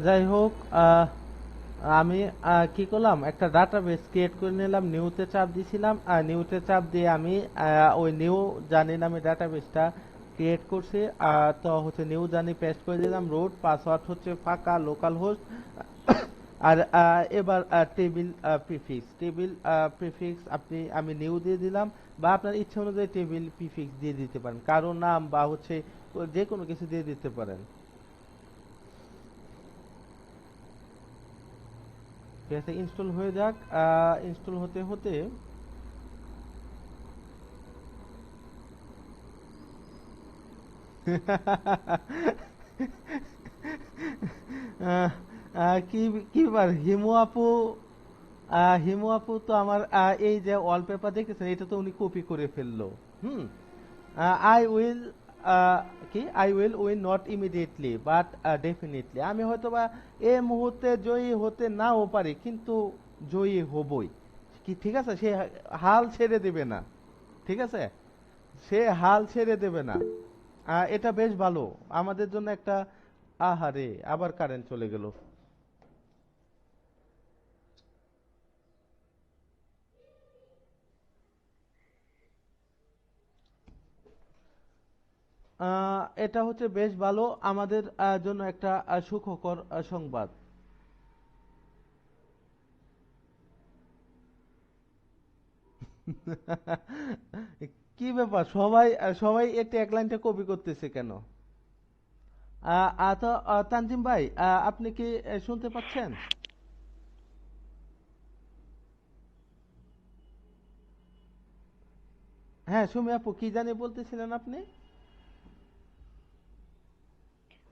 যাই হোক, আমি কি করলাম, একটা ডাটাবেস ক্রিয়েট করে নিলাম, নিউতে চাপ দিছিলাম, আর নিউতে চাপ দিয়ে আমি ওই নিউ জানি নামে ডাটাবেসটা ক্রিয়েট করছি। তো হচ্ছে নিউ জানি পেস্ট করে দিলাম, রুট পাসওয়ার্ড হচ্ছে ফাঁকা লোকাল হোস্ট। আর এবার টেবিল প্রিফিক্স আমি নিউ দিয়ে দিলাম, বা আপনার ইচ্ছা অনুযায়ী টেবিল প্রিফিক্স দিয়ে দিতে পারেন, কারো নাম বা হচ্ছে যে কোনো কিছু দিয়ে দিতে পারেন। ঠিক আছে, ইনস্টল হয়ে যাক। ইনস্টল হতে হতে আহ, কি কি ব্যাপার হিমু আপু? হিমু আপু তো আমার এই যে ওয়ালপেপার দেখতেছেন, এটা তো উনি কপি করে ফেললো। হুম। আই উইল কি I will win not immediately but definitely, আমি হয়তো বা এই মুহূর্তে জয়ী হতে নাও পারি, কিন্তু জয়ী হবই। কি ঠিক আছে, সে হাল ছেড়ে দেবে না। ঠিক আছে, সে হাল ছেড়ে দেবে না। এটা বেশ ভালো আমাদের জন্য একটা। আহারে, আবার কারেন্ট চলে গেল। এটা হচ্ছে বেশ ভালো আমাদের জন্য একটা সুখকর সংবাদ। কি ব্যাপার, সবাই সবাই একটা এক লাইনটা কপি করতেছে কেন? তো তানজিম ভাই, আপনি কি শুনতে পাচ্ছেন? হ্যাঁ, সুমি আপু, কি জানি বলতেছিলেন আপনি?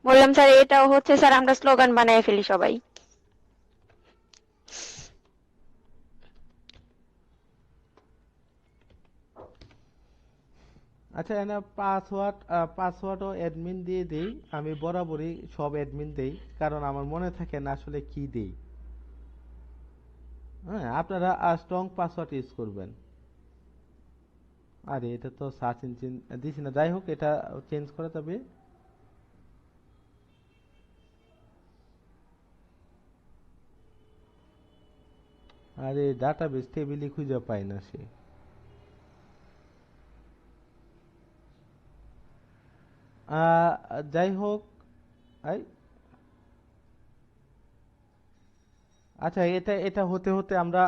বললাম স্যার, এটাও হচ্ছে স্যার আমরা স্লোগান বানায় ফেলি সবাই। আচ্ছা, এনে পাসওয়ার্ডও অ্যাডমিন দিয়ে দেই। আমি বরাবরই সব অ্যাডমিন দেই, কারণ আমার মনে থাকে না আসলে কি দেই। হ্যাঁ, আপনারা স্ট্রং পাসওয়ার্ড ইউজ করবেন। আরে, এটা তো সার্চ ইঞ্জিন দিছি না, যাই হোক, এটা চেঞ্জ করা যাবে। আরে, ডাটাবেস টেবিলই খুঁজে পায় না সে। আহ, যাই হোক। এই, আচ্ছা, এটা এটা হতে হতে আমরা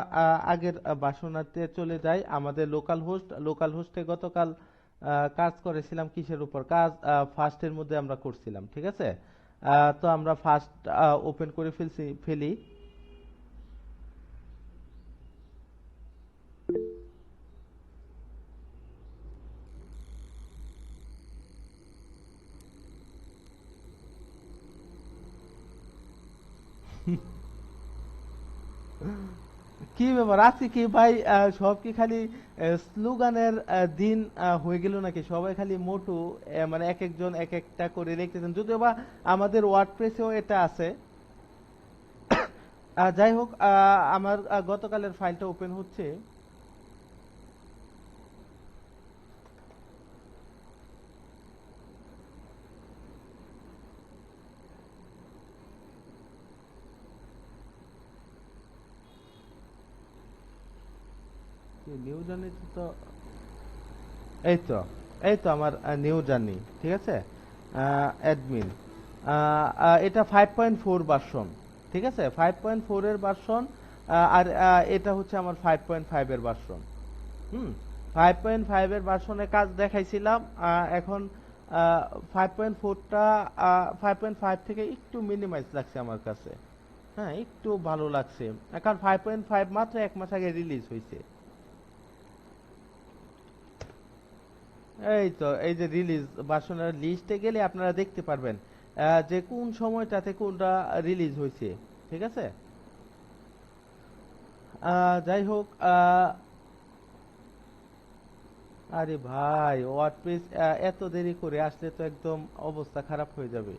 আগের বাসনাতে চলে যাই। আমাদের লোকাল হোস্টে গতকাল কাজ করেছিলাম কিসের উপর কাজ, ফার্স্টের মধ্যে আমরা করছিলাম, ঠিক আছে। তো আমরা ফার্স্ট ওপেন করে ফেলি। কি ব্যাপার আছে কি ভাই, সব কি খালি স্লোগানের দিন হয়ে গেল নাকি? সবাই খালি মোটু, মানে এক একজন এক একটা করে লিখতেছেন, যদিও বা আমাদের ওয়ার্ডপ্রেসেও এটা আছে। যাই হোক, আমার গতকালের ফাইলটা ওপেন হচ্ছে। নিউ জার্নি তো এই তো এই তো আমার নিউ জার্নি, ঠিক আছে। অ্যাডমিন, এটা 5.4 ভার্সন। ঠিক আছে, 5.4 এর ভার্সন। আর এটা হচ্ছে আমার 5.5 এর ভার্সন। হুম। 5.5 এর ভার্সনে কাজ দেখাইছিলাম। এখন 5.4টা 5.5 থেকে একটু মিনিমাইজ লাগছে আমার কাছে। হ্যাঁ, একটু ভালো লাগছে। এখন 5.5 মাত্র 1 মাস আগে রিলিজ হয়েছে। এই তো, এই যে রিলিজ ভার্সনের লিস্টে গেলে আপনারা দেখতে পারবেন যে কোন সময়টাতে কোনটা রিলিজ হয়েছে। ঠিক আছে। যাই হোক, আরে ভাই, ওয়ার্ডপ্রেস এত দেরি করে আসলে তো একদম অবস্থা খারাপ হয়ে যাবে।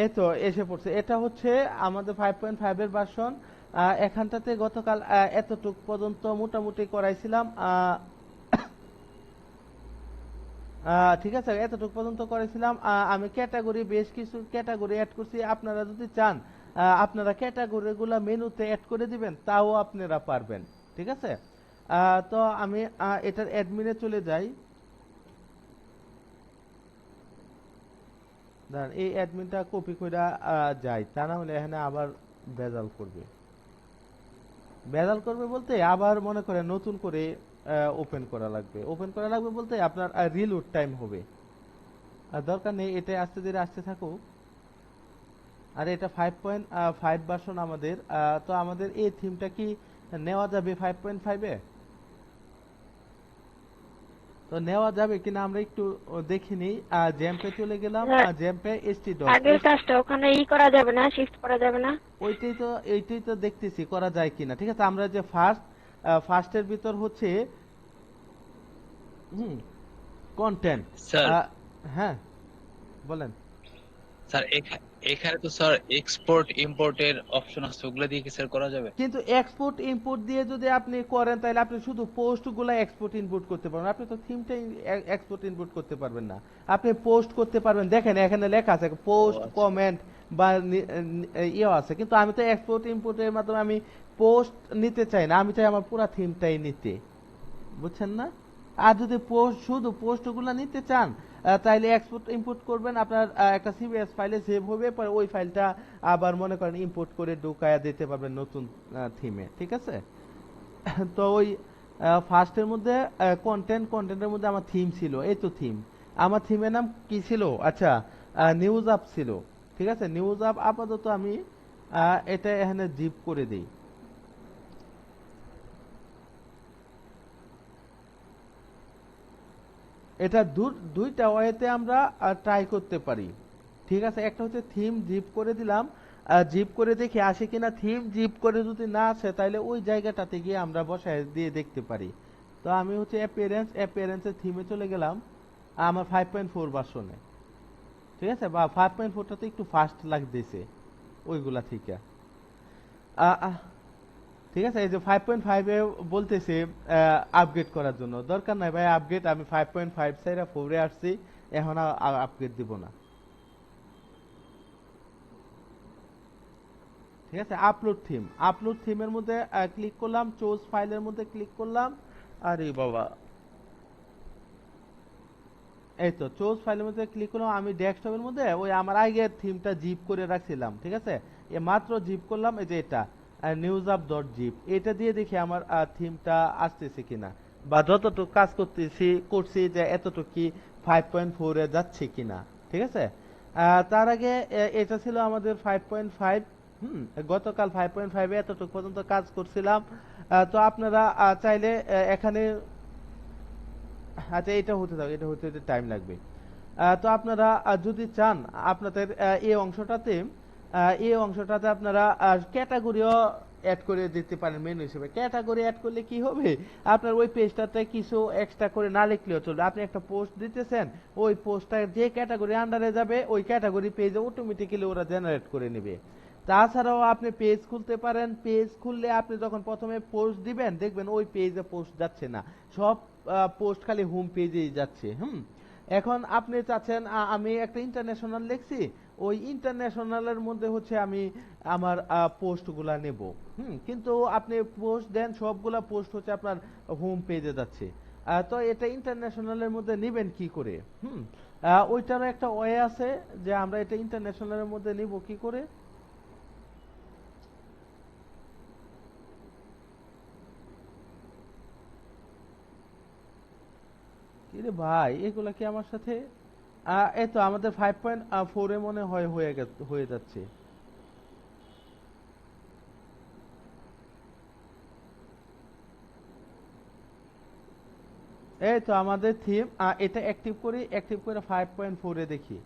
এই তো এসে পড়ছে, এটা হচ্ছে আমাদের 5.5 এর ভার্সন। এখানটাতে গতকাল এতটুক পর্যন্ত মোটামুটি করাইছিলাম। ঠিক আছে, এতটুকু পর্যন্ত করেছিলাম। আমি ক্যাটাগরি, বেশ কিছু ক্যাটাগরি অ্যাড করছি। আপনারা যদি চান আপনারা ক্যাটাগরি গুলা মেনুতে অ্যাড করে দিবেন, তাও আপনারা পারবেন। ঠিক আছে, তো আমি এটার অ্যাডমিনে চলে যাই। দাঁড়ান, এই অ্যাডমিনটা কপি করে যাই, তা না হলে এখানে আবার ভেজাল করবে। ভেজাল করবে বলতে আবার মনে করেন নতুন করে ওপেন করা লাগবে। ওপেন করা লাগবে বলতে আপনার রিলোড টাইম হবে। আর দরকার নেই, এটা আস্তে ধীরে আসতে থাকুক। আর এটা 5.5 ভার্সন আমাদের। তো আমাদের এই থিমটা কি নেওয়া যাবে 5.5 এ? তো নেওয়া যাবে কিনা আমরা একটু দেখে নিই। জ্যাম্পে চলে গেলাম। স্যার, জ্যাম্পে এসটি ডক, আগের কাজটা ওখানে করা যাবে না, শিফট করা যাবে না? এইটাই তো দেখতেছি করা যায় কিনা। ঠিক আছে, আমরা যে ফার্স্টের ভিতর হচ্ছে হুম কন্টেন্ট। স্যার। হ্যাঁ, বলেন। স্যার এখানে তো স্যার এক্সপোর্ট ইম্পোর্টের অপশন আছে, ওগুলো দিয়ে কি স্যার করা যাবে? কিন্তু এক্সপোর্ট ইম্পোর্ট দিয়ে যদি আপনি করেন, তাহলে আপনি শুধু পোস্টগুলো এক্সপোর্ট ইম্পোর্ট করতে পারবেন, আপনি তো থিমটাই এক্সপোর্ট ইম্পোর্ট করতে পারবেন না। আপনি পোস্ট করতে পারবেন, দেখেন এখানে লেখা আছে ও পোস্ট, আচ্ছা। কমেন্ট বা ইয়ে আছে, কিন্তু আমি তো এক্সপোর্ট ইম্পোর্টের মাধ্যমে আমি পোস্ট নিতে চাই না, আমি চাই আমার পুরো থিমটাই নিতে। বুঝছেন না? আর যদি শুধু পোস্টগুলো নিতে চান, তাইলে এক্সপোর্ট ইম্পোর্ট করবেন, আপনার একটা সিভিএস ফাইলে সেভ হবে, পরে ওই ফাইলটা আবার মনে করেন ইম্পোর্ট করে ঢুকায়া দিতে পারবেন নতুন থিমে। ঠিক আছে, তো ওই ফার্স্টের মধ্যে কন্টেন্টের মধ্যে আমার থিম ছিল, এই তো থিম। আমার থিমের নাম কি ছিল? আচ্ছা, নিউজ আপ ছিল। ঠিক আছে, নিউজ আপ আপাতত আমি এটা এখানে জিপ করে দিই। এটা দুইটা ওয়েতে আমরা ট্রাই করতে পারি। ঠিক আছে, একটা হচ্ছে থিম জিপ করে দিলাম, জিপ করে দেখি আসে কিনা। থিম জিপ করে যদি না আসে, তাহলে ওই জায়গাটাতে গিয়ে আমরা বসায় দিয়ে দেখতে পারি। তো আমি হচ্ছে অ্যাপিয়ারেন্সের থিমে চলে গেলাম, আমার 5.4 ভার্সনে। ঠিক আছে, বা 5.4টাতে একটু ফাস্ট লাগতেছে ওইগুলা থেকে। ঠিক আছে, এই যে 5.5 এ বলতেছে আপগ্রেড করার জন্য। দরকার নাই ভাই আপগ্রেড, আমি 5.5 সাইরা 4 এ আসছি, এখন আপগ্রেড দিব না। ঠিক আছে, আপলোড থিমের মধ্যে ক্লিক করলাম, চুজ ফাইলের মধ্যে ক্লিক করলাম। আরে বাবা, এই তো চুজ ফাইলের মধ্যে ক্লিক করলাম। আমি ডেস্কটপের মধ্যে ওই আমার আগের থিমটা জিপ করে রাখছিলাম। ঠিক আছে, এ মাত্র জিপ করলাম, এই যে এটা নিউজ আপ ডট জিপ, এটা দিয়ে দেখি আমার থিমটা আসতেছে কিনা, বা যতটুকু কাজ করছি যে এতটুকু কি 5.4 এ যাচ্ছে কিনা। ঠিক আছে, তার আগে এটা ছিল আমাদের 5.5। গতকাল 5.5 এ এতটুকু পর্যন্ত কাজ করছিলাম। তো আপনারা চাইলে এখানে, আচ্ছা এটা হতে দাও, এটা হতে হতে টাইম লাগবে। তো আপনারা যদি চান, আপনাদের এই অংশটাতে আপনারা ক্যাটাগরিও অ্যাড করে দিতে পারেন মেনু হিসেবে। ক্যাটাগরি অ্যাড করলে কি হবে, আপনার ওই পেজটাতে কিছু এক্সট্রা করে না লিখলেও চলবে। আপনি একটা পোস্ট দিতেছেন, ওই পোস্টটা যে ক্যাটাগরি আন্ডারে যাবে, ওই ক্যাটাগরি পেজে অটোমেটিক্যালি ওরা জেনারেট করে নেবে। তাছাড়াও আপনি পেজ খুলতে পারেন, পেজ খুললে আপনি যখন প্রথমে পোস্ট দিবেন, দেখবেন ওই পেজে পোস্ট যাচ্ছে না, সব পোস্ট খালি হোম পেজেই যাচ্ছে। এখন আপনি চাচ্ছেন আমি একটা ইন্টারন্যাশনাল লিখছি, ওই ইন্টারন্যাশনালের মধ্যে হচ্ছে আমি আমার পোস্টগুলা নেব। কিন্তু আপনি পোস্ট দেন, সবগুলা পোস্ট হচ্ছে আপনার হোম পেজে যাচ্ছে। তো এটা ইন্টারন্যাশনালের মধ্যে নেবেন কি করে? ওইটারও একটা ওয়ে আছে, যে আমরা এটা ইন্টারন্যাশনালের মধ্যে নিব কি করে। কিরে ভাই, এগুলা কি আমার সাথে এই তো আমাদের 5.4 এ মনে হয় হয়ে যাচ্ছে। এই তো আমাদের থিম, এটা অ্যাক্টিভ করে 5.4 এ দেখি।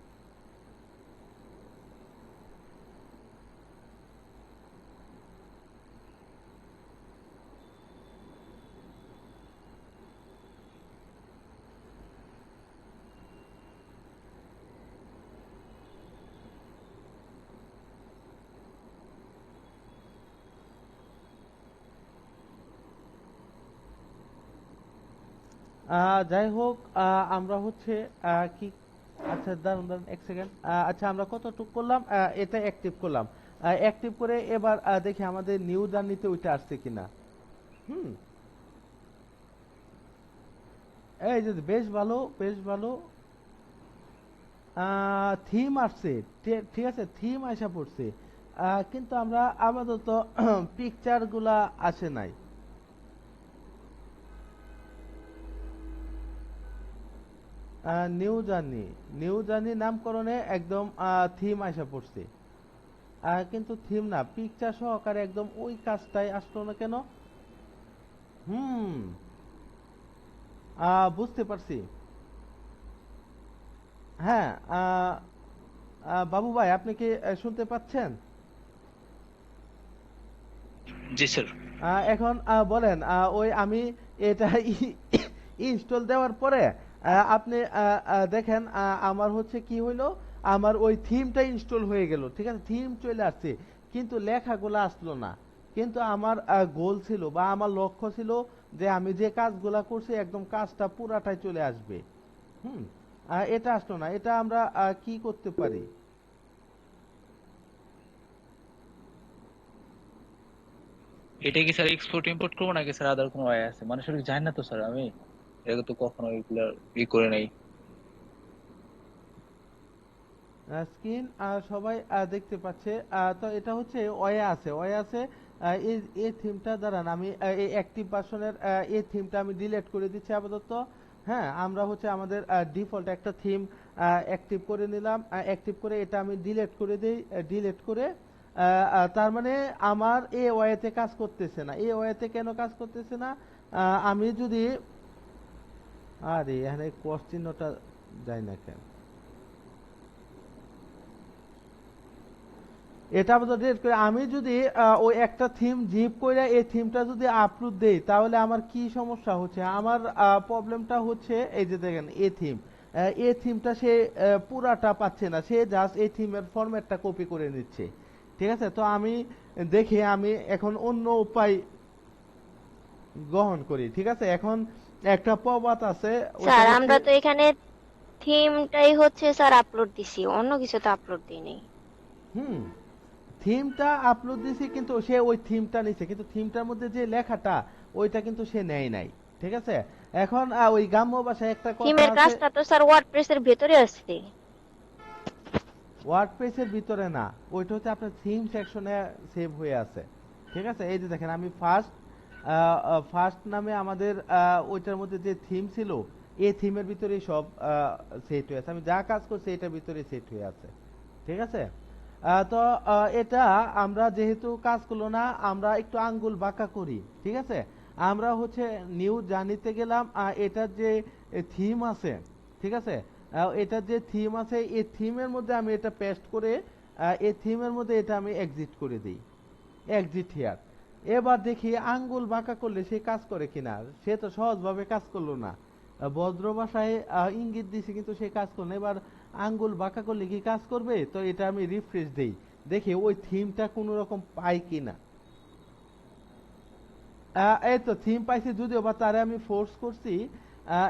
যাই হোক, আমরা হচ্ছে কি, আচ্ছা দাঁড়ান দাঁড়ান এক সেকেন্ড। আচ্ছা আমরা কতটুকু করলাম, এটা অ্যাক্টিভ করলাম। অ্যাক্টিভ করে এবার দেখি আমাদের নিউ জার্নিতে ওইটা আসছে কিনা। হুম, এই যে বেশ ভালো, বেশ ভালো। থিম আসছে, ঠিক আছে, থিম আসা পড়ছে। কিন্তু আমরা আপাতত পিকচার গুলা আসে নাই। নিউ জার্নি, নিউ জার্নি নামকরণে একদম থিম আসা পড়ছে। কিন্তু থিম না, পিকচার সহকারে একদম ওই কাজটাই আসলো না কেন? হুম, বুঝতে পারছি। হ্যাঁ, বাবু ভাই আপনি কি শুনতে পাচ্ছেন? জি স্যার। এখন বলেন, ওই আমি এটা ইনস্টল দেওয়ার পরে আপনি দেখেন আমার হচ্ছে কি হইলো, আমার ওই থিমটা ইনস্টল হয়ে গেল, ঠিক আছে, থিম চলে আসছে, কিন্তু লেখাগুলো আসলো না। কিন্তু আমার গোল ছিল বা আমার লক্ষ্য ছিল যে আমি যে কাজগুলা করছি একদম কাজটা পুরাটাই চলে আসবে। হুম, এটা আসলো না, এটা আমরা কি করতে পারি? এটা কি স্যার এক্সপোর্ট ইম্পোর্ট করবো নাকি স্যার আদার কোনো ওয়ে আছে? মানে সঠিক জানি না তো স্যার আমি, এগুলো তো কখনো এগুলা করে নাই। স্ক্রিন সবাই দেখতে পাচ্ছে। তো এটা হচ্ছে ওয়ে আছে, ওয়ে আছে। এই এই থিমটা দাঁড়ান, আমি এই অ্যাক্টিভ ভার্সনের এই থিমটা আমি ডিলিট করে দিচ্ছি আপাতত। হ্যাঁ, আমরা হচ্ছে আমাদের ডিফল্ট একটা থিম অ্যাক্টিভ করে নিলাম। অ্যাক্টিভ করে এটা আমি ডিলিট করে দিই। ডিলিট করে তার মানে আমার এই ওয়েতে কাজ করতেছে না। এই ওয়েতে কেন কাজ করতেছে না? আমি যদি, আরে এখানে ক্রস চিহ্নটা যায় না কেন? এটা আপাতত ডিলিট করে আমি যদি ওই একটা থিম জিপ করে এই থিমটা যদি আপলোড দেই, তাহলে আমার কি সমস্যা হচ্ছে? আমার প্রবলেমটা হচ্ছে এই যে দেখেন এই থিম, এই থিমটা সে পুরাটা পাচ্ছে না, সে জাস্ট এই থিমের ফরম্যাটটা কপি করে নিচ্ছে। ঠিক আছে, তো আমি দেখি আমি এখন অন্য উপায় গ্রহণ করি। ঠিক আছে, এখন একটা প্রবাদ আছে, ওইটা স্যার হচ্ছে, আমরা তো এখানে থিমটাই হচ্ছে স্যার আপলোড দিছি, অন্য কিছু তো আপলোড দিই নাই। হুম, থিমটা আপলোড দিছি কিন্তু সে ওই থিমটা নিছে, কিন্তু থিমটার মধ্যে যে লেখাটা ওইটা কিন্তু সে নেয় নাই। ঠিক আছে, এখন ওই গ্রাম্য ভাষায় একটা কথা থিমের আছে। কাজটা তো স্যার ওয়ার্ডপ্রেসের ভেতরে আছে। ওয়ার্ডপ্রেসের ভিতরে না, ওইটা হচ্ছে আপনার থিম সেকশনে সেভ হয়ে আছে। ঠিক আছে, এই যে দেখেন আমি ফার্স্ট, ফার্স্ট নামে আমাদের ওইটার মধ্যে যে থিম ছিল, এই থিমের ভিতরেই সব সেট হয়ে আছে, আমি যা কাজ করছি এটার ভিতরে সেট হয়ে আছে। ঠিক আছে, তো এটা আমরা যেহেতু কাজ করলো না, আমরা একটু আঙ্গুল বাঁকা করি। ঠিক আছে, আমরা হচ্ছে নিউ জার্নিতে গেলাম, এটার যে থিম আছে, ঠিক আছে, এটার যে থিম আছে এই থিমের মধ্যে আমি এটা পেস্ট করে এই থিমের মধ্যে এটা আমি এক্সিট করে দিই, এক্সিট হিয়ার। এবার দেখি আঙ্গুল বাঁকা করলে সে কাজ করে কিনা। সে তো সহজভাবে কাজ করলো না, ভদ্র ভাষায় ইঙ্গিত দিছি কিন্তু সে কাজ করলো না। এবার আঙ্গুল বাঁকা করলে কি কাজ করবে? তো এটা আমি রিফ্রেশ দেই, দেখি ওই থিমটা কোনো রকম পাই কিনা। এই তো থিম পাইছে, যদিও বা তারে আমি ফোর্স করছি।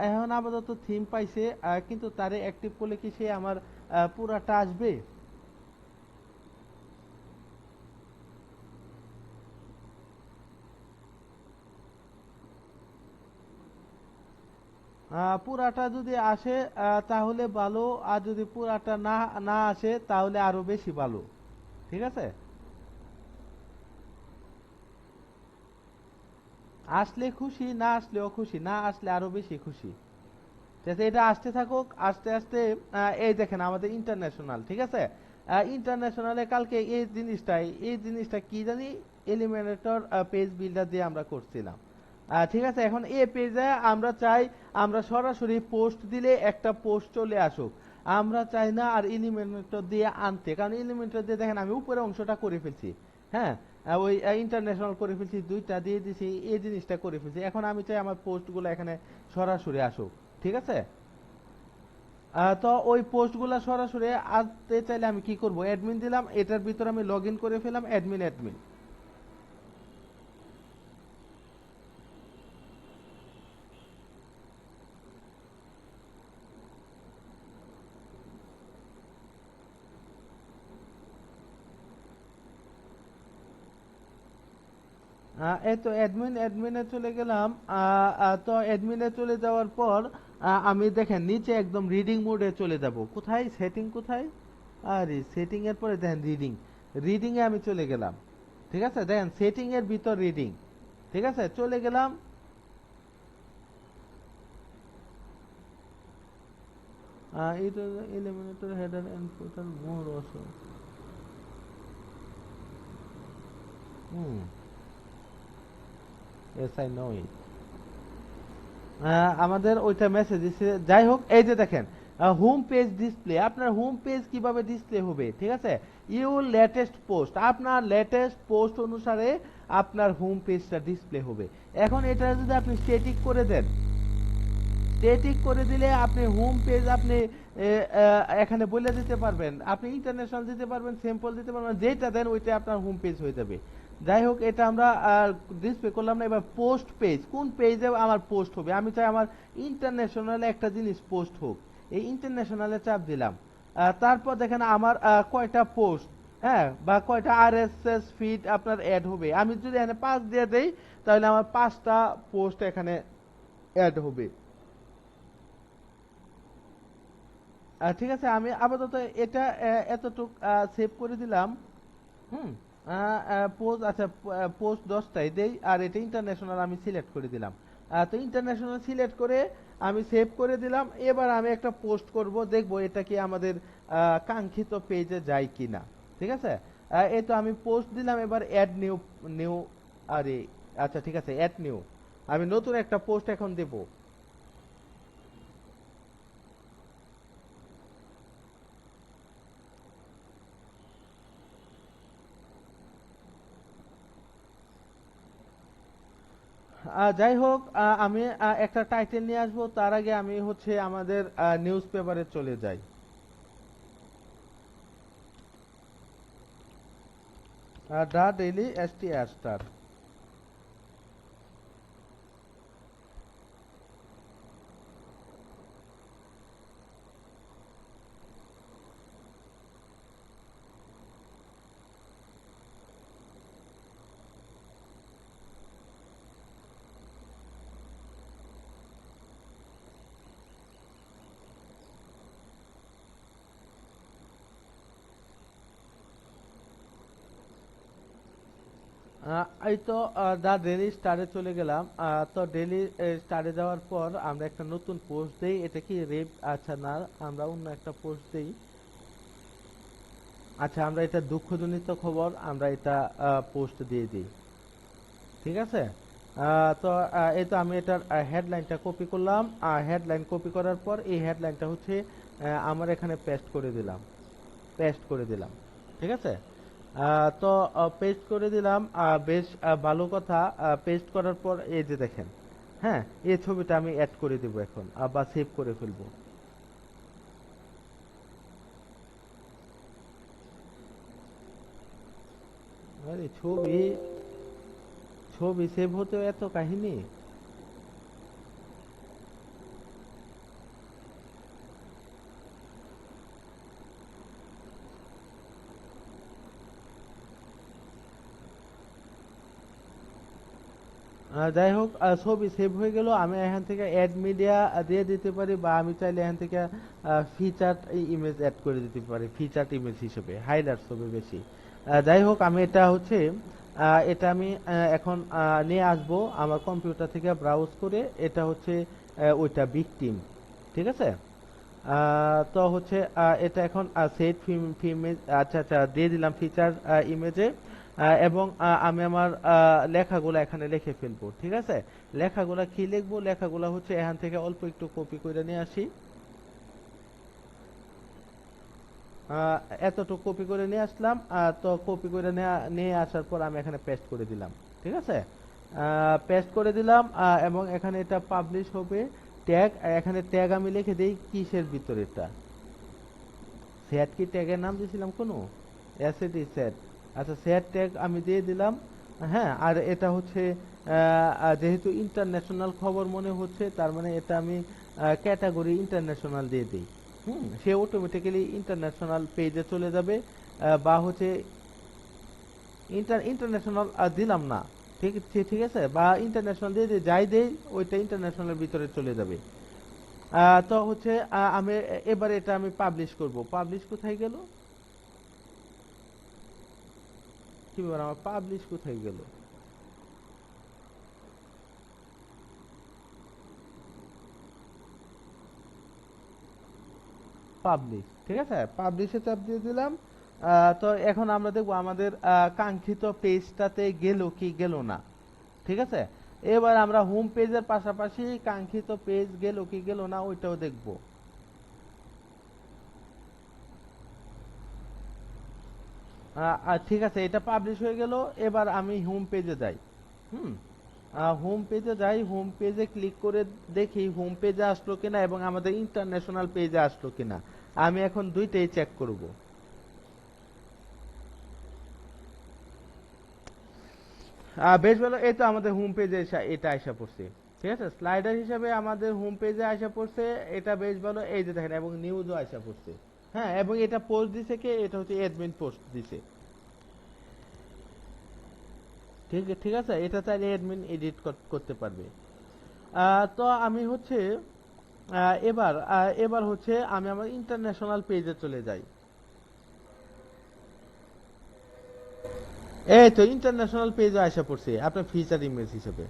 এখন আপাতত থিম পাইছে, কিন্তু তারে অ্যাক্টিভ করলে কি সে আমার পুরাটা আসবে? পুরাটা যদি আসে তাহলে ভালো, আর যদি পুরাটা না না আসে তাহলে আরো বেশি ভালো। ঠিক আছে, আসলে খুশি, না আসলেও খুশি, না আসলে আরো বেশি খুশি। ঠিক আছে, এটা আসতে থাকুক, আস্তে আস্তে। এই দেখেন আমাদের ইন্টারন্যাশনাল, ঠিক আছে, ইন্টারন্যাশনালে কালকে এই জিনিসটা কি জানি, এলিমিনেটর পেজ বিল্ডার দিয়ে আমরা করছিলাম। ঠিক আছে, এখন এই পেজে আমরা চাই আমরা সরাসরি পোস্ট দিলে একটা পোস্ট চলে আসুক। আমরা চাই না আর এলিমিনেটর দিয়ে আনতে, কারণ এলিমিনেটর দিয়ে দেখেন আমি উপরে অংশটা করে ফেলছি। হ্যাঁ, ওই ইন্টারন্যাশনাল করে ফেলছি, দুইটা দিয়ে দিছি, এই জিনিসটা করে ফেলছি। এখন আমি চাই আমার পোস্টগুলো এখানে সরাসরি আসুক। ঠিক আছে, তো ওই পোস্টগুলো সরাসরি আসতে চাইলে আমি কি করব? অ্যাডমিন দিলাম, এটার ভিতরে আমি লগ ইন করে ফেলাম, অ্যাডমিন অ্যাডমিন। এই তো অ্যাডমিনে চলে গেলাম। তো অ্যাডমিনে চলে যাওয়ার পর আমি দেখেন নিচে একদম রিডিং মোডে চলে যাব। কোথায় সেটিং, কোথায়? আরে সেটিং এর পরে দেখেন রিডিং, রিডিং এ আমি চলে গেলাম। ঠিক আছে, দেখেন সেটিং এর ভিতর রিডিং। ঠিক আছে, চলে গেলাম। It was the eliminator header and footer more also. Hmm. Yes, I know it. আমাদের ওইটা মেসেজ দিচ্ছে। যাই হোক, এই যে দেখেন হোম পেজ ডিসপ্লে, আপনার হোম পেজ কিভাবে ডিসপ্লে হবে, ঠিক আছে? ইউর লেটেস্ট পোস্ট, আপনার লেটেস্ট পোস্ট অনুসারে আপনার হোম পেজটা ডিসপ্লে হবে। এখন এটা যদি আপনি স্ট্যাটিক করে দেন, স্ট্যাটিক করে দিলে আপনি হোম পেজ আপনি এখানে বলে দিতে পারবেন, আপনি ইন্টারন্যাশনাল দিতে পারবেন, সিম্পল দিতে পারবেন, যেটা দেন ওইটা আপনার হোম পেজ হয়ে যাবে। যাই হোক, এটা আমরা ডিসপ্লে করলাম না। এবার পোস্ট পেজ, কোন পেজে আমার পোস্ট হবে? আমি চাই আমার ইন্টারন্যাশনালে একটা জিনিস পোস্ট হোক, এই ইন্টারন্যাশনালে চাপ দিলাম। তারপর দেখেন আমার কয়টা পোস্ট, হ্যাঁ, বা কয়টা আরএসএস ফিড আপনার অ্যাড হবে। আমি যদি এখানে 5 দিয়ে দেই, তাহলে আমার 5টা পোস্ট এখানে অ্যাড হবে। ঠিক আছে, আমি আপাতত এটা এতটুক সেভ করে দিলাম। হুম। পোস্ট, আচ্ছা, পোস্ট 10টাই দেই, আর এটা ইন্টারন্যাশনাল আমি সিলেক্ট করে দিলাম। তো ইন্টারন্যাশনাল সিলেক্ট করে আমি সেভ করে দিলাম। এবার আমি একটা পোস্ট করব, দেখব এটা কি আমাদের কাঙ্ক্ষিত পেজে যায় কিনা। ঠিক আছে, এই তো আমি পোস্ট দিলাম। এবার অ্যাড নিউ, নিউ, আরে আচ্ছা ঠিক আছে, অ্যাড নিউ, আমি নতুন একটা পোস্ট এখন দেব। যাই হোক, আমি একটা টাইটেল নিয়ে আসবো। তার আগে আমি হচ্ছে আমাদের নিউজ পেপারে চলে যাই। The daily ST star. এই তো দ্য ডেইলি স্টারে চলে গেলাম। তো ডেইলি স্টারে যাওয়ার পর আমরা একটা নতুন পোস্ট দেই। এটা কি রেপ? আচ্ছা না, আমরা অন্য একটা পোস্ট দেই। আচ্ছা, আমরা এটা দুঃখজনিত খবর, আমরা এটা পোস্ট দিয়ে দিই। ঠিক আছে, তো এই তো আমি এটার হেডলাইনটা কপি করলাম। হেডলাইন কপি করার পর এই হেডলাইনটা হচ্ছে আমার এখানে পেস্ট করে দিলাম, পেস্ট করে দিলাম। ঠিক আছে, তো পেস্ট করে দিলাম। বেশ ভালো কথা। পেস্ট করার পর এই যে দেখেন, হ্যাঁ, এই ছবিটা আমি অ্যাড করে দেবো এখন, বা সেভ করে ফেলবো। আরে ছবি, ছবি সেভ হতে এত কাহিনী? যাই হোক, ছবি সেভ হয়ে গেল। আমি এখান থেকে অ্যাড মিডিয়া দিয়ে দিতে পারি, বা আমি চাইলে এখান থেকে ফিচার ইমেজ অ্যাড করে দিতে পারি, ফিচার ইমেজ হিসেবে হাইলাইটস হবে বেশি। যাই হোক, আমি এটা হচ্ছে এটা আমি এখন নিয়ে আসব আমার কম্পিউটার থেকে ব্রাউজ করে। এটা হচ্ছে ওইটা ভিকটিম। ঠিক আছে, তো হচ্ছে এটা এখন সেট ইমেজ, আচ্ছা আচ্ছা দিয়ে দিলাম ফিচার ইমেজে। এবং আমি আমার লেখাগুলো এখানে লিখে ফেলবো। ঠিক আছে, লেখাগুলা কি লিখবো? লেখাগুলা হচ্ছে এখান থেকে অল্প একটু কপি করে নিয়ে আসি। আহ, এতটুকু কপি করে নিয়ে আসলাম। তো কপি করে নিয়ে আসার পর আমি এখানে পেস্ট করে দিলাম। ঠিক আছে, পেস্ট করে দিলাম। এবং এখানে এটা পাবলিশ হবে। ট্যাগ, এখানে ট্যাগ আমি লিখে দিই কিসের ভিতরে, এটা সেট কি ট্যাগের নাম দিয়েছিলাম কোনো? অ্যাসেটি সেট। আচ্ছা, সেট ট্যাগ আমি দিয়ে দিলাম। হ্যাঁ, আর এটা হচ্ছে যেহেতু ইন্টারন্যাশনাল খবর মনে হচ্ছে, তার মানে এটা আমি ক্যাটাগরি ইন্টারন্যাশনাল দিয়ে দিই। সে অটোমেটিক্যালি ইন্টারন্যাশনাল পেজে চলে যাবে। বা হচ্ছে ইন্টারন্যাশনাল দিলাম না। ঠিক ঠিক ঠিক আছে, বা ইন্টারন্যাশনাল দিয়ে দিয়ে যাই দেই ওইটা ইন্টারন্যাশনালের ভিতরে চলে যাবে। তো হচ্ছে আমি এবার এটা আমি পাবলিশ করব। পাবলিশ কোথায় গেল? কি ব্যাপার, আমার পাবলিশ কোথায় গেল? পাবলিশ, ঠিক আছে, পাবলিশে চাপ দিয়ে দিলাম। তো এখন আমরা দেখবো আমাদের কাঙ্ক্ষিত পেজটাতে গেল কি গেল না। ঠিক আছে, এবার আমরা হোম পেজের পাশাপাশি কাঙ্ক্ষিত পেজ গেল কি গেল না ওইটাও দেখব। ঠিক আছে, এটা পাবলিশ হয়ে গেল। এবার আমি হোম পেজে যাই। হুম, হোম পেজে যাই, হোম পেজে ক্লিক করে দেখি হোম পেজে আসলো কিনা এবং আমাদের ইন্টারন্যাশনাল পেজে আসলো কিনা। আমি এখন দুইটাই চেক করব। বেশ ভালো, এই তো আমাদের হোম পেজে এটা আসা পড়ছে। ঠিক আছে, স্লাইডার হিসাবে আমাদের হোম পেজে আসা পড়ছে। এটা বেশ ভালো, এই যে দেখেন, এবং নিউজও আসা পড়ছে। হ্যাঁ, এবং এটা পোস্ট দিছে কে? এটা হচ্ছে অ্যাডমিন পোস্ট দিছে। ঠিক ঠিক আছে, এটা চাইলে অ্যাডমিন এডিট করতে পারবে। তো আমি হচ্ছে এবার হচ্ছে আমি আমার ইন্টারন্যাশনাল পেজে চলে যাই। এই তো ইন্টারন্যাশনাল পেজে আসা পড়ছে আপনার ফিচার ইমেজ হিসেবে।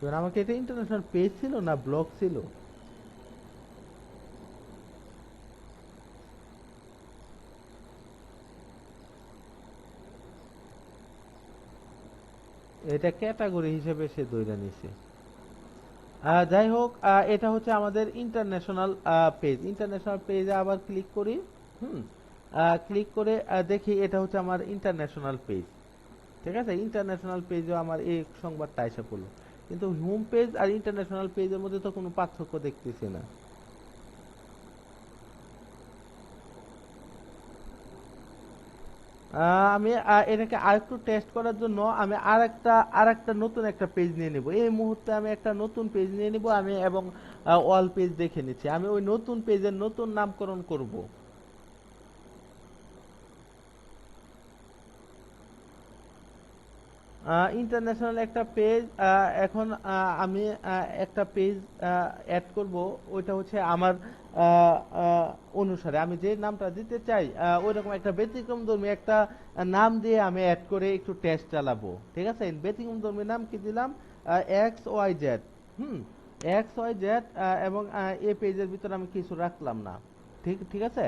এবার আমাকে এটা ইন্টারন্যাশনাল পেজ ছিল না ব্লগ ছিল? এটা ক্যাটাগরি হিসেবে সে ধরে নিছে। যাই হোক, এটা হচ্ছে আমাদের ইন্টারন্যাশনাল পেজ। ইন্টারন্যাশনাল পেজে আবার ক্লিক করি। হুম, ক্লিক করে দেখি এটা হচ্ছে আমার ইন্টারন্যাশনাল পেজ। ঠিক আছে, ইন্টারন্যাশনাল পেজও আমার এই সংবাদটা এসে পড়লো। কিন্তু হোম পেজ আর ইন্টারন্যাশনাল পেজের মধ্যে তো কোনো পার্থক্য দেখতেছি না। আমি এটাকে আরেকটু টেস্ট করার জন্য আমি আরেকটা নতুন একটা পেজ নিয়ে নিব। এই মুহূর্তে আমি একটা নতুন পেজ নিয়ে নিব আমি, এবং অল পেজ দেখে নিচ্ছি। আমি ওই নতুন পেজের নতুন নামকরণ করব। ইন্টারন্যাশনাল একটা পেজ, এখন আমি একটা পেজ অ্যাড করব। ওইটা হচ্ছে আমার অনুসারে আমি যে নামটা দিতে চাই ওইরকম একটা ব্যতিক্রমধর্মী একটা নাম দিয়ে আমি অ্যাড করে একটু টেস্ট চালাবো। ঠিক আছে, ব্যতিক্রমধর্মী নাম কি দিলাম? X Y Z. Hmm, X Y Z. এবং এই পেজের ভিতরে আমি কিছু রাখলাম না। ঠিক ঠিক আছে।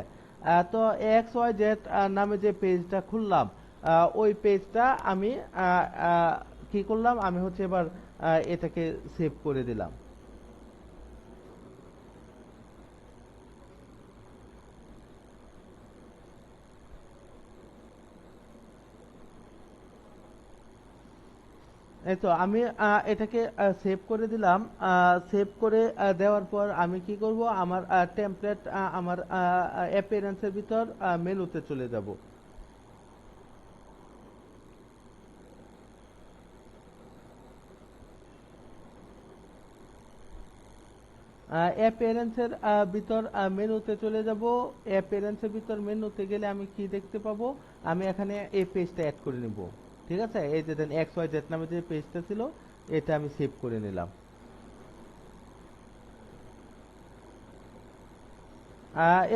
তো এক্স ওয়াই জেড নামে যে পেজটা খুললাম, ওই পেজটা আমি আহ, আহ, কি করলাম, আমি হচ্ছে এবার এটাকে সেভ করে দিলাম। এই তো আমি এটাকে সেভ করে দিলাম। সেভ করে দেওয়ার পর আমি কি করব, আমার টেমপ্লেট আমার অ্যাপিয়ারেন্সের ভিতর মেনুতে চলে যাব। অ্যাপিয়ারেন্সের ভিতর মেনুতে চলে যাব। অ্যাপিয়ারেন্সের ভিতর মেনুতে গেলে আমি কি দেখতে পাবো? আমি এখানে এই পেজটা অ্যাড করে নিব। ঠিক আছে, এই যে দেন এক্স ওয়াই জেড নামে যে পেজটা ছিল এটা আমি সেভ করে নিলাম।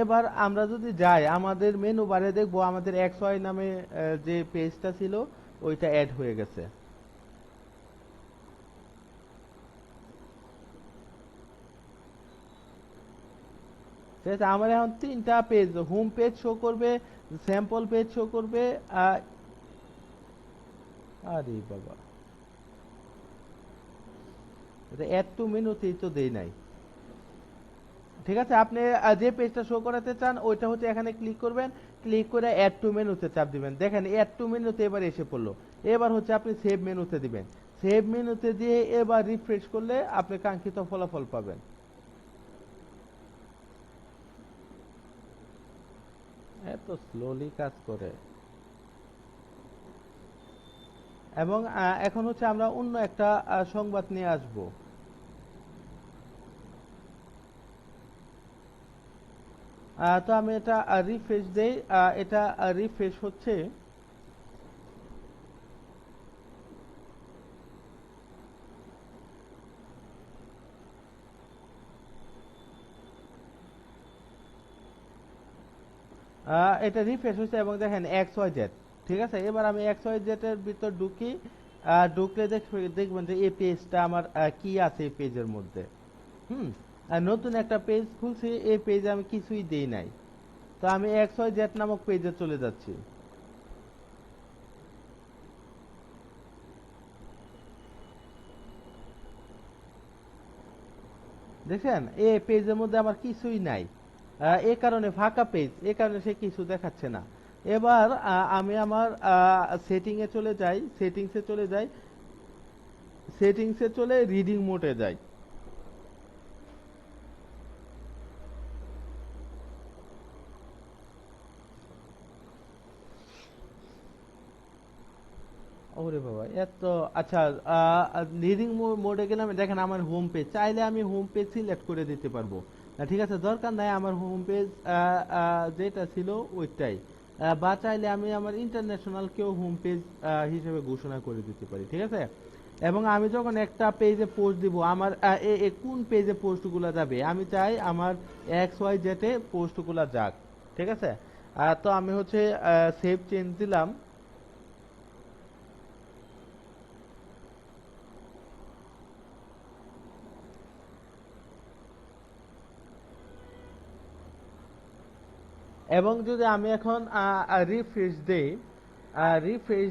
এবার আমরা যদি যাই আমাদের মেনু বারে দেখবো আমাদের এক্স ওয়াই নামে যে পেজটা ছিল ওইটা অ্যাড হয়ে গেছে। ঠিক আছে, আমার এখন তিনটা পেজ, হোম পেজ শো করবে, স্যাম্পল পেজ শো করবে। আহ, আরে বাবা, এটা অ্যাড টু মেনুতেই তো দেই নাই। ঠিক আছে, আপনি যে পেজটা শো করাতে চান ওইটা হচ্ছে এখানে ক্লিক করবেন। ক্লিক করে অ্যাড টু মেনুতে চাপ দিবেন। দেখেন অ্যাড টু মেনুতে এবার এসে পড়লো। এবার হচ্ছে আপনি সেভ মেনুতে দিবেন। সেভ মেনুতে দিয়ে এবার রিফ্রেশ করলে আপনি কাঙ্ক্ষিত ফলাফল পাবেন। এত স্লোলি কাজ করে। এবং এখন হচ্ছে আমরা অন্য একটা সংবাদ নিয়ে আসব। তো আমি এটা রিফ্রেশ দেই, এটা রিফ্রেশ হচ্ছে। এটা রিফ্রেশ হচ্ছে এবং দেখেন এক্স ওয়াই জেড। ঠিক আছে, এবার আমি এক্স ওয়াই জেড এর ভিতর ঢুকি, ঢুকলে দেখবেন যে এই পেজটা আমার কি আছে এই পেজের মধ্যে। হুম, আর নতুন একটা পেজ খুলছি, এই পেজে আমি কিছুই দেই নাই। তো আমি এক্স ওয়াই জেড নামক পেজে চলে যাচ্ছি। দেখছেন এই পেজের মধ্যে আমার কিছুই নাই, এই কারণে ফাঁকা পেজ, এই কারণে সে কিছু দেখাচ্ছে না। এবার আমি আমার সেটিংয়ে চলে যাই, সেটিংসে চলে রিডিং মোডে যাই। ওরে বাবা এত, আচ্ছা, লিডিং মোডে গেলাম, দেখেন আমার হোম পেজ, চাইলে আমি হোম পেজ সিলেক্ট করে দিতে পারবো। ঠিক আছে, দরকার নাই আমার হোম পেজ যেটা ছিল ওইটাই, বা চাইলে আমি আমার ইন্টারন্যাশনাল কেও হোম পেজ হিসেবে ঘোষণা করে দিতে পারি। ঠিক আছে, এবং আমি যখন একটা পেজে পোস্ট দিব, আমার কোন পেজে পোস্টগুলো যাবে, আমি চাই আমার এক্স ওয়াই জেটে পোস্টগুলো যাক। ঠিক আছে, তো আমি হচ্ছে সেভ চেঞ্জ দিলাম। এবং যদি আমি এখন রিফ্রেশ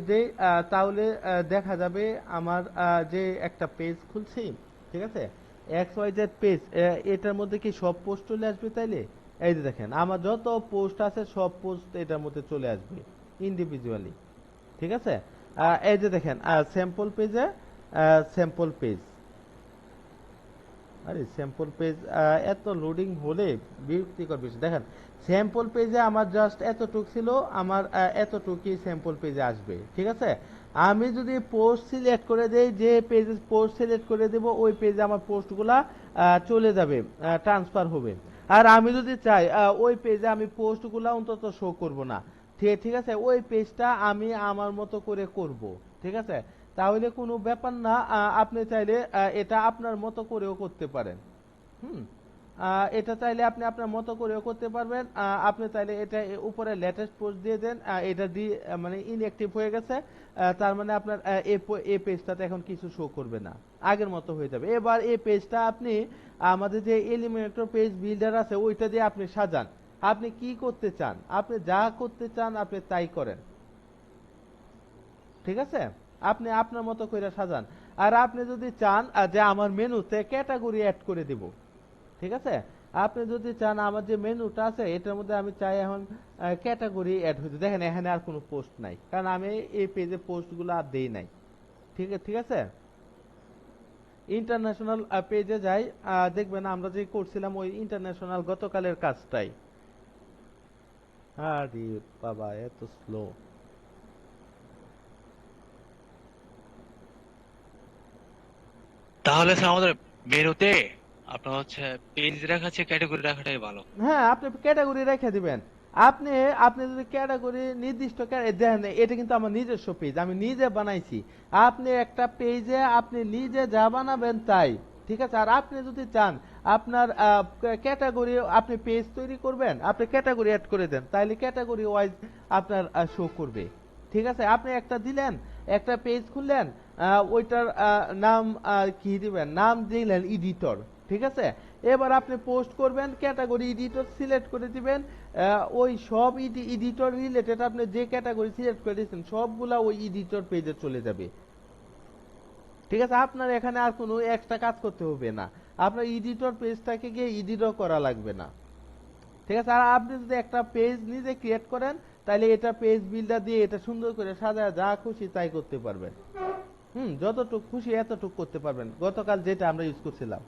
দেই, তাহলে দেখা যাবে আমার যে একটা পেজ খুলছি, ঠিক আছে, এক্স ওয়াই জেড পেজ, এটার মধ্যে কি সব পোস্ট চলে আসবে তাইলে? এই যে দেখেন আমার যত পোস্ট আছে সব পোস্ট এটার মধ্যে চলে আসবে ইন্ডিভিজুয়ালি। ঠিক আছে, এই যে দেখেন স্যাম্পল পেজ, আরে স্যাম্পল পেজ এত লোডিং হলে বিরক্তিকর বিষয়। দেখেন স্যাম্পল পেজে আমার জাস্ট এতটুক ছিল, আমার এতটুকুই স্যাম্পল পেজে আসবে। ঠিক আছে, আমি যদি পোস্ট সিলেক্ট করে দেই, যে পেজে পোস্ট সিলেক্ট করে দেব ওই পেজে আমার পোস্টগুলা চলে যাবে, ট্রান্সফার হবে। আর আমি যদি চাই ওই পেজে আমি পোস্টগুলা অন্তত শো করব না, ঠিক আছে, ওই পেজটা আমি আমার মতো করে করব। ঠিক আছে, তাহলে কোনো ব্যাপার না, আপনি চাইলে এটা আপনার মতো করেও করতে পারেন। হুম, এটা চাইলে আপনি আপনার মতো করেও করতে পারবেন। আপনি চাইলে এটা উপরে লেটেস্ট পোস্ট দিয়ে দেন, এটা মানে ইনঅ্যাক্টিভ হয়ে গেছে, তার মানে আপনার এই পেজটাতে এখন কিছু শো করবে না, আগের মতো হয়ে যাবে। এবার এই পেজটা আপনি আমাদের যে এলিমিনেটর পেজ বিল্ডার আছে ওইটা দিয়ে আপনি সাজান, আপনি কি করতে চান, আপনি যা করতে চান আপনি তাই করেন। ঠিক আছে, আপনি আপনার মতো করে সাজান। আর আপনি যদি চান যে আমার মেনুতে ক্যাটাগরি অ্যাড করে দিব, ঠিক আছে, আপনি যদি চান আমার যে মেনুটা আছে এটার মধ্যে আমি চাই এখন ক্যাটাগরি অ্যাড হইতে, দেখেন এখানে আর কোনো পোস্ট নাই, কারণ আমি এই পেজে পোস্টগুলো আর দেই নাই। ঠিক আছে, ইন্টারন্যাশনাল পেজে যাই, দেখবেন আমরা যে করছিলাম ওই ইন্টারন্যাশনাল গতকালের কাজটাই। আরে বাবা এত স্লো। তাহলে স্যার আমাদের মেনুতে আপনার হচ্ছে পেজ রাখা আছে, ক্যাটাগরি রাখাটাই ভালো। হ্যাঁ, আপনি ক্যাটাগরি রেখে দিবেন। আপনি আপনি যদি ক্যাটাগরি নির্দিষ্ট দেখেন, এটা কিন্তু আমার নিজস্ব পেজ, আমি নিজে বানাইছি। আপনি একটা পেজে আপনি নিজে যা বানাবেন তাই। ঠিক আছে, আর আপনি যদি চান আপনার ক্যাটাগরি, আপনি পেজ তৈরি করবেন, আপনি ক্যাটাগরি অ্যাড করে দেন, তাইলে ক্যাটাগরি ওয়াইজ আপনার শো করবে। ঠিক আছে, আপনি একটা দিলেন, একটা পেজ খুললেন, ওইটার নাম কি দিবেন, নাম দিলেন এডিটর। ঠিক আছে, এবার আপনি পোস্ট করবেন, ক্যাটাগরি এডিটর সিলেক্ট করে দিবেন, ওই সব এডিটর রিলেটেড আপনি যে ক্যাটাগরি সিলেক্ট করে দিয়েছেন সবগুলা ওই এডিটর পেজে চলে যাবে। ঠিক আছে, আপনার এখানে আর কোনো এক্সট্রা কাজ করতে হবে না, আপনার এডিটর পেজটাকে গিয়ে এডিটও করা লাগবে না। ঠিক আছে, আর আপনি যদি একটা পেজ নিজে ক্রিয়েট করেন তাহলে এটা পেজ বিল্ডার দিয়ে এটা সুন্দর করে সাজায় যা খুশি তাই করতে পারবেন। যতটুকু খুশি এতটুকু করতে পারবেন, গতকাল যেটা আমরা ইউজ করছিলাম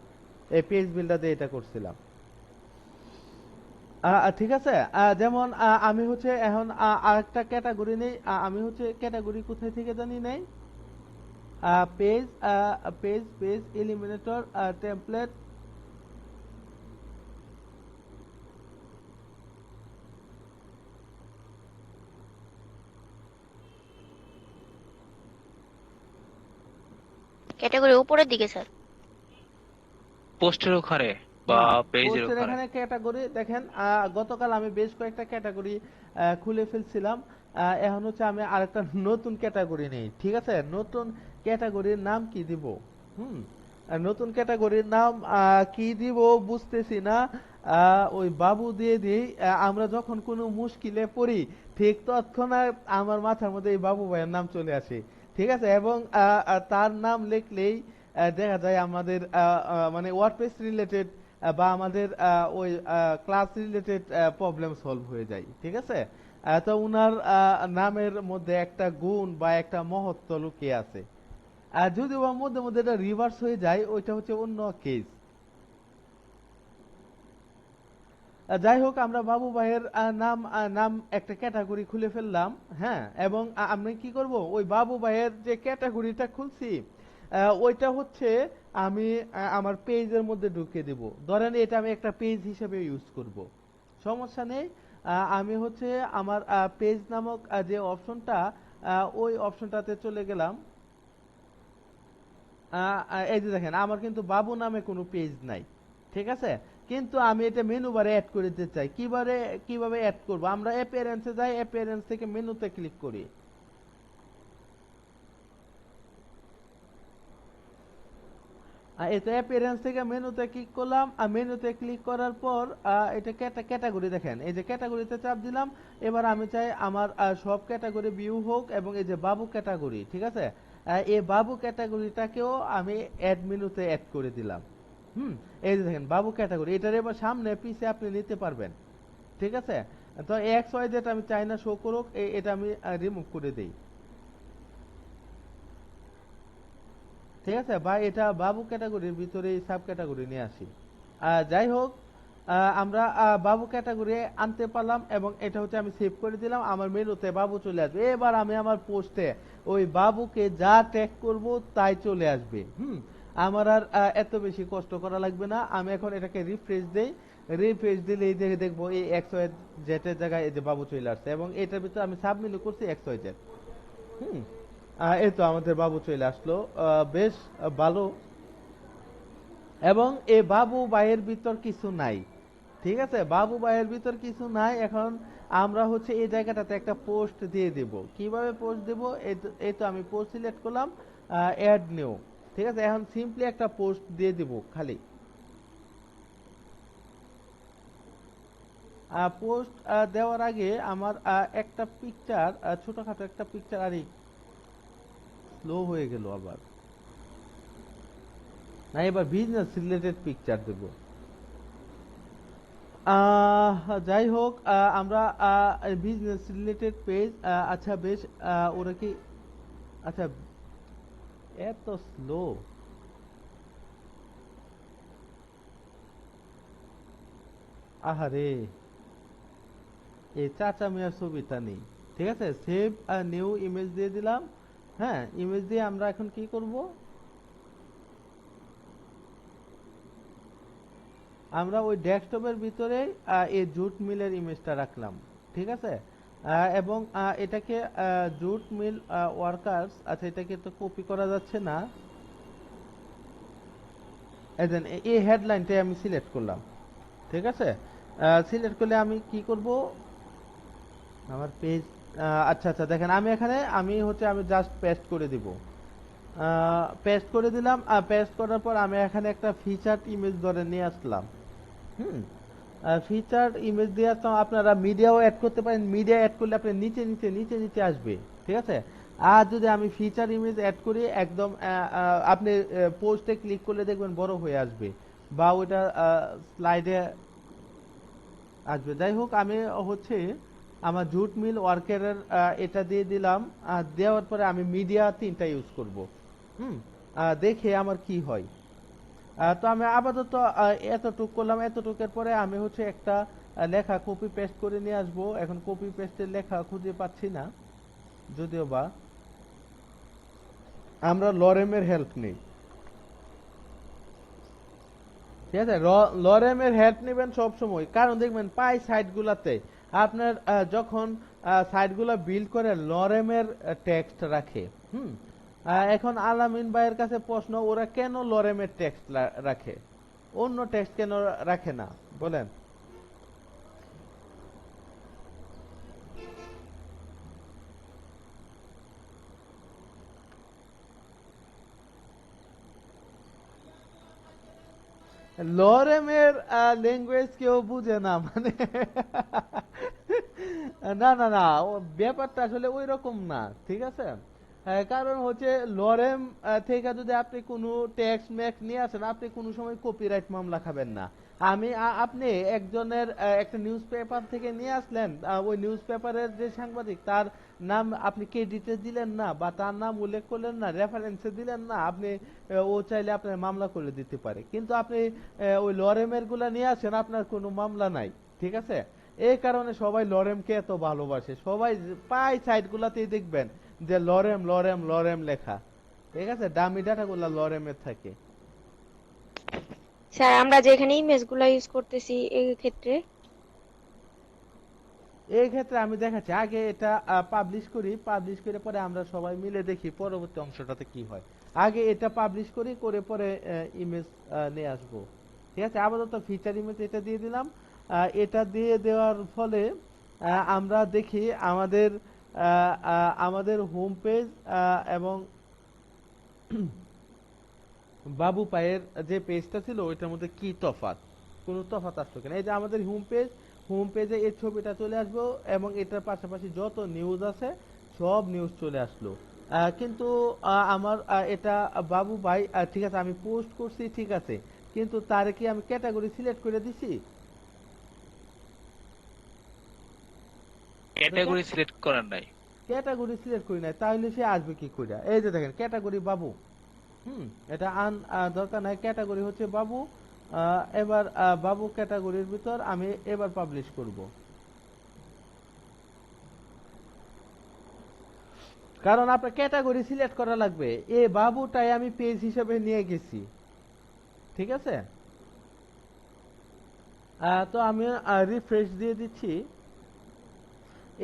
এই পেজ বিল্ডার দিয়ে এটা করছিলাম। ঠিক আছে, যেমন আমি হচ্ছে এখন আরেকটা ক্যাটাগরি নেই, আমি হচ্ছে ক্যাটাগরি কোথায় থেকে জানি নাই, page page eliminator template. Category উপরের দিকে স্যার। পোস্টের ওখানে বা হ্যাঁ, পেজের পোস্টের ওখানে? এখানে ক্যাটাগরি দেখেন, গতকাল আমি বেশ কয়েকটা ক্যাটাগরি খুলে ফেলছিলাম। এখন হচ্ছে আমি আরেকটা নতুন ক্যাটাগরি নেই, ঠিক আছে? নতুন ক্যাটাগরির নাম কি দিব? হুম, নতুন ক্যাটাগরির নাম কি দিব বুঝতেছি না। ওই বাবু দিয়ে দিই। আমরা যখন কোনো মুশকিলে পড়ি, ঠিক তৎক্ষণাৎ আমার মাথার মধ্যে এই বাবু ভাইয়ের নাম চলে আসে, ঠিক আছে? এবং তার নাম লিখলেই দেখা যায় আমাদের মানে ওয়ার্ডপ্রেস রিলেটেড বা আমাদের ওই ক্লাস রিলেটেড প্রবলেম সলভ হয়ে যায়, ঠিক আছে? তো উনার নামের মধ্যে একটা গুণ বা একটা মহত্ব লুকিয়ে আছে। আর যদিও বা মধ্যে মধ্যে এটা রিভার্স হয়ে যায়, ওইটা হচ্ছে অন্য কেস। যাই হোক, আমরা বাবু ভাইয়ের নাম একটা ক্যাটাগরি খুলে ফেললাম। হ্যাঁ, এবং আমি কি করব, ওই বাবু ভাইয়ের যে ক্যাটাগরিটা খুলছি ওইটা হচ্ছে আমি আমার পেজের মধ্যে ঢুকে দেব। ধরেন এটা আমি একটা পেজ হিসেবে ইউজ করব, সমস্যা নেই। আমি হচ্ছে আমার পেজ নামক যে অপশনটা, ওই অপশনটাতে চলে গেলাম। এই যে দেখেন, আমার কিন্তু বাবু নামে কোনো পেজ নাই, ঠিক আছে? কিন্তু আমি এটা মেনু বারে অ্যাড করে দিতে চাই। কিভাবে অ্যাড করব? আমরা অ্যাপিয়ারেন্সে যাই, অ্যাপিয়ারেন্স থেকে মেনুতে ক্লিক করি। এটা অ্যাপিয়ারেন্স থেকে মেনুতে ক্লিক করলাম। আর মেনুতে ক্লিক করার পর এটা ক্যাটাগরি দেখেন, এই যে ক্যাটাগরিতে চাপ দিলাম। এবার আমি চাই আমার সব ক্যাটাগরি ভিউ হোক, এবং এই যে বাবু ক্যাটাগরি, ঠিক আছে? এই বাবু ক্যাটাগরিটাকেও আমি অ্যাড মেনুতে অ্যাড করে দিলাম। হুম, এই যে দেখেন বাবু ক্যাটাগরি, এটার এবার সামনে পিছে আপনি নিতে পারবেন, ঠিক আছে? তো এক্স ওয়াই যেটা আমি চাই না শো করুক, এটা আমি রিমুভ করে দেই, ঠিক আছে? বা এটা বাবু ক্যাটাগরির ভিতরে সাব ক্যাটাগরি নিয়ে আসি। যাই হোক, আমরা বাবু ক্যাটাগরি আনতে পারলাম, এবং এটা হচ্ছে আমি সেভ করে দিলাম। আমার মেনুতে বাবু চলে আসবে। এবার আমি আমার পোস্টে ওই বাবুকে যা ট্যাগ করব তাই চলে আসবে। আমার আর এত বেশি কষ্ট করা লাগবে না। আমি এখন এটাকে রিফ্রেশ দেই। রিফ্রেশ দিলে এই যে দেখবো এই এক্স ওয়াই জেড এর জায়গায় এই যে বাবু চলে আসছে, এবং এটার ভিতরে আমি সাব মেনু করছি এক্স ওয়াই জেড। হুম, এই তো আমাদের বাবু চলে আসলো। বেশ ভালো। এবং এই বাবু ভাইয়ের ভিতর কিছু নাই, ঠিক আছে? বাবু ভাইয়ের ভিতর কিছু নাই। এখন আমরা হচ্ছে এই জায়গাটাতে একটা পোস্ট দিয়ে দেব। কিভাবে পোস্ট দেব? এই তো আমি পোস্ট সিলেক্ট করলাম, অ্যাড নিউ, ঠিক আছে? এখন সিম্পলি একটা পোস্ট দিয়ে দেব খালি। পোস্ট দেওয়ার আগে আমার একটা পিকচার, ছোটখাটো একটা পিকচার, আরে স্লো হয়ে গেল আবার। না, এবার বিজনেস রিলেটেড পিকচার দেব। যাই হোক, আমরা বিজনেস রিলেটেড পেজ, আচ্ছা বেশ। ওরা কি, আচ্ছা, এত স্লো, আহারে, এই চাচা মিয়ার ছবিটা নেই, ঠিক আছে? সেভ নিউ ইমেজ দিয়ে দিলাম। হ্যাঁ, ইমেজ দিয়ে আমরা এখন কি করব, আমরা ওই ডেস্কটপের ভিতরে এই জুট মিলের ইমেজটা রাখলাম, ঠিক আছে? এবং এটাকে জুট মিল ওয়ার্কার্স, আচ্ছা এটাকে তো কপি করা যাচ্ছে না। এই হেডলাইনটাই আমি সিলেক্ট করলাম, ঠিক আছে? সিলেক্ট করলে আমি কি করব, আমার পেজ, আচ্ছা আচ্ছা, দেখেন আমি এখানে আমি জাস্ট পেস্ট করে দিব। পেস্ট করে দিলাম। পেস্ট করার পর আমি এখানে একটা ফিচার্ড ইমেজ ধরে নিয়ে আসলাম। হুম, ফিচার্ড ইমেজ দিয়ে তো আপনারা মিডিয়াও অ্যাড করতে পারেন। মিডিয়া অ্যাড করলে আপনি নিচে নিচে নিচে নিচে আসবে, ঠিক আছে? আর যদি আমি ফিচার ইমেজ অ্যাড করি, একদম আপনি পোস্টে ক্লিক করলে দেখবেন বড় হয়ে আসবে, বা ওইটা স্লাইডে আসবে। যাই হোক, আমি হচ্ছে আমার জুট মিল ওয়ার্কারের এটা দিয়ে দিলাম। দেওয়ার পরে আমি মিডিয়া 3টা ইউজ করব। হুম, দেখে আমার কি হয়। তো আমি আপাতত এতটুক করলাম। এতটুকের পরে আমি হচ্ছে একটা লেখা কপি পেস্ট করে নিয়ে আসবো। এখন কপি পেস্টের লেখা খুঁজে পাচ্ছি না, যদিও বা আমরা লরেমের হেল্প নেই, ঠিক আছে? লরেমের হেল্প নেবেন সব সময়, কারণ দেখবেন পাই সাইটগুলাতে আপনার যখন সাইটগুলা বিল্ড করে লরেমের টেক্সট রাখে। হুম, এখন আলামিন ভাইয়ের কাছে প্রশ্ন, ওরা কেন লরেমের টেক্সট রাখে, অন্য টেক্সট কেন রাখে না বলেন? লরেমের ল্যাঙ্গুয়েজ কেউ বুঝে না মানে না না না, ব্যাপারটা আসলে ওই রকম না, ঠিক আছে? কারণ হচ্ছে লরেম থেকে যদি আপনি কোনো ট্যাক্স ম্যাক্স নিয়ে আসেন, আপনি কোনো সময় কপিরাইট মামলা খাবেন না। আপনি একজনের একটা নিউজ পেপার থেকে নিয়ে আসলেন, ওই নিউজ পেপারের যে সাংবাদিক তার নাম আপনি ক্রেডিটে দিলেন না, বা তার নাম উল্লেখ করলেন না, রেফারেন্সে দিলেন না, আপনি ও চাইলে আপনার মামলা করে দিতে পারে। কিন্তু আপনি ওই লরেমের গুলা নিয়ে আসেন, আপনার কোনো মামলা নাই, ঠিক আছে? এই কারণে সবাই লরেমকে এত ভালোবাসে, সবাই প্রায় সাইট গুলাতেই দেখবেন যে লরেম লরেম লরেম লেখা, ঠিক আছে? ডামি ডাটা গুলা লরেমের থাকে। স্যার আমরা যে এখানে ইমেজগুলো ইউজ করতেছি এই ক্ষেত্রে এই ক্ষেত্রে আমি দেখাচ্ছি, আগে এটা পাবলিশ করি, পাবলিশ করে পরে আমরা সবাই মিলে দেখি পরবর্তী অংশটাতে কি হয়। আগে এটা পাবলিশ করি, করে পরে ইমেজ নিয়ে আসবো, ঠিক আছে? আপাতত ফিচার ইমেজ এটা দিয়ে দিলাম। এটা দিয়ে দেওয়ার ফলে আমরা দেখি আমাদের আমাদের হোম পেজ এবং বাবু পায়ের যে পেজটা ছিল ওইটার মধ্যে কি তফাৎ, কোনো তফাৎ আসলো কিনা। এই যে আমাদের হোম পেজ, হোম পেজে এই ছবিটা চলে আসবো এবং এটার পাশাপাশি যত নিউজ আছে সব নিউজ চলে আসলো। কিন্তু আমার এটা বাবু ভাই, ঠিক আছে আমি পোস্ট করছি, ঠিক আছে, কিন্তু তার কি আমি ক্যাটাগরি সিলেক্ট করে দিছি? ক্যাটাগরি সিলেক্ট করার নাই। ক্যাটাগরি সিলেক্ট করি নাই, তাহলে সে আসবে কি করে? এই যে দেখেন ক্যাটাগরি বাবু, এটা দরকার নাই, ক্যাটাগরি হচ্ছে বাবু। এবার বাবু ক্যাটাগরির ভিতর আমি এবার পাবলিশ করব, কারণ আপনার ক্যাটাগরি সিলেক্ট করা লাগবে। এ বাবুটাই আমি পেজ হিসেবে নিয়ে গেছি, ঠিক আছে? তো আমি রিফ্রেশ দিয়ে দিচ্ছি।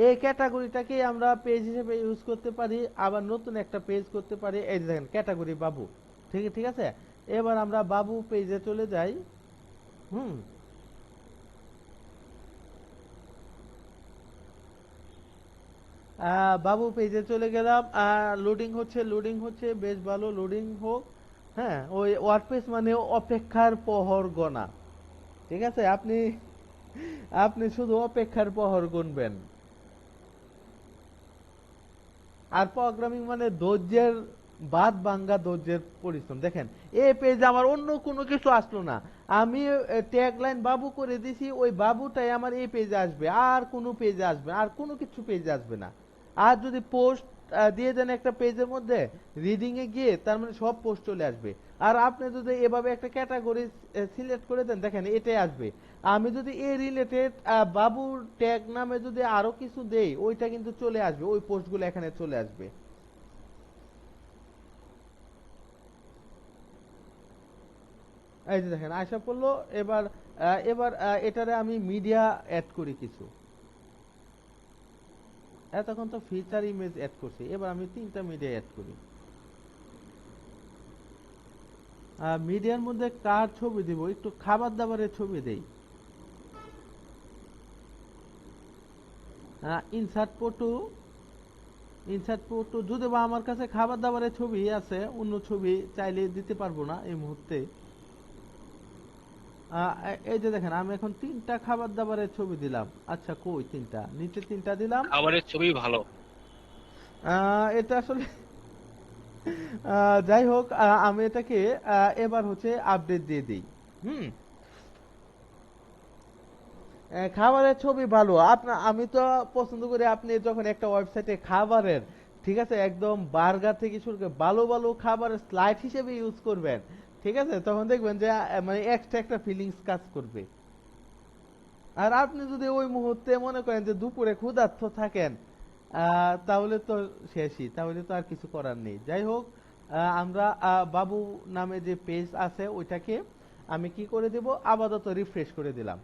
এই ক্যাটাগরিটাকে আমরা পেজ হিসেবে ইউজ করতে পারি, আবার নতুন একটা পেজ করতে পারি। এই যে দেখেন ক্যাটাগরি বাবু, ঠিক ঠিক আছে? এবার আমরা বাবু পেজে চলে যাই। হুম বাবু পেজে চলে গেলাম। লোডিং হচ্ছে, লোডিং হচ্ছে, বেশ ভালো লোডিং হোক। হ্যাঁ, ওই ওয়ার্ডপ্রেস মানে অপেক্ষার প্রহর গণা, ঠিক আছে? আপনি আপনি শুধু অপেক্ষার প্রহর গুনবেন। আর প্রোগ্রামিং মানে ধৈর্যের বাদ ভাঙ্গা, ধৈর্যের পরিশ্রম। দেখেন এই পেজে আমার অন্য কোনো কিছু আসলো না, আমি ট্যাগ লাইন বাবু করে দিছি, ওই বাবুটাই আমার এই পেজে আসবে, আর কোনো পেজে আসবে, আর কোনো কিছু পেজে আসবে না। আর যদি পোস্ট দিয়ে দেন একটা পেজের মধ্যে, রিডিং এ গিয়ে তার মানে সব পোস্ট চলে আসবে। আর আপনি যদি এভাবে একটা ক্যাটাগরি সিলেক্ট করে দেন, দেখেন এটাই আসবে। আমি যদি এই রিলেটেড বাবুর ট্যাগ নামে যদি আরো কিছু দেই, ওইটা কিন্তু চলে আসবে, ওই পোস্টগুলো এখানে চলে আসবে। এই যে দেখেন আশা পড়লো। এবার এটারে আমি মিডিয়া অ্যাড করি কিছু। এতক্ষণ তো ফিচার ইমেজ অ্যাড করছি, এবার আমি 3টা মিডিয়া অ্যাড করি। মিডিয়ার মধ্যে কার ছবি দিব, একটু খাবার দাবারের ছবি দেই। ইনসার্ট ফটো, ইনসার্ট ফটো যদি বা আমার কাছে খাবার দাবারের ছবি আছে, অন্য ছবি চাইলে দিতে পারবো না এই মুহূর্তে। এই যে দেখেন আমি এখন 3টা খাবার দাবারের ছবি দিলাম। আচ্ছা কই 3টা, নিচে 3টা দিলাম। খাবারের ছবি ভালো। এটা আসলে যাই হোক, আমি এটাকে এবার হচ্ছে আপডেট দিয়ে দিই। হুম খাবারের ছবি ভালো, আপনার আমি তো পছন্দ করি আপনি যখন একটা ওয়েবসাইটে খাবারের, ঠিক আছে, একদম বার্গার থেকে শুরু করে ভালো ভালো খাবারের স্লাইড হিসেবে ইউজ করবেন, ঠিক আছে? তখন দেখবেন যে মানে এক্সট্রা একটা ফিলিংস কাজ করবে। আর আপনি যদি ওই মুহূর্তে মনে করেন যে দুপুরে ক্ষুধার্ত থাকেন, তাহলে তো শেষই, তাহলে তো আর কিছু করার নেই। যাই হোক, আমরা বাবু নামে যে পেজ আছে ওইটাকে আমি কি করে দেব, আপাতত রিফ্রেশ করে দিলাম।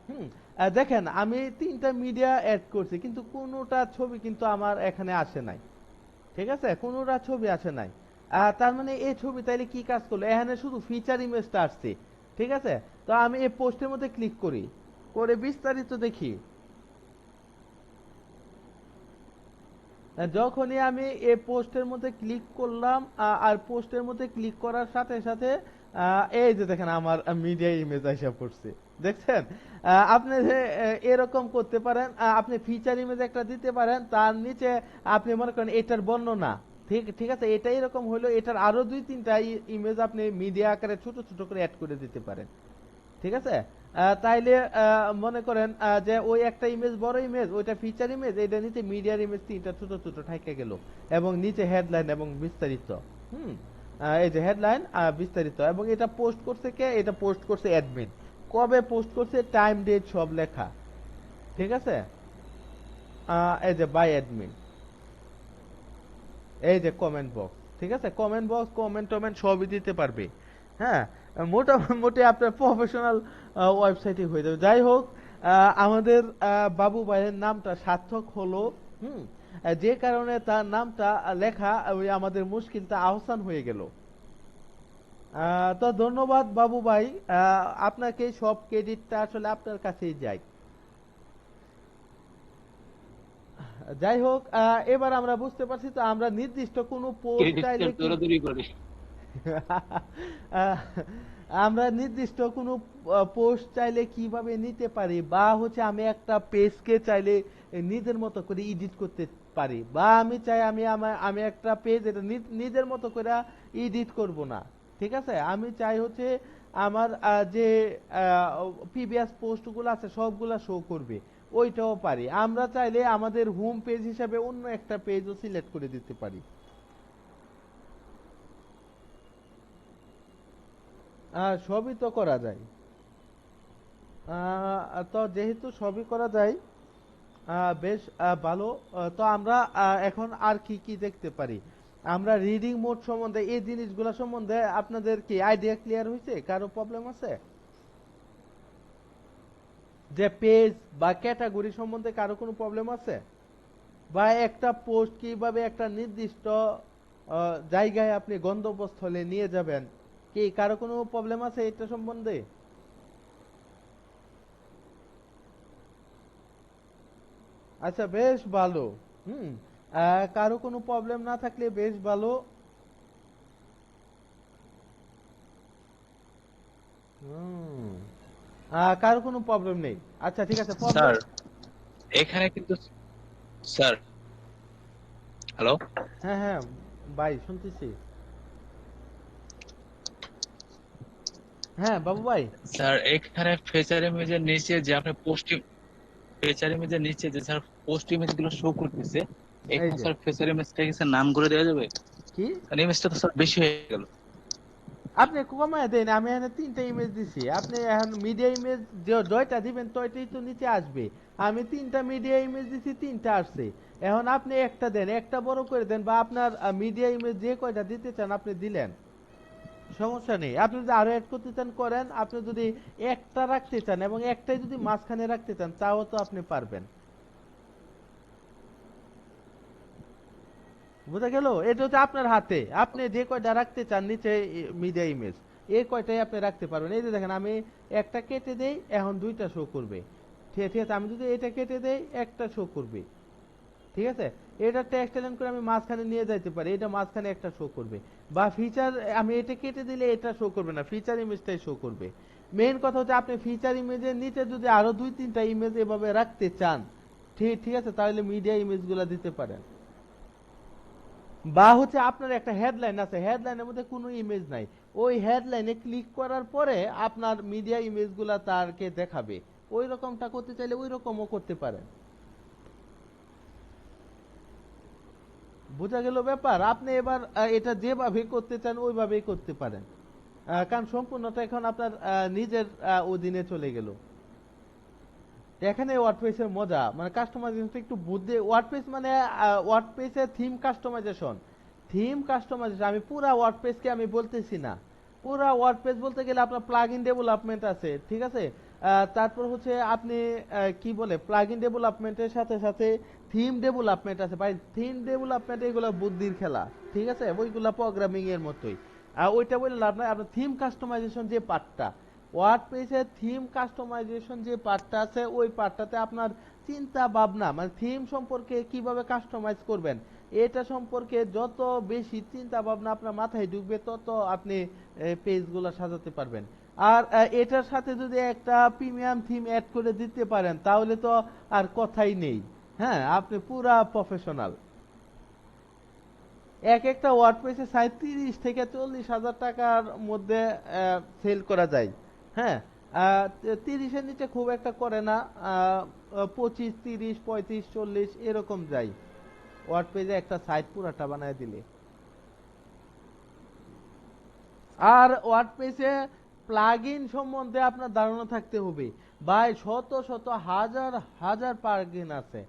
দেখেন আমি 3টা মিডিয়া অ্যাড করছি, কিন্তু কোনোটা ছবি কিন্তু আমার এখানে আসে নাই, ঠিক আছে? কোনোটা ছবি আসে নাই। তার মানে এই ছবি তাইলে কি কাজ করলো, এখানে শুধু ফিচার ইমেজটা আসছে, ঠিক আছে। তো আমি এই পোস্টের মধ্যে ক্লিক করি, করে বিস্তারিত দেখি। যখনই আমি এই পোস্টের মধ্যে ক্লিক করলাম, আর পোস্টের মধ্যে ক্লিক করার সাথে সাথে এই যে দেখেন আমার মিডিয়া ইমেজ আইসা পড়ছে, দেখছেন। আপনি যে, এরকম করতে পারেন, আপনি ফিচার ইমেজ একটা দিতে পারেন, তার নিচে আপনি মনে করেন এটার বর্ণনা, ঠিক ঠিক আছে, এটা এরকম হলো, এটার আরো 2-3টা ইমেজ আপনি মিডিয়া আকারে ছোট ছোট করে অ্যাড করে দিতে পারেন, ঠিক আছে। তাইলে মনে করেন যে ওই একটা ইমেজ বড় ইমেজ, ওইটা ফিচার ইমেজ, এটা নিচে মিডিয়ার ইমেজ 3টা ছোট ছোট ঠাইকা গেল, এবং নিচে হেডলাইন এবং বিস্তারিত। হুম এই যে হেডলাইন বিস্তারিত, এবং এটা পোস্ট করছে কে, এটা পোস্ট করছে অ্যাডমিন, কবে পোস্ট করছে, টাইম ডেট সব লেখা, ঠিক আছে। এই যে বাই অ্যাডমিন, এই যে কমেন্ট বক্স, ঠিক আছে, কমেন্ট বক্স, কমেন্ট টমেন্ট সবই দিতে পারবে। হ্যাঁ, মোটামুটি আপনার প্রফেশনাল ওয়েবসাইটই হয়ে যাবে। যাই হোক, আমাদের বাবু ভাইয়ের নামটা সার্থক হলো। হুম যে কারণে তার নামটা লেখা ওই আমাদের মুশকিলটা আহসান হয়ে গেল। তো ধন্যবাদ বাবু ভাই, আপনাকে সব ক্রেডিটটা আসলে আপনার কাছেই যায়। যাই হোক, এবার আমরা বুঝতে পারছি, তো আমরা নির্দিষ্ট কোনো পোস্ট চাইলে ক্রেডিট কি দৌড়াদৌড়ি করি। আহ, আমরা নির্দিষ্ট কোনো পোস্ট চাইলে কিভাবে নিতে পারি, বা হচ্ছে আমি একটা পেজকে চাইলে নিজের মতো করে এডিট করতে পারি, বা আমি চাই আমি একটা পেজ এটা নিজের মতো করে এডিট করব না, ঠিক আছে। আমি চাই হচ্ছে আমার যে প্রিভিয়াস পোস্টগুলো আছে সবগুলা শো করবে, ওইটাও পারি। আমরা চাইলে আমাদের হোম পেজ হিসাবে অন্য একটা পেজও সিলেক্ট করে দিতে পারি। সবই তো করা যায়। তো যেহেতু সবই করা যায়, বেশ ভালো। তো আমরা এখন আর কি কি দেখতে পারি, আমরা রিডিং মোড সম্বন্ধে, এই জিনিসগুলো সম্বন্ধে আপনাদের কি আইডিয়া ক্লিয়ার হয়েছে, কারো প্রবলেম আছে? যে পেজ বা ক্যাটাগরি সম্বন্ধে কারো কোনো প্রবলেম আছে, বা একটা পোস্ট কিভাবে একটা নির্দিষ্ট জায়গায় আপনি গন্তব্যস্থলে নিয়ে যাবেন, কি কারো কোনো প্রবলেম আছে এটা সম্বন্ধে? আচ্ছা, বেশ ভালো। হুম কারো কোনো প্রবলেম না থাকলে বেশ ভালো। হুম কারো কোনো প্রবলেম নেই, আচ্ছা ঠিক আছে, প্রবলেম। স্যার এখানে কিন্তু, স্যার হ্যালো, হ্যাঁ হ্যাঁ ভাই, শুনতেছি। হ্যাঁ বাবু ভাই। স্যার এখানে ফেচার ইমেজের নিচে যে আপনি পোস্ট, ফেচার ইমেজের নিচে যে স্যার পোস্ট ইমেজ গুলো শো করতেছে, এই এখানে যে স্যার ফেচার ইমেজটা কি স্যার নাম করে দেওয়া যাবে? কি, কারণ ইমেজটা তো স্যার বেশি হয়ে গেল। আপনি কমায় দেন, আমি এখানে 3টা ইমেজ দিছি, আপনি এখন মিডিয়া ইমেজ জয়টা দিবেন তয়টাই তো নিচে আসবে। আমি 3টা মিডিয়া ইমেজ দিছি, 3টা আসছে। এখন আপনি একটা দেন, একটা বড় করে দেন, বা আপনার মিডিয়া ইমেজ যে কয়টা দিতে চান আপনি দিলেন, সমস্যা নেই। আপনি যদি আরো অ্যাড করতে চান করেন, আপনি যদি একটা রাখতে চান এবং একটাই যদি মাঝখানে রাখতে চান তাও তো আপনি পারবেন। বুঝা গেল, এটা হচ্ছে আপনার হাতে, আপনি যে কয়টা রাখতে চান নিচে মিডিয়া ইমেজ, এই কয়টাই আপনি রাখতে পারবেন। এই যে দেখেন, আমি একটা কেটে দেই, এখন 2টা শো করবে, ঠিক ঠিক আছে। আমি যদি এটা কেটে দেই, একটা শো করবে, ঠিক আছে। এটা টেক্সট এলাইন করে আমি মাঝখানে নিয়ে যাইতে পারি, এটা মাঝখানে একটা শো করবে। বা ফিচার, আমি এটা কেটে দিলে এটা শো করবে না, ফিচার ইমেজটাই শো করবে। মেইন কথা হচ্ছে আপনি ফিচার ইমেজের নিচে যদি আরো 2-3টা ইমেজ এভাবে রাখতে চান, ঠিক ঠিক আছে, তাহলে মিডিয়া ইমেজগুলো দিতে পারেন। বা হচ্ছে আপনার একটা হেডলাইন আছে, হেডলাইনের মধ্যে কোনো ইমেজ নাই, ওই হেডলাইনে ক্লিক করার পরে আপনার মিডিয়া ইমেজগুলা তারকে দেখাবে, ওই রকমটা করতে চাইলে ওই রকমও করতে পারেন। বোঝা গেল ব্যাপার। আপনি এবার এটা যেভাবে করতে চান ওইভাবেই করতে পারেন, কারণ সম্পূর্ণটা এখন আপনার নিজের অধীনে চলে গেল। এখানে ওয়ার্ডপ্রেসের মজা, মানে কাস্টমাইজেশন একটু বুদ্ধি। ওয়ার্ডপ্রেস মানে ওয়ার্ডপ্রেসের থিম কাস্টমাইজেশন, আমি পুরা ওয়ার্ডপ্রেসকে আমি বলতেছি না। পুরা ওয়ার্ডপ্রেস বলতে গেলে আপনার প্লাগইন ডেভেলপমেন্ট আছে, ঠিক আছে। তারপর হচ্ছে আপনি কি বলে, প্লাগইন ডেভেলপমেন্টের সাথে সাথে থিম ডেভেলপমেন্ট আছে ভাই, থিম ডেভেলপমেন্ট এগুলো বুদ্ধির খেলা, ঠিক আছে, ওইগুলা প্রোগ্রামিং এর মতোই। আর ওইটা বলে লাভ নাই। আপনার থিম কাস্টমাইজেশন যে পার্টটা, ওয়ার্ডপ্রেসের থিম কাস্টমাইজেশন যে পার্টটা আছে, ওই পার্টটাতে আপনার চিন্তা ভাবনা মানে থিম সম্পর্কে কিভাবে কাস্টমাইজ করবেন, এটা সম্পর্কে যত বেশি চিন্তা ভাবনা আপনার মাথায় ঢুকবে, তত আপনি পেজগুলো সাজাতে পারবেন। আর এটার সাথে যদি একটা প্রিমিয়াম থিম অ্যাড করে দিতে পারেন, তাহলে তো আর কথাই নেই। হ্যাঁ, আপনি পুরা প্রফেশনাল। এক একটা ওয়ার্ডপ্রেসের সাইজ 30 থেকে 40 হাজার টাকার মধ্যে সেল করা যায়। হ্যাঁ, 30-এর নিচে খুব একটা করে না, 25, 30, 35, 40 এরকম যায় ওয়ার্ডপ্রেসে একটা সাইট পুরাটা বানায় দিলে। আর ওয়ার্ডপ্রেসে প্লাগইন সম্বন্ধে আপনার ধারণা থাকতে হবে ভাই, শত শত হাজার হাজার প্লাগইন আছে।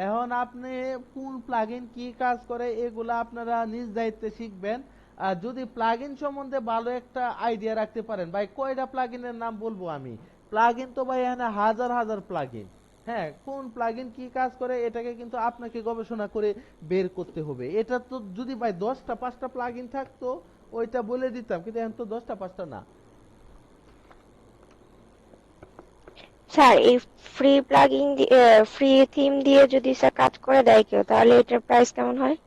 এখন আপনি কোন প্লাগইন কি কাজ করে এগুলা আপনারা নিজ দায়িত্বে শিখবেন। আর যদি প্লাগইন সম্বন্ধে ভালো একটা আইডিয়া রাখতে পারেন ভাই, কয়টা প্লাগইনের নাম বলবো আমি? প্লাগইন তো ভাই এখানে হাজার হাজার প্লাগইন। হ্যাঁ, কোন প্লাগইন কি কাজ করে এটাকে কিন্তু আপনাকে গবেষণা করে বের করতে হবে। এটা তো যদি ভাই 10টা 5টা প্লাগইন থাকতো ওইটা বলে দিতাম, কিন্তু এখন তো 10টা 5টা না। স্যার এই ফ্রি প্লাগইন ফ্রি থিম দিয়ে যদি স্যার কাজ করে দেয় কেউ, তাহলে এটার প্রাইস কেমন হয়?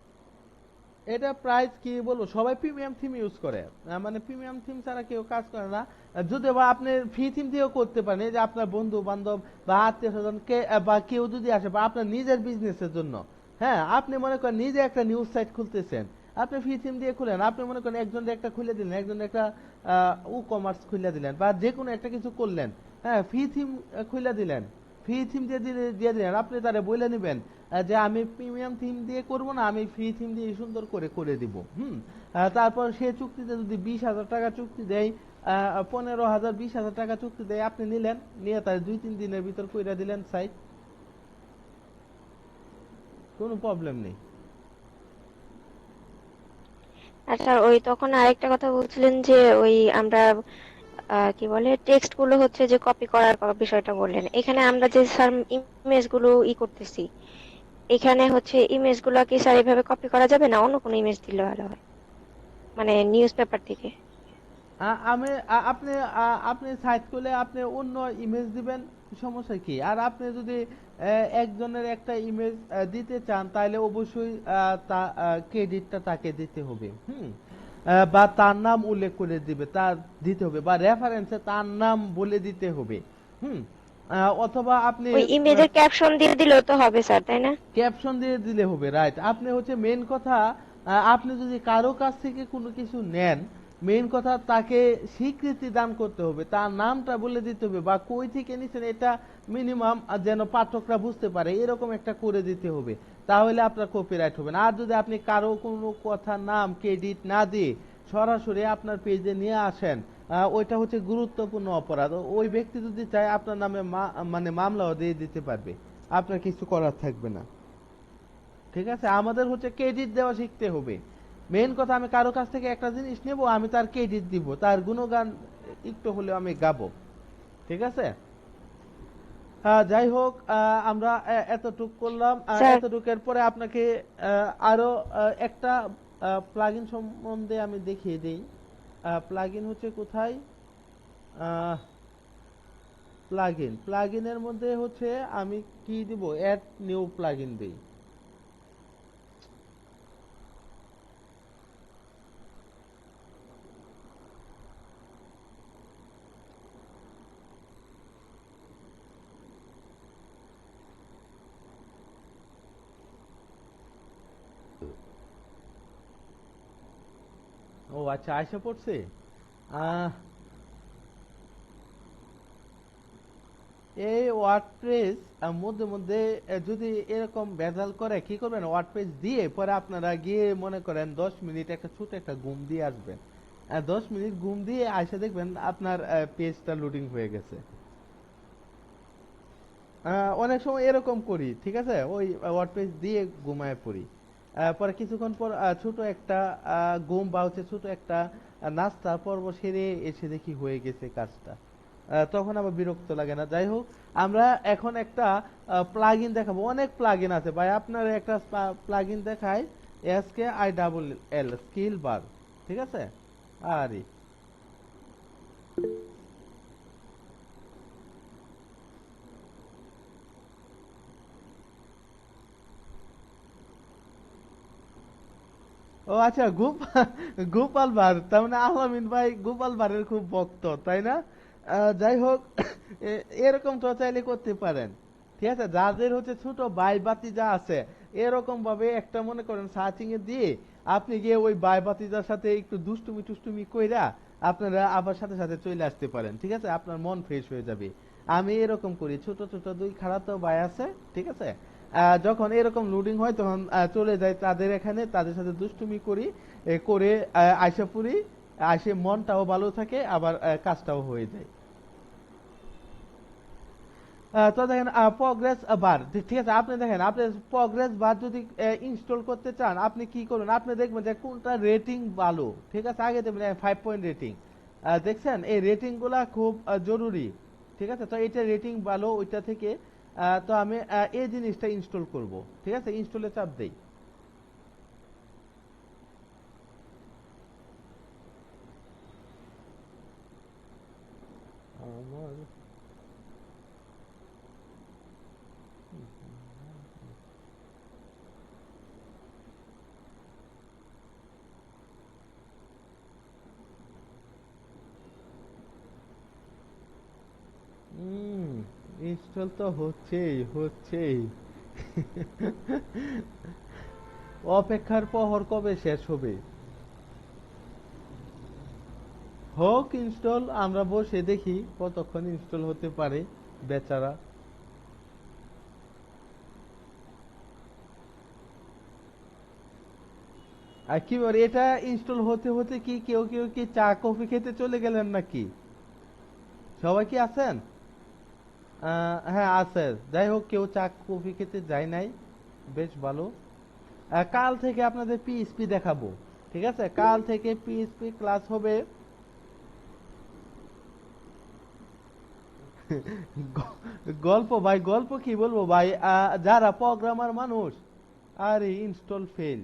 এটা প্রাইস কি বলবো, সবাই প্রিমিয়াম থিম ইউজ করে, মানে প্রিমিয়াম থিম ছাড়া কেউ কাজ করে না। যদি বা আপনি ফ্রি থিম দিয়েও করতে পারেন, এই যে আপনার বন্ধু বান্ধব বা আত্মীয় স্বজন কে বা কেউ যদি আসে, বা আপনার নিজের বিজনেসের জন্য। হ্যাঁ, আপনি মনে করেন নিজে একটা নিউজ সাইট খুলতেছেন, আপনি ফ্রি থিম দিয়ে খুলেন। আপনি মনে করেন একজনের একটা খুলে দিলেন, একজনের একটা ই কমার্স খুলে দিলেন, বা যে কোনো একটা কিছু করলেন। হ্যাঁ, ফ্রি থিম খুলে দিলেন, ফ্রি থিম দিয়ে দিলেন, আপনি তারে বলে নেবেন যে আমি প্রিমিয়াম থিম দিয়ে করব না, আমি ফ্রি থিম দিয়ে সুন্দর করে করে দিব। তারপর সে চুক্তিতে যদি 20,000 টাকা চুক্তি দেয়, 15,000, 20,000 টাকা চুক্তি দেয়, আপনি নিলেন, নিয়ে তার 2-3 দিনের ভিতর কইরা দিলেন সাইট, কোনো প্রবলেম নেই। আচ্ছা, ওই তখন আরেকটা কথা বলছিলেন যে ওই আমরা কি বলে টেক্সট গুলো হচ্ছে যে কপি করার বিষয়টা বললেন, এখানে আমরা যে স্যার ইমেজ গুলো করতেছি, এখানে হচ্ছে ইমেজ গুলো কি স্যার এভাবে কপি করা যাবে না অন্য কোনো ইমেজ দিলে ভালো হয়, মানে নিউজ পেপার থেকে? আমি আপনি আপনি সাইট করলে আপনি অন্য ইমেজ দিবেন, সমস্যা কি? আর আপনি যদি একজনের একটা ইমেজ দিতে চান, তাহলে অবশ্যই তা ক্রেডিটটা তাকে দিতে হবে। বা তার নাম উল্লেখ করে দিবে, তার দিতে হবে, বা রেফারেন্সে তার নাম বলে দিতে হবে। হুম অথবা আপনি ওই ইমেজের ক্যাপশন দিয়ে দিলেও তো হবে স্যার, তাই না? ক্যাপশন দিয়ে দিলে হবে, রাইট। আপনি হচ্ছে মেন কথা, আপনি যদি কারো কাছ থেকে কোনো কিছু নেন, মেন কথা তাকে স্বীকৃতি দান করতে হবে, তার নামটা বলে দিতে হবে, বা কই থেকে নিছেন এটা মিনিমাম যেন পাঠকরা বুঝতে পারে, এরকম একটা করে দিতে হবে। তাহলে আপনার কপিরাইট হবে না। আর যদি আপনি কারো কোনো কথা নাম ক্রেডিট না দিয়ে সরাসরি আপনার পেজে নিয়ে আসেন, ওইটা হচ্ছে গুরুত্বপূর্ণ অপরাধ। ওই ব্যক্তি যদি চায় আপনার নামে মানে মামলাও দিয়ে দিতে পারবে, আপনার কিছু করার থাকবে না। ঠিক আছে, আমাদের হচ্ছে ক্রেডিট দেওয়া শিখতে হবে। মেন কথা, আমি কারো কাছ থেকে একটা জিনিস নেব, আমি তার ক্রেডিট দিব, তার গুণগান একটু হলেও আমি গাবো। ঠিক আছে, যাই হোক, আমরা এতটুক করলাম। স্যার এতটুকের পরে আপনাকে আরো একটা প্লাগইন সম্বন্ধে আমি দেখিয়ে দিই। প্লাগইন হচ্ছে কোথায়, প্লাগইনের মধ্যে হচ্ছে আমি কি দিব, অ্যাড নিউ প্লাগইন দিই। ও আচ্ছা, আয়সা পড়ছে। আহ, এই ওয়ার্ডপ্রেস মধ্যে মধ্যে যদি এরকম ভেজাল করে, কি করবেন, ওয়ার্ডপ্রেস দিয়ে পরে আপনারা গিয়ে মনে করেন 10 মিনিট একটা ছোট একটা ঘুম দিয়ে আসবেন। 10 মিনিট ঘুম দিয়ে আইসা দেখবেন আপনার পেজটা লোডিং হয়ে গেছে। অনেক সময় এরকম করি, ঠিক আছে, ওই ওয়ার্ডপ্রেস দিয়ে ঘুমায় পড়ি। পরে কিছুক্ষণ পর ছোট একটা ঘুম বা হচ্ছে ছোট একটা নাস্তা পর্ব সেরে এসে দেখি হয়ে গেছে কাজটা। তখন আবার বিরক্ত লাগে না। যাই হোক, আমরা এখন একটা প্লাগইন দেখাবো। অনেক প্লাগইন আছে ভাই, আপনার একটা প্লাগইন দেখায়, SKILL স্কিল বার, ঠিক আছে? আরে ও আচ্ছা, গোপাল ভাঁড়, তার মানে আলামিন ভাই গোপাল ভাঁড়ের খুব ভক্ত, তাই না? যাই হোক, এরকম তো চাইলে করতে পারেন, ঠিক আছে? যাদের হচ্ছে ছোট ভাই ভাতিজা আছে, এরকম ভাবে একটা মনে করেন সার্চিং এ দিয়ে আপনি গিয়ে ওই ভাই ভাতিজার সাথে একটু দুষ্টুমি টুষ্টুমি কইরা আপনারা আবার সাথে সাথে চলে আসতে পারেন, ঠিক আছে? আপনার মন ফ্রেশ হয়ে যাবে। আমি এরকম করি, ছোট ছোট দুই খালাতো ভাই আছে, ঠিক আছে? যখন এরকম লোডিং হয় তখন চলে যায় তাদের এখানে, তাদের সাথে দুষ্টুমি করি, করে আইসা পড়ি, আসে মনটাও ভালো থাকে, আবার কাজটাও হয়ে যায়। তো দেখেন প্রগ্রেস বার, ঠিক আছে? আপনি দেখেন, আপনি প্রগ্রেস বার যদি ইনস্টল করতে চান, আপনি কি করুন, আপনি দেখবেন যে কোনটা রেটিং ভালো, ঠিক আছে? আগে দেখবেন 5 পয়েন্ট রেটিং, দেখছেন এই রেটিং গুলা খুব জরুরি, ঠিক আছে? তো এটা রেটিং ভালো ওইটা থেকে, তো আমি এই জিনিসটা ইনস্টল করব, ঠিক আছে? ইনস্টলে চাপ দেই। আমার ইনস্টল তো হচ্ছেই হচ্ছেই। অপেক্ষার প্রহর কবে শেষ হবে? হোক ইনস্টল, আমরা বসে দেখি কতক্ষণ ইনস্টল হতে পারে, বেচারা। আর কি বলে, এটা ইনস্টল হতে হতে কি কেউ কেউ কি চা কফি খেতে চলে গেলেন নাকি? সবাই কি আছেন? হ্যাঁ আছে। যাই হোক, কেউ চা কফি খেতে যায় নাই, বেশ ভালো। কাল থেকে আপনাদের পিএইচপি দেখাবো, ঠিক আছে? কাল থেকে পিএইচপি ক্লাস হবে। গল্প ভাই, গল্প কি বলবো ভাই, যারা প্রোগ্রামার মানুষ, আরে ইনস্টল ফেল,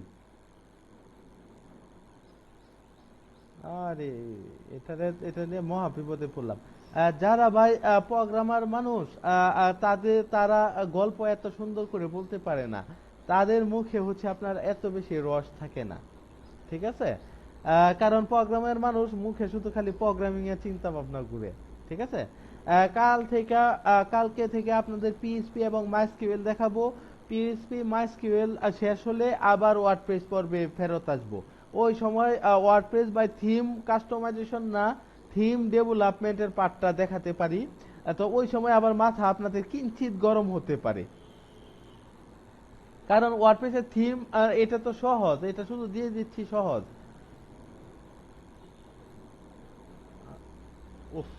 আরে এটা নিয়ে মহা বিপদে পড়লাম। যারা ভাই প্রোগ্রামার মানুষ, তারা গল্প এত সুন্দর করে বলতে পারে না, তাদের মুখে হচ্ছে আপনার এত বেশি রস থাকে না, ঠিক আছে? কারণ প্রোগ্রামের মানুষ মুখে শুধু খালি প্রোগ্রামিং এর চিন্তা ভাবনা ঘুরে, ঠিক আছে? কালকে থেকে আপনাদের পিএইচপি এবং মাইস্কিউএল দেখাবো। পিএইচপি মাইস্কিউএল শেষ হলে আবার ওয়ার্ডপ্রেস পর্বে ফেরত আসবো। ওই সময় ওয়ার্ডপ্রেস বাই থিম কাস্টমাইজেশন না, থিম ডেভেলপমেন্টের পার্টটা দেখাতে পারি। তো ওই সময় আবার মাথা আপনাদের কিঞ্চিত গরম হতে পারে, কারণ ওয়ার্ডপ্রেসের থিম এটা তো সহজ, এটা শুধু দিয়ে দিচ্ছি সহজ। উফ,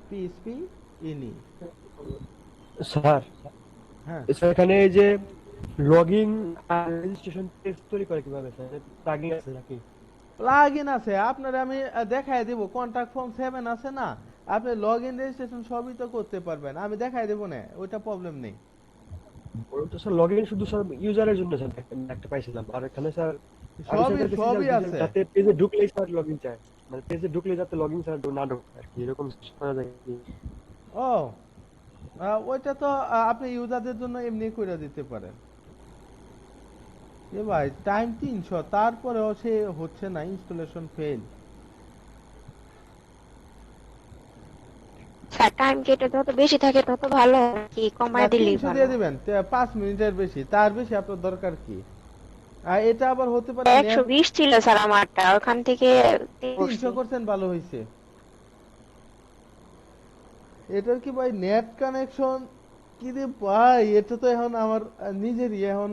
পিএইচপি ইনি, স্যার, হ্যাঁ স্যার এখানে এই যে লগইন আর রেজিস্ট্রেশন টেক্সট তৈরি করে কিভাবে স্যার? প্লাগইন আছে নাকি? প্লাগ ইন আছে আপনার, আমি দেখাই দেবো। কন্ট্যাক্ট ফর্ম 7 আছে না, আপনি লগ ইন রেজিস্ট্রেশন সবই তো করতে পারবেন, আমি দেখাই দেবো না, ওইটা প্রবলেম নেই। ওটা তো স্যার লগইন শুধু স্যার ইউজারের জন্য স্যার, একটা পাইছিলাম। আর এখানে স্যার আমি সবই স্যার চাইতেছি সবই আছে। যাতে পেজে ঢুকলেই স্যার লগইন চায়, মানে পেজে ঢুকলে যাতে লগইন স্যার না ঢোকে আর কি, এরকম করা যায় কি? ও, ওইটা তো আপনি ইউজারদের জন্য এমনি করে দিতে পারেন। এ ভাই টাইম 300, তারপরেও সে হচ্ছে না, ইনস্টলেশন ফেল। স্যার টাইম কেটে যত বেশি থাকে তত ভালো, কি না, কমায় দিলেই 300 ভালো। দিয়ে দিবেন, 5 মিনিটের বেশি, তার বেশি আপনার দরকার কি? আর এটা আবার হতে পারে 120 ছিল স্যার আমারটা, ওখান থেকে 300 করছি। করছেন, ভালো হয়েছে। এটার কি ভাই নেট কানেকশন কি রে ভাই, এটা তো এখন আমার নিজেরই এখন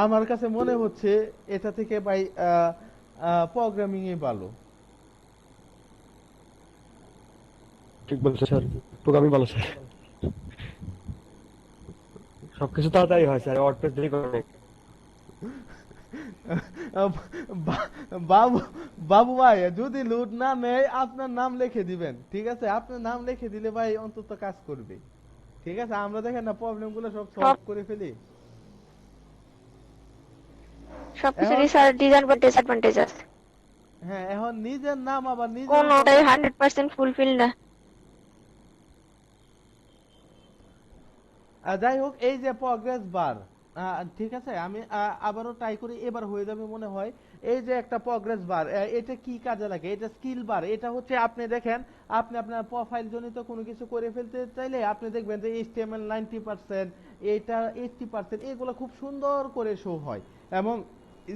আমার কাছে মনে হচ্ছে এটা থেকে ভাই প্রোগ্রামিং এ ভালো। ঠিক বলছে স্যার, প্রোগ্রামিং ভালো স্যার, সবকিছু তাড়াতাড়ি হয় স্যার, ওয়ার্ডপ্রেস দেরি করে অনেক। বা- বাবু বাবু ভাই যদি লুট না নেয় আপনার নাম লিখে দিবেন, ঠিক আছে? আপনার নাম লিখে দিলে ভাই অন্তত কাজ করবে, ঠিক আছে? আমরা দেখেন না প্রবলেম গুলো সব সব সলভ করে ফেলি। এখন সবকিছুরই স্যার ডিসঅ্যাডভান্টেজ অ্যাডভান্টেজ আছে, হ্যাঁ, এখন নিজের নাম আবার নিজের উপর কোনোটাই 100% ফুলফিল না। যাই হোক, এই যে প্রগ্রেস বার, ঠিক আছে, আমি আবারও ট্রাই করি, এবার হয়ে যাবে মনে হয়। এই যে একটা প্রগ্রেস বার, এটা কি কাজে লাগে? এটা স্কিল বার। এটা হচ্ছে আপনি দেখেন, আপনি আপনার প্রোফাইল জনিত কোনো কিছু করে ফেলতে চাইলে আপনি দেখবেন যে HTML 90%, এটা 80%, এগুলো খুব সুন্দর করে শো হয়। এবং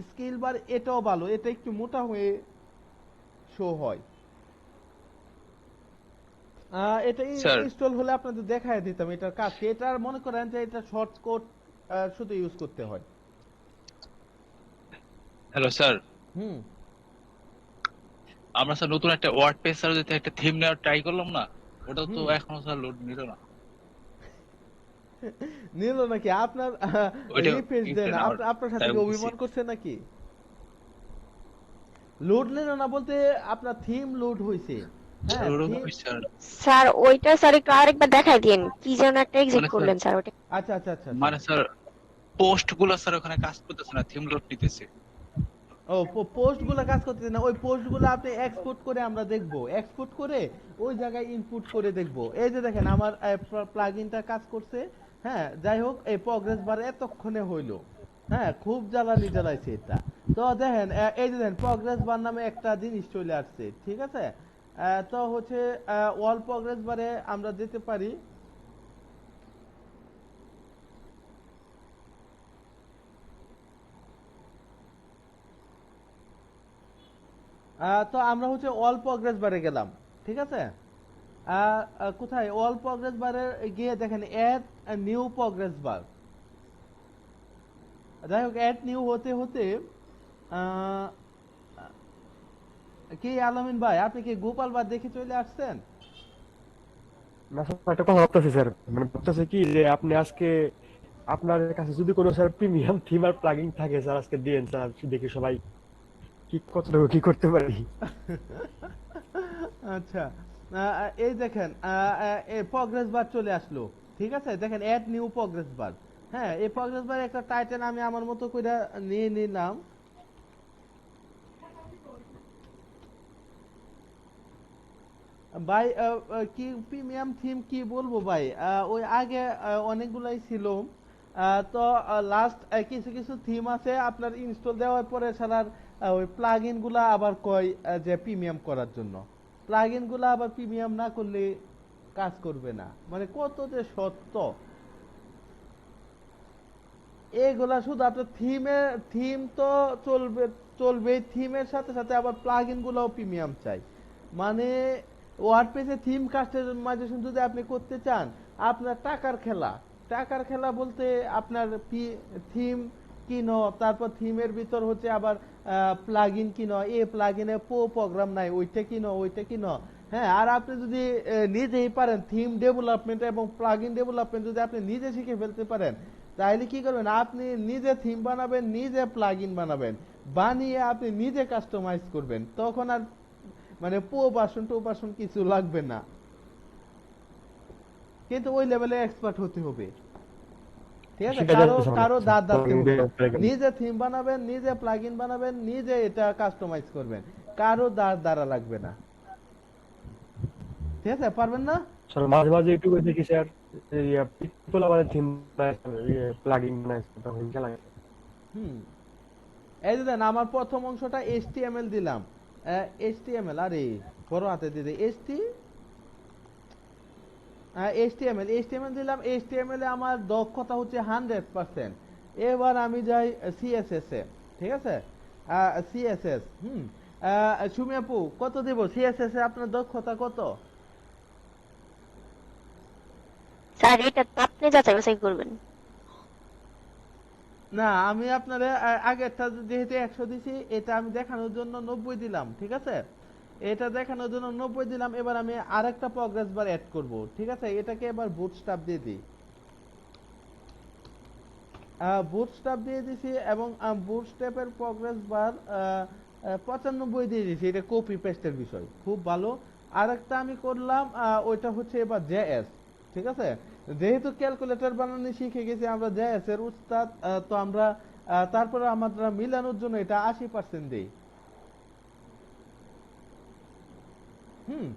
স্কিল বার এটাও ভালো, এটা একটু মোটা হয়ে শো হয়। এটা স্যার ইনস্টল হলে আপনাদের দেখায় দিতাম এটার কাজ কি। এটা মনে করেন যে এটা শর্টস কোড শুধু ইউজ করতে হয়। হ্যালো স্যার, হুম। আমরা স্যার নতুন একটা ওয়ার্ড পেজ স্যার যেটা একটা থিম নেওয়ার ট্রাই করলাম না, ওটাও তো হুম। এখনো স্যার লোড নিল না। নিল নাকি? আপনার ওইটা রিফ্রেশ দেন, ইনস্ট্যান্ট আমার আপনার সাথে ট্রাই কি করতেছি। অভিমান করছে নাকি? লোড নিল না বলতে আপনার থিম লোড হইছে। স্যার হ্যাঁ, ওরকম থিম। স্যার, স্যার ওইটা স্যার একটু আরেকবার দেখাই দিন, কি যেন একটা এক্সিট মানে স্যার, করলেন স্যার ওটা। আচ্ছা আচ্ছা আচ্ছা আচ্ছা। মানে স্যার পোস্ট গুলো স্যার ওখানে কাজ করতেছে না, থিম লোড নিতেছে। ও, পোস্ট গুলা কাজ করতেছে না। ওই পোস্ট গুলা আপনি এক্সপোর্ট করে আমরা দেখবো, এক্সপোর্ট করে ওই জায়গায় ইনপুট করে দেখবো। এই যে দেখেন আমার প্লাগইনটা কাজ করছে। হ্যাঁ, যাই হোক, এই প্রগ্রেস বার এতক্ষণে হইলো। হ্যাঁ, খুব জ্বালানি জ্বালাইছে এটা। তো দেখেন, এই যে দেখেন প্রগ্রেস বার নামে একটা জিনিস চলে আসছে, ঠিক আছে? তো হচ্ছে অল প্রগ্রেস বারে আমরা যেতে পারি। তো আমরা হচ্ছে অল প্রগ্রেস বারে গেলাম, ঠিক আছে? কোথায় অল প্রগ্রেস বারে গিয়ে দেখেন অ্যাড নিউ প্রগ্রেস বার। যাই হোক, অ্যাড নিউ হতে হতে আহ, কি আলামিন ভাই, আপনি কি গোপাল বার দেখে চলে আসছেন? না স্যার, একটা কথা ভাবতেছি স্যার, মানে ভাবতেছে কি যে আপনি আজকে আপনার কাছে যদি কোনো স্যার প্রিমিয়াম থিম আর প্লাগইন থাকে স্যার, আজকে দিয়েন স্যার, দেখি সবাই কি কতটুকু কি করতে পারি। আচ্ছা, এই দেখেন এই প্রগ্রেস বার চলে আসলো, ঠিক আছে? দেখেন অ্যাড নিউ প্রগ্রেস বার। হ্যাঁ, এই প্রগ্রেস বার একটা টাইটেল আমি আমার মতো করে নিয়ে নিলাম। ভাই, কি প্রিমিয়াম থিম কি বলবো ভাই, ওই আগে অনেকগুলাই ছিল। তো লাস্ট কিছু কিছু থিম আছে আপনার ইনস্টল দেওয়ার পরে সারার ওই প্লাগইন গুলা আবার কয় যে প্রিমিয়াম করার জন্য। প্লাগইন গুলা আবার প্রিমিয়াম না করলে কাজ করবে না, মানে কত যে সত্য। এগুলা শুধু আপনার থিম তো চলবে, চলবে থিমের সাথে সাথে আবার প্লাগইন গুলাও প্রিমিয়াম চাই। মানে ওয়ার্ডপ্রেসে থিম কাস্টমাইজেশন যদি আপনি করতে চান, আপনার টাকার খেলা। টাকার খেলা বলতে আপনার থিম কিনো, তারপর থিমের ভিতর হচ্ছে আবার প্লাগইন কিনো, এ প্লাগইনে প্রোগ্রাম নাই, ওইটা কিনো ওইটা কিনো। হ্যাঁ, আর আপনি যদি নিজেই পারেন থিম ডেভেলপমেন্ট এবং প্লাগইন ডেভেলপমেন্ট যদি আপনি নিজে শিখে ফেলতে পারেন, তাহলে কি করবেন? আপনি নিজে থিম বানাবেন, নিজে প্লাগইন বানাবেন, বানিয়ে আপনি নিজে কাস্টমাইজ করবেন, তখন আর মানে টো বাসন কিছু লাগবে না। কিন্তু ওই লেভেলে এক্সপার্ট হতে হবে, ঠিক আছে? সেটা কারো জানতে চাই কারো স্যার, দাঁত দাঁততে plugin হবে দিয়ে না। উপরে গেলে। নিজে থিম বানাবেন, নিজে প্লাগইন বানাবেন, নিজে এটা কাস্টমাইজ করবেন, কারো দ্বারা লাগবে না। ঠিক আছে? পারবেন না? স্যার মাঝে মাঝে একটু করে দেখি স্যার, পিপল আবার থিম প্লাগইন বানায় স্যার, তখন হিংসা লাগে। হুম। এই যে দেন, আমার প্রথম অংশটা HTML দিলাম। HTML, আরে বড় হাতে দিয়ে দেই, HTML দিলাম। HTML এ আমার দক্ষতা হচ্ছে 100%। এবার আমি যাই CSS এ, ঠিক আছে? CSS, সুমি আপু, কত দেব CSS এ? আপনার দক্ষতা কত? স্যার এটা তো আপনি যাচাই বাছাই করবেন। না, আমি আপনারে আগেরটা যেহেতু 100 দিছি, এটা আমি দেখানোর জন্য 90 দিলাম, ঠিক আছে? এটা দেখানোর জন্য 90 দিলাম। এবার আমি আরেকটা প্রগ্রেস বার অ্যাড করব, ঠিক আছে? এটাকে এবার বুটস্ট্র্যাপ দিয়ে দিই। বুটস্ট্র্যাপ দিয়ে দিছি এবং বুটস্ট্র্যাপের প্রগ্রেস বার 95 দিয়ে দিছি, এটা কপি পেস্টের বিষয়, খুব ভালো। আরেকটা আমি করলাম, ওইটা হচ্ছে এবার জেএস, ঠিক আছে। যেহেতু ক্যালকুলেটর বানানো শিখে গেছি আমরা, জেএস এর উস্তাদ, তো আমরা তারপরে আমরা মিলানোর জন্য এটা 80% দেই। হুম,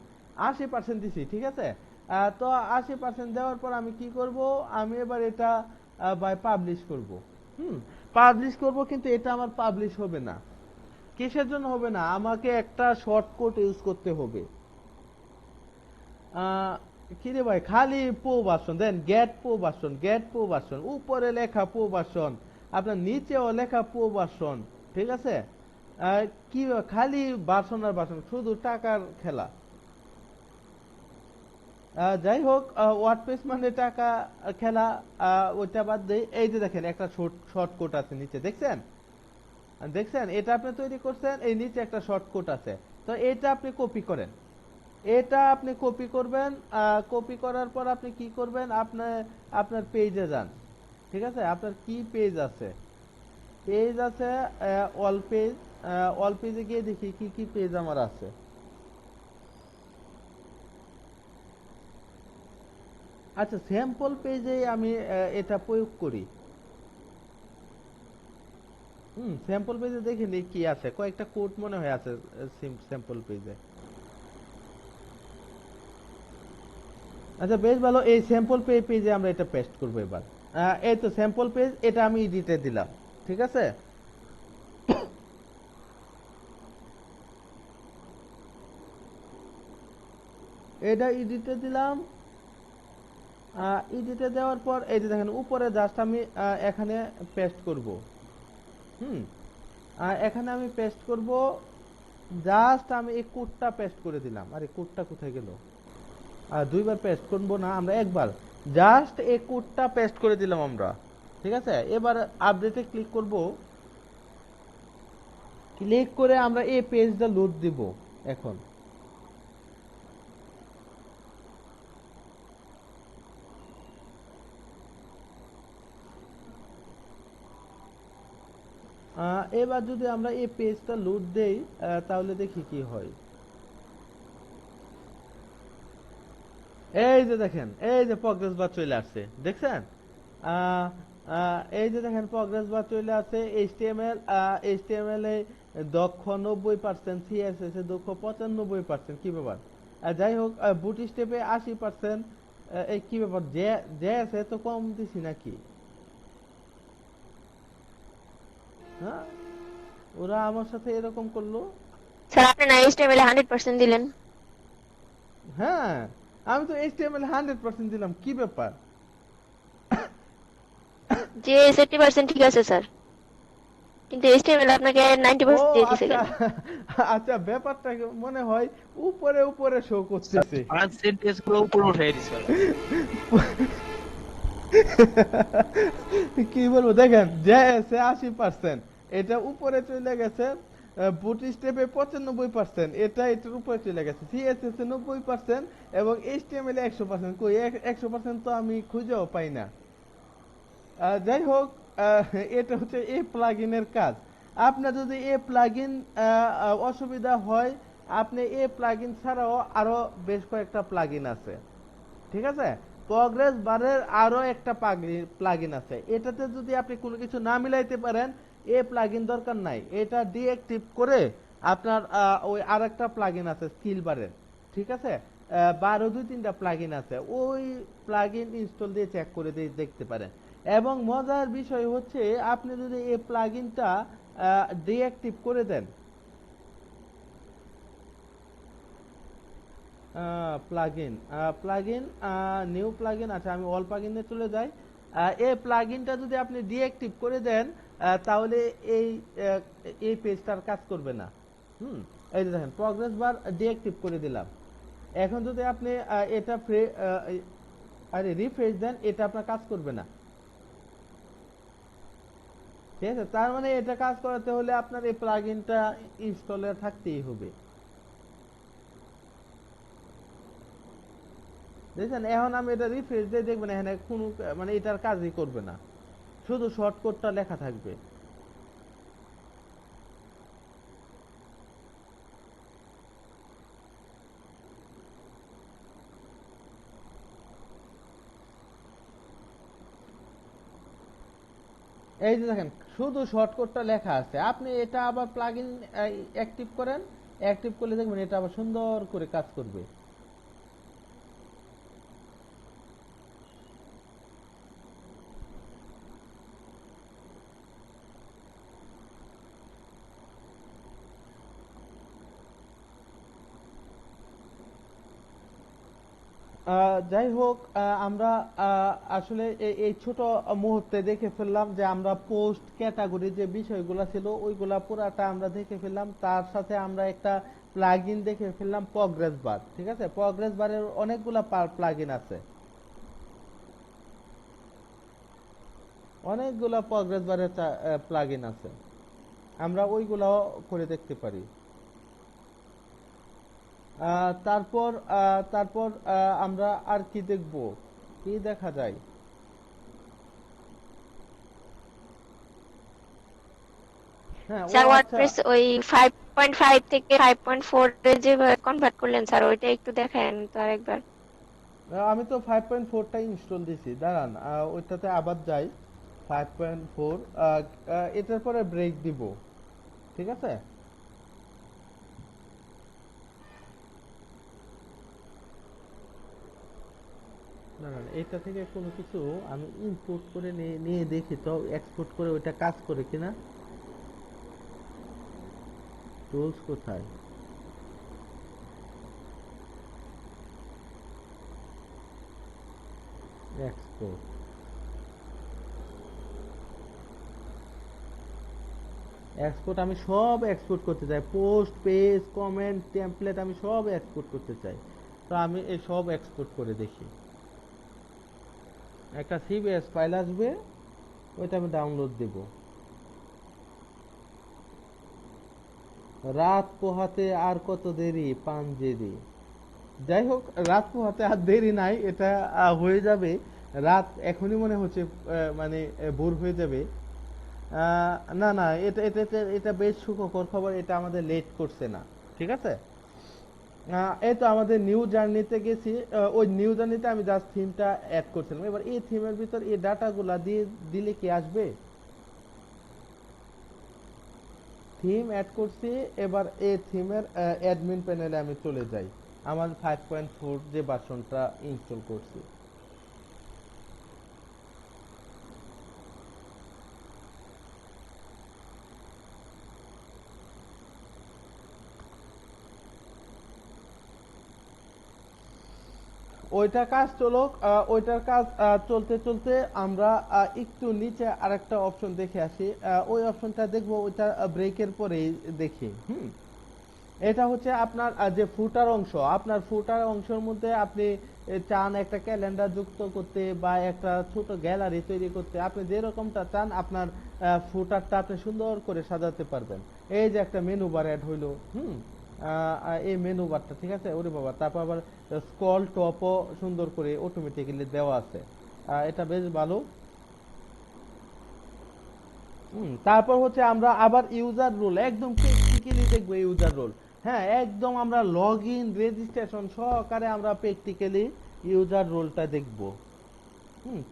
80% দিছি, ঠিক আছে। তো 80% দেওয়ার পর আমি কি করব, আমি এবার এটা বাই পাবলিশ করব। হুম, পাবলিশ করব, কিন্তু এটা আমার পাবলিশ হবে না। কিসের জন্য হবে না, আমাকে একটা শর্টকাট ইউজ করতে হবে। আহ, কি রে ভাই, খালি পো ভার্সন দেন, গেট পো ভার্সন, গেট পো ভার্সন, উপরে লেখা পো ভার্সন, আপনার নিচেও লেখা পো ভার্সন, ঠিক আছে। কি খালি ভার্সন আর ভার্সন, শুধু টাকার খেলা। যাই হোক, ওয়ার্ডপ্রেস মানে টাকা খেলা, ওইটা বাদ দেই। এই যে দেখেন একটা শর্টকাট আছে নিচে, দেখছেন? দেখছেন, এটা আপনি তৈরি করছেন, এই নিচে একটা শর্টকাট আছে। তো এটা আপনি কপি করেন, এটা আপনি কপি করবেন। কপি করার পর আপনি কি করবেন, আপনার পেজে যান, ঠিক আছে। আপনার কি পেজ আছে, পেজ আছে অল পেজ। অল পেজে গিয়ে দেখি কি কি পেজ আমার আছে। আচ্ছা, স্যাম্পল পেজে আমি এটা প্রয়োগ করি। স্যাম্পল পেজে দেখে নিই কি আছে, কয়েকটা কোড মনে হয় আছে স্যাম্পল পেজে। আচ্ছা, বেশ ভালো, এই স্যাম্পল পেজে আমরা এটা পেস্ট করব এবার। এই তো স্যাম্পল পেজ, এটা আমি এডিটে দিলাম, ঠিক আছে। এটা এডিটে দিলাম। এডিটে দেওয়ার পর এই যে দেখেন উপরে জাস্ট আমি এখানে পেস্ট করব। হুম, এখানে আমি পেস্ট করব, জাস্ট আমি এই কোডটা পেস্ট করে দিলাম। আরে কোডটা কোথায় গেল? দুইবার পেস্ট করবো না, আমরা একবার জাস্ট এই কোডটা পেস্ট করে দিলাম আমরা, ঠিক আছে। এবার আপডেটে ক্লিক করব, ক্লিক করে আমরা এই পেজটা লোড দিব এখন। এবার যদি আমরা এই পেজটা লোড দেই, তাহলে দেখি কি হয়। এই যে দেখেন, এই যে প্রগ্রেস বার চলে আসছে, দেখছেন? আহ, এই যে দেখেন প্রগ্রেস বার চলে আসছে। এইচটিএমএল এ দক্ষ 90%, সিএসএস এ দক্ষ 95%, কি ব্যাপার? যাই হোক, বুট স্টেপে 80%। এই কি ব্যাপার, জেএস এ তো কম দিছি নাকি? হ্যাঁ, ওরা আমার সাথে এরকম করলো। স্যার আপনি না এইচটিএমএল 100% দিলেন। হ্যাঁ, আমি তো এইচটিএমএল 100% দিলাম, কি ব্যাপার? যে 70% ঠিক আছে স্যার, কিন্তু এইচটিএমএল আপনাকে ও 90% দিয়ে দিছে আচ্ছা, কেন? আচ্ছা, ব্যাপারটা মনে হয় উপরে উপরে শো করতেছে। পার্সেন্টেজ গুলো উপরে উঠাই দিছে ওরা। কি বলবো, দেখেন যে 80%, এটা উপরে চলে গেছে। বুট স্টেপে 95%, এটা এটার উপরে চলে গেছে। সিএসএস এ 90% এবং এইচটিএমএল এ 100%। কই 100% তো আমি খুঁজেও পাই না। যাই হোক, আহ, এটা হচ্ছে এই প্লাগইনের কাজ। আপনার যদি এই প্লাগইন অসুবিধা হয়, আপনি এই প্লাগইন ছাড়াও আরো বেশ কয়েকটা প্লাগইন আছে, ঠিক আছে। প্রগ্রেস বারের আরো একটা প্লাগইন আছে, এটাতে যদি আপনি কোনো কিছু না মিলাইতে পারেন, এই প্লাগইন দরকার নাই, এটা ডিঅ্যাক্টিভ করে আপনার ওই আরেকটা প্লাগইন আছে স্কিল বারের, ঠিক আছে। বা আরো 2-3টা প্লাগইন আছে, ওই প্লাগইন ইনস্টল দিয়ে চেক করে দিয়ে দেখতে পারেন। এবং মজার বিষয় হচ্ছে, আপনি যদি এই প্লাগইনটা ডিঅ্যাক্টিভ করে দেন, প্লাগইন, প্লাগইন, নিউ প্লাগইন, আচ্ছা আমি অল প্লাগইনে চলে যাই। এই প্লাগইনটা যদি আপনি ডিঅ্যাক্টিভ করে দেন, তাহলে এই আহ, এই পেজটার কাজ করবে না। হুম, এই যে দেখেন প্রগ্রেস বার ডিঅ্যাক্টিভ করে দিলাম। এখন যদি আপনি এটা আরে রিফ্রেশ দেন, এটা আপনার কাজ করবে না, ঠিক আছে। তার মানে এটা কাজ করাতে হলে আপনার এই প্লাগইনটা ইনস্টলে থাকতেই হবে। দেখছেন, এখন আমি এটা রিফ্রেশ দিয়ে দেখবেন, এখানে কোনো মানে এটার কাজই করবে না। শুধু শর্টকাটটা লেখা থাকবে। এই যে দেখেন শুধু শর্টকাটটা লেখা আছে, আপনি এটা আবার প্লাগইন অ্যাক্টিভ করেন, অ্যাক্টিভ করলে দেখবেন এটা আবার সুন্দর করে কাজ করবে। যাই হোক, আমরা আসলে এই ছোট মুহূর্তে দেখে ফেললাম যে আমরা পোস্ট ক্যাটাগরি যে বিষয়গুলো ছিল ওইগুলা পুরাটা আমরা দেখে ফেললাম। তার সাথে আমরা একটা প্লাগইন দেখে ফেললাম প্রগ্রেস বার। ঠিক আছে, প্রগ্রেস বারের অনেকগুলা প্লাগইন আছে, অনেকগুলা প্রগ্রেস বারের প্লাগইন আছে, আমরা ওইগুলাও করে দেখতে পারি। তারপর তারপর আমরা আর কি দেখব, কি দেখা যায়? হ্যাঁ, ও স্যার আচ্ছা। ওয়ার্ডপ্রেস ওই 5.5 থেকে 5.4 এ যে কনভার্ট করলেন স্যার, ওইটা একটু দেখেন তো আরেকবার। আমি তো 5.4টা ইনস্টল দিছি, দাঁড়ান ওইটাতে আবার যাই। 5.4, এটার পরে ব্রেক দিব। ঠিক আছে, দাঁড়ান এটা থেকে কোনো কিছু আমি ইম্পোর্ট করে নিয়ে নিয়ে দেখি তো এক্সপোর্ট করে ওইটা কাজ করে কিনা। টুলস কোথায়? এক্সপোর্ট, এক্সপোর্ট আমি সব এক্সপোর্ট করতে চাই, পোস্ট, পেজ, কমেন্ট, টেমপ্লেট আমি সব এক্সপোর্ট করতে চাই। তো আমি এই সব এক্সপোর্ট করে দেখি। একটা সিবিএস ফাইল আসবে, ওইটা আমি ডাউনলোড দেব। রাত পোহাতে আর কত দেরি পাঞ্জেরি। যাই হোক, রাত পোহাতে আর দেরি নাই, এটা হয়ে যাবে। রাত এখনই মনে হচ্ছে মানে ভোর হয়ে যাবে। না না, এটা এটা এটা এটা বেশ সুখকর খবর, এটা আমাদের লেট করছে না। ঠিক আছে, এই তো আমাদের নিউ জার্নিতে গেছি। ওই নিউ জার্নিতে আমি জাস্ট থিমটা অ্যাড করছিলাম। এবার এই থিমের ভিতর এই ডাটাগুলা দিয়ে দিলে কি আসবে? থিম অ্যাড করছি। এবার এই থিমের অ্যাডমিন প্যানেলে আমি চলে যাই, আমার 5.4 যে ভার্সনটা ইনস্টল করছি। ওইটা কাজ চলুক, ওইটার কাজ চলতে চলতে আমরা একটু নিচে আরেকটা অপশন দেখে আসি। ওই অপশনটা দেখবো, ওইটা ব্রেকের পরেই দেখি। এটা হচ্ছে আপনার যে ফুটার অংশ, আপনার ফুটার অংশের মধ্যে আপনি চান একটা ক্যালেন্ডার যুক্ত করতে বা একটা ছোট গ্যালারি তৈরি করতে, আপনি যেরকমটা চান আপনার ফুটারটা আপনি সুন্দর করে সাজাতে পারবেন। এই যে একটা মেনু বার অ্যাড হইলো, এই মেনু বারটা, ঠিক আছে, ওরে বাবা, তারপর আবার স্ক্রল টপও সুন্দর করে অটোমেটিক্যালি দেওয়া আছে, এটা বেশ ভালো। তারপর হচ্ছে আমরা আবার ইউজার রোল একদম প্র্যাকটিক্যালি দেখবো, ইউজার রোল। হ্যাঁ, একদম আমরা লগ ইন রেজিস্ট্রেশন সহকারে আমরা প্র্যাকটিক্যালি ইউজার রোলটা দেখব।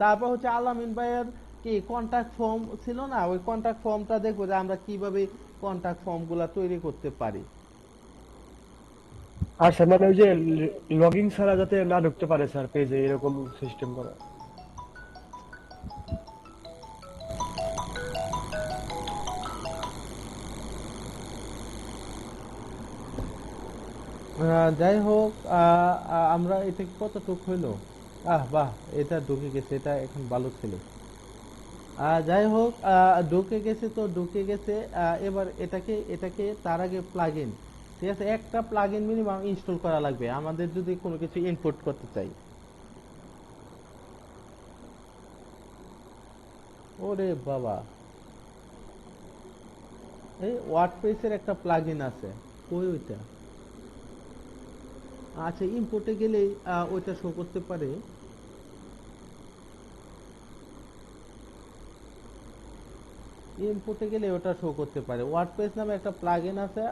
তারপর হচ্ছে আলামিন ভাইয়ের কি কন্টাক্ট ফর্ম ছিল না, ওই কন্টাক্ট ফর্মটা দেখবো যে আমরা কিভাবে কন্টাক্ট ফর্মগুলা তৈরি করতে পারি। আর স্যার মানে ওই যে লগইন ছাড়া যাতে না ঢুকতে পারে স্যার পেজে, এরকম সিস্টেম করা। যাই হোক, আমরা এটা কতটুক হইলো। বাহ, এটা ঢুকে গেছে, এটা এখন ভালো ছিল। যাই হোক, ঢুকে গেছে তো ঢুকে গেছে। এবার এটাকে এটাকে তার আগে প্লাগইন, ঠিক আছে, একটা প্লাগইন মিনিমাম ইনস্টল করা লাগবে আমাদের যদি কোনো কিছু ইনপুট করতে চাই। ওরে বাবা, এই ওয়ার্ডপ্রেসের একটা প্লাগইন আছে, কই ওইটা? আচ্ছা, ইম্পোর্টে গেলেই ওইটা শো করতে পারে। ইনপুটে গেলে ওটা শো করতে পারে। ওয়ার্ডপ্রেস নামে একটা প্লাগইন আছে,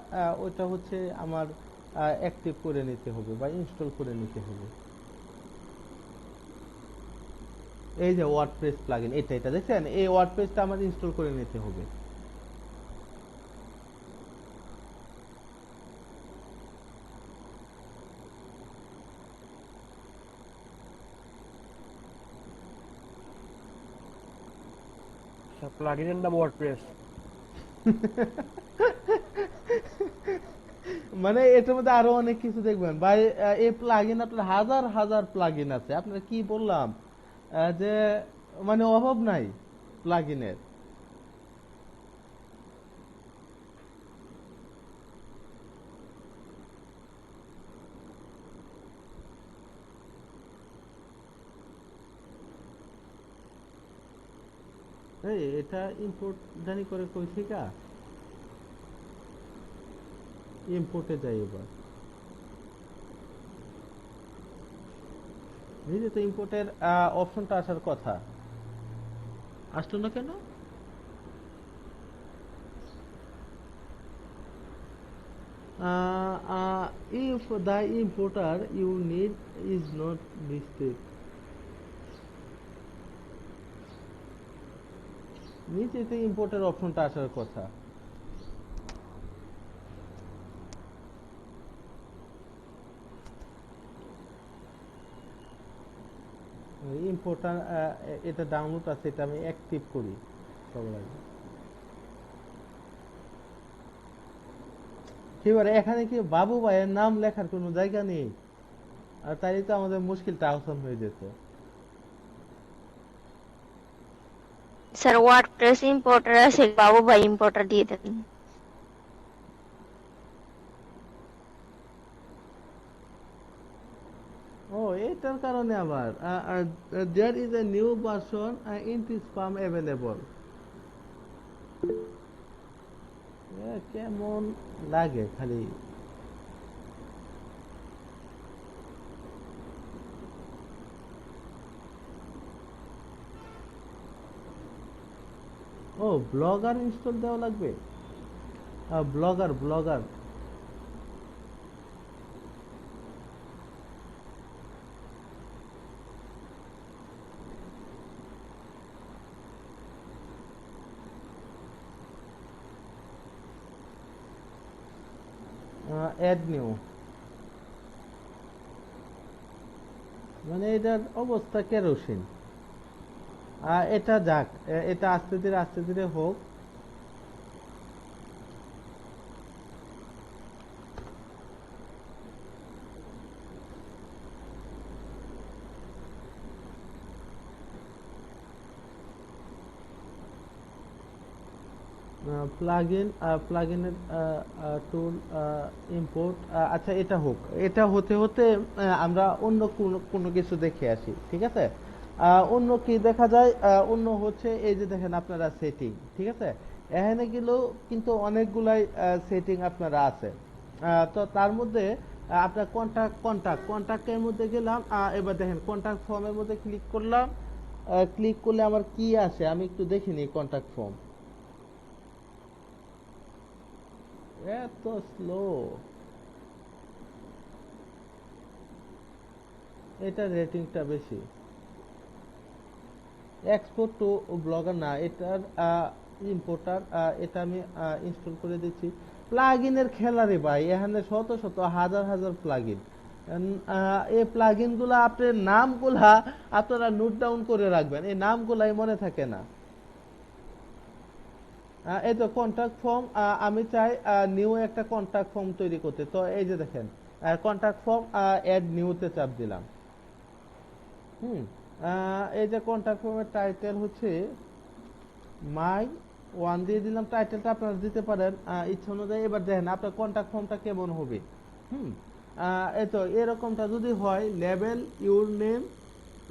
ওটা হচ্ছে আমার অ্যাক্টিভ করে নিতে হবে বা ইনস্টল করে নিতে হবে। এই যে ওয়ার্ডপ্রেস প্লাগইন, এটা দেখছেন, এই ওয়ার্ডপ্রেসটা আমার ইনস্টল করে নিতে হবে। স্যার প্লাগইনের নাম ওয়ার্ডপ্রেস? মানে এটার মধ্যে আরো অনেক কিছু দেখবেন ভাই। এই প্লাগইন আপনার হাজার হাজার প্লাগইন আছে, আপনার কি বললাম যে মানে অভাব নাই প্লাগইনের। এই এটা ইম্পোর্ট জানি করে কই থেকে ইম্পোর্টে যাই এবার। নিজে তো ইম্পোর্টের অপশনটা আসার কথা, আসলো না কেন? If the importer you need is not listed, নিচে তো ইম্পোর্টের অপশনটা আসার কথা। ইম্পোর্টার এটা ডাউনলোড আছে, এটা আমি অ্যাক্টিভ করি সবার আগে। এবারে এখানে কি বাবু ভাইয়ের নাম লেখার কোনো জায়গা নেই, আর তাই তো আমাদের মুশকিলটা আসান হয়ে যেত। স্যার ওয়ার্ডপ্রেস ইম্পোর্টার আছে, বাবু ভাই ইম্পোর্টার দিয়ে দেন। ও এটার কারণে আবার there is a new version in spam available. কেমন লাগে খালি। ও ব্লগার ইনস্টল দেওয়া লাগবে, ব্লগার ব্লগার। অ্যাড নিউ, মানে এটার অবস্থা কেরোসিন। এটা যাক, এটা আস্তে ধীরে হোক। প্লাগইনের টুল ইম্পোর্ট, আচ্ছা এটা হোক। এটা হতে হতে আমরা অন্য কোনো কিছু দেখে আসি, ঠিক আছে? অন্য কি দেখা যায়, অন্য হচ্ছে এই যে দেখেন আপনারা সেটিং, ঠিক আছে? এখানে গেলেও কিন্তু অনেকগুলাই সেটিং আপনারা আছে। তো তার মধ্যে আপনার কন্টাক্টের মধ্যে গেলাম, এবার দেখেন কন্টাক্ট ফর্মের মধ্যে ক্লিক করলাম। ক্লিক করলে আমার কি আসে আমি একটু দেখে নিই। কন্টাক্ট ফর্ম এত স্লো, এটা রেটিংটা বেশি। এক্সপোর্ট টু ব্লগার না, এটার ইম্পোর্টার, এটা আমি ইনস্টল করে দিচ্ছি। প্লাগইনের খেলা রে ভাই, এখানে শত শত হাজার হাজার প্লাগইন। এই প্লাগইন গুলা আপনার নামগুলা আপনারা নোট ডাউন করে রাখবেন, এই নামগুলাই মনে থাকে না। এই তো কন্টাক্ট ফর্ম, আমি চাই নিউ একটা কন্টাক্ট ফর্ম তৈরি করতে। তো এই যে দেখেন কন্টাক্ট ফর্ম, অ্যাড নিউতে চাপ দিলাম। এই যে কন্টাক্ট ফর্মের টাইটেল হচ্ছে মাই ওয়ান দিয়ে দিলাম। টাইটেলটা আপনারা দিতে পারেন ইচ্ছা অনুযায়ী। এবার দেখেন আপনার কন্টাক্ট ফর্মটা কেমন হবে। এই তো এরকমটা যদি হয়, লেভেল ইউর নেম,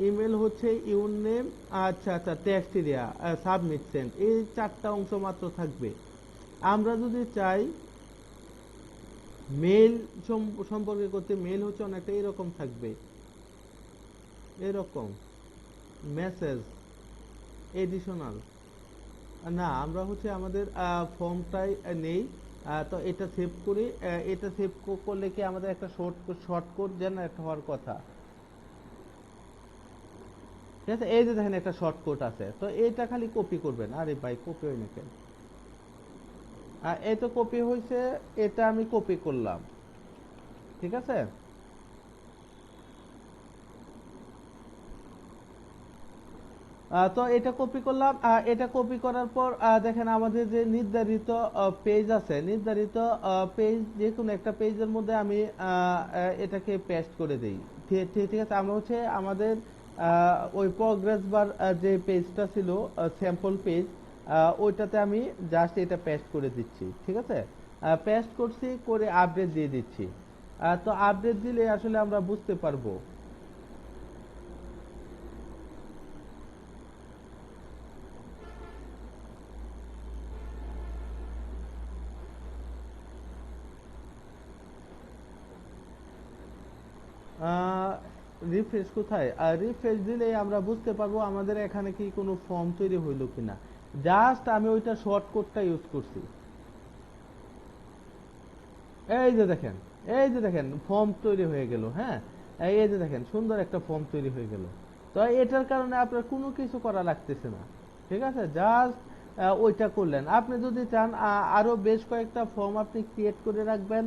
ইমেল হচ্ছে ইউর নেম, আচ্ছা টেক্সট এরিয়া, সাবমিট সেন্ড, এই চারটা অংশ মাত্র থাকবে। আমরা যদি চাই মেল সম্পর্কে করতে, মেল হচ্ছে অনেকটা এরকম থাকবে, এরকম মেসেজ এডিশনাল, না, আমরা হচ্ছে আমাদের ফর্মটাই নেই। তো এটা সেভ করি। এটা সেভ করলে কি আমাদের একটা শর্টকাট জেনারেট হওয়ার কথা। ঠিক আছে, এই যে দেখেন একটা শর্টকাট আছে, তো এইটা খালি কপি করবেন। আরে ভাই, কপি হয় না কেন? এই তো কপি হয়েছে, এটা আমি কপি করলাম। ঠিক আছে। তো এটা কপি করলাম। এটা কপি করার পর দেখেন আমাদের যে নির্ধারিত পেজ আছে, নির্ধারিত পেজ যে কোনো একটা পেজের মধ্যে আমি এটাকে পেস্ট করে দেই। ঠিক ঠিক আছে, আমরা হচ্ছে আমাদের ওই প্রোগ্রেস বার যে পেজটা ছিল, স্যাম্পল পেজ, ওইটাতে আমি জাস্ট এটা পেস্ট করে দিচ্ছি। ঠিক আছে, পেস্ট করছি, করে আপডেট দিয়ে দিচ্ছি। তো আপডেট দিলে আসলে আমরা বুঝতে পারবো। রিফ্রেশ কোথায়? রিফ্রেশ দিলে আমরা বুঝতে পারবো আমাদের এখানে কি কোনো ফর্ম তৈরি হইলো কিনা। জাস্ট আমি ওইটা শর্টকাটটা ইউজ করছি। এই যে দেখেন, এই যে দেখেন ফর্ম তৈরি হয়ে গেল। হ্যাঁ, এই যে দেখেন সুন্দর একটা ফর্ম তৈরি হয়ে গেল। তো এটার কারণে আপনার কোনো কিছু করা লাগতেছে না। ঠিক আছে, জাস্ট ওইটা করলেন। আপনি যদি চান আরো বেশ কয়েকটা ফর্ম আপনি ক্রিয়েট করে রাখবেন,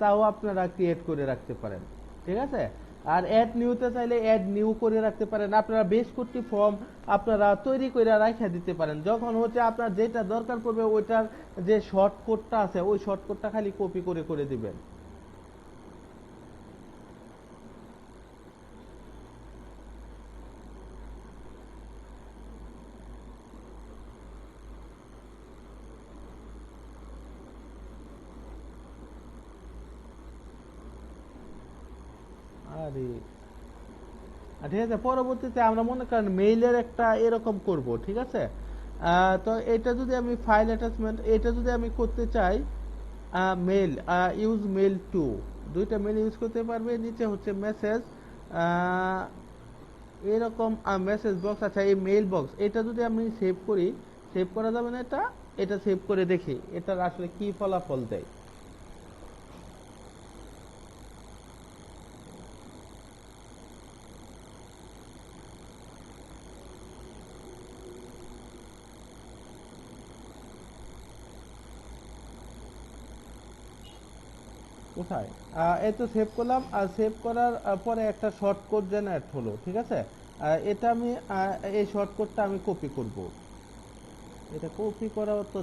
তাও আপনারা ক্রিয়েট করে রাখতে পারেন। ঠিক আছে, আর অ্যাড নিউতে চাইলে অ্যাড নিউ করে রাখতে পারেন। আপনারা বেশ কয়েকটি ফর্ম আপনারা তৈরি করে রাখা দিতে পারেন। যখন হচ্ছে আপনার যেটা দরকার পড়বে ওইটার যে শর্টকাটটা আছে, ওই শর্টকাটটা খালি কপি করে করে দিবেন। আরে ঠিক আছে, পরবর্তীতে আমরা মনে করেন মেইলের একটা এরকম করব। ঠিক আছে, তো এটা যদি আমি ফাইল অ্যাটাচমেন্ট, এটা যদি আমি করতে চাই, মেল, ইউজ মেল টু, দুইটা মেল ইউজ করতে পারবে। নিচে হচ্ছে মেসেজ, এরকম মেসেজ বক্স। আচ্ছা, এই মেইল বক্স এটা যদি আমি সেভ করি, সেভ করা যাবে না এটা? এটা সেভ করে দেখি এটার আসলে কি ফলাফল দেয়। কোথায়? এই তো সেভ করলাম। আর সেভ করার পরে একটা শর্টকাট জেনারেট হলো। ঠিক আছে, এটা আমি এই শর্টকাটটা আমি কপি করব। এটা কপি করাও তো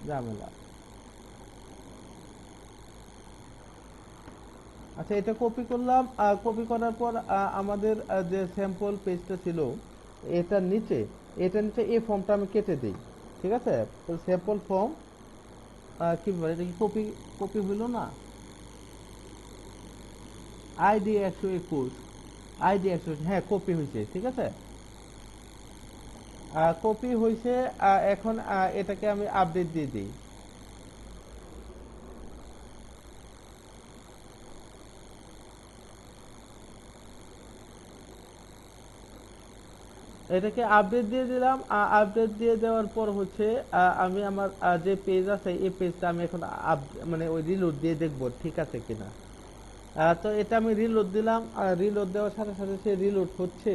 ঝামেলা। আচ্ছা, এটা কপি করলাম। কপি করার পর আমাদের যে স্যাম্পল পেজটা ছিল, এটার নিচে, এটার নিচে এই ফর্মটা আমি কেটে দিই। ঠিক আছে, তো স্যাম্পল ফর্ম কি বলে, এটা কি কপি কপি হইলো না? আইডি 121, আইডি 121, হ্যাঁ কপি হয়েছে। ঠিক আছে, কপি হয়েছে। এখন এটাকে আমি আপডেট দিয়ে দিই। এটাকে আপডেট দিয়ে দিলাম। আপডেট দিয়ে দেওয়ার পর হচ্ছে আমি আমার যে পেজ আছে এই পেজটা আমি এখন মানে ওই রিলোড দিয়ে দেখবো ঠিক আছে কিনা। তো এটা আমি রিলোড দিলাম। রিলোড দেওয়ার সাথে সাথে সে রিলোড হচ্ছে,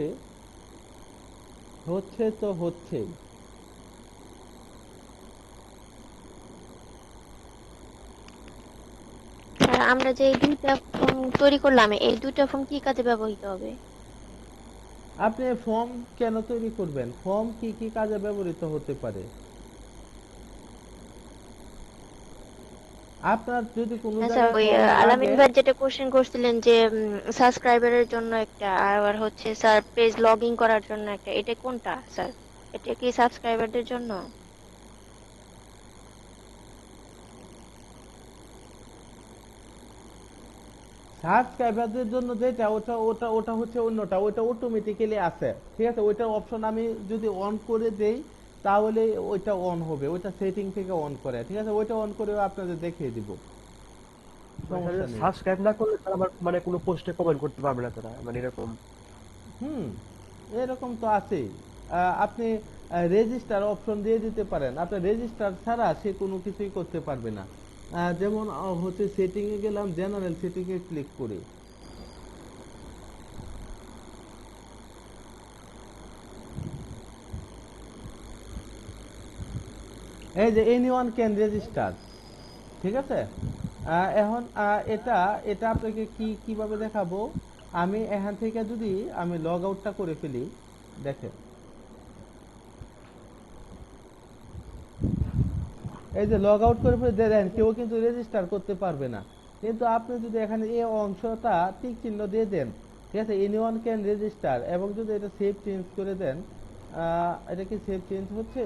হচ্ছে তো হচ্ছে। স্যার আমরা যে এই দুইটা ফর্ম তৈরি করলাম, এই দুইটা ফর্ম কি কাজে ব্যবহৃত হবে? আপনি ফর্ম কেন তৈরি করবেন? ফর্ম কি কি কাজে ব্যবহৃত হতে পারে? আপনার যদি কোনো না স্যার, জায়গায় ওই ফর্ম আলামিন লাগে। ভাই যেটা কোশ্চেন করছিলেন যে সাবস্ক্রাইবারের জন্য একটা, আর হচ্ছে স্যার পেজ লগ ইন করার জন্য একটা, এটা কোনটা স্যার? এটা কি সাবস্ক্রাইবারদের জন্য? সাবস্ক্রাইবারদের জন্য যেটা, ওটা ওটা ওটা হচ্ছে অন্যটা, ওটা অটোমেটিক্যালি আছে। ঠিক আছে, ওইটার অপশন আমি যদি অন করে দেই তাহলে ওইটা অন হবে। ওইটা সেটিং থেকে অন করে। ঠিক আছে, ওইটা অন করে আপনাদের দেখিয়ে দিব, সমস্যা নেই। সাবস্ক্রাইব না করলে তারা আবার মানে কোনো পোস্টে কমেন্ট করতে পারবে না তারা, মানে এরকম। হুম, এরকম তো আছেই। আপনি রেজিস্টার অপশন দিয়ে দিতে পারেন। আপনার রেজিস্টার ছাড়া সে কোনো কিছুই করতে পারবে না। যেমন হচ্ছে সেটিং এ গেলাম, জেনারেল সেটিং এ ক্লিক করি। এই যে এনিওয়ান ক্যান রেজিস্টার, ঠিক আছে। এখন এটা এটা আপনাকে কিভাবে দেখাবো, আমি এখান থেকে যদি আমি লগ আউটটা করে ফেলি, দেখেন এই যে লগ আউট করে ফেলে দেন, কেউ কিন্তু রেজিস্টার করতে পারবে না। কিন্তু আপনি যদি এখানে এই অংশটা টিক চিহ্ন দিয়ে দেন, ঠিক আছে, এনিওয়ান ক্যান রেজিস্টার, এবং যদি এটা সেভ চেঞ্জ করে দেন, এটা কি সেভ চেঞ্জ হচ্ছে?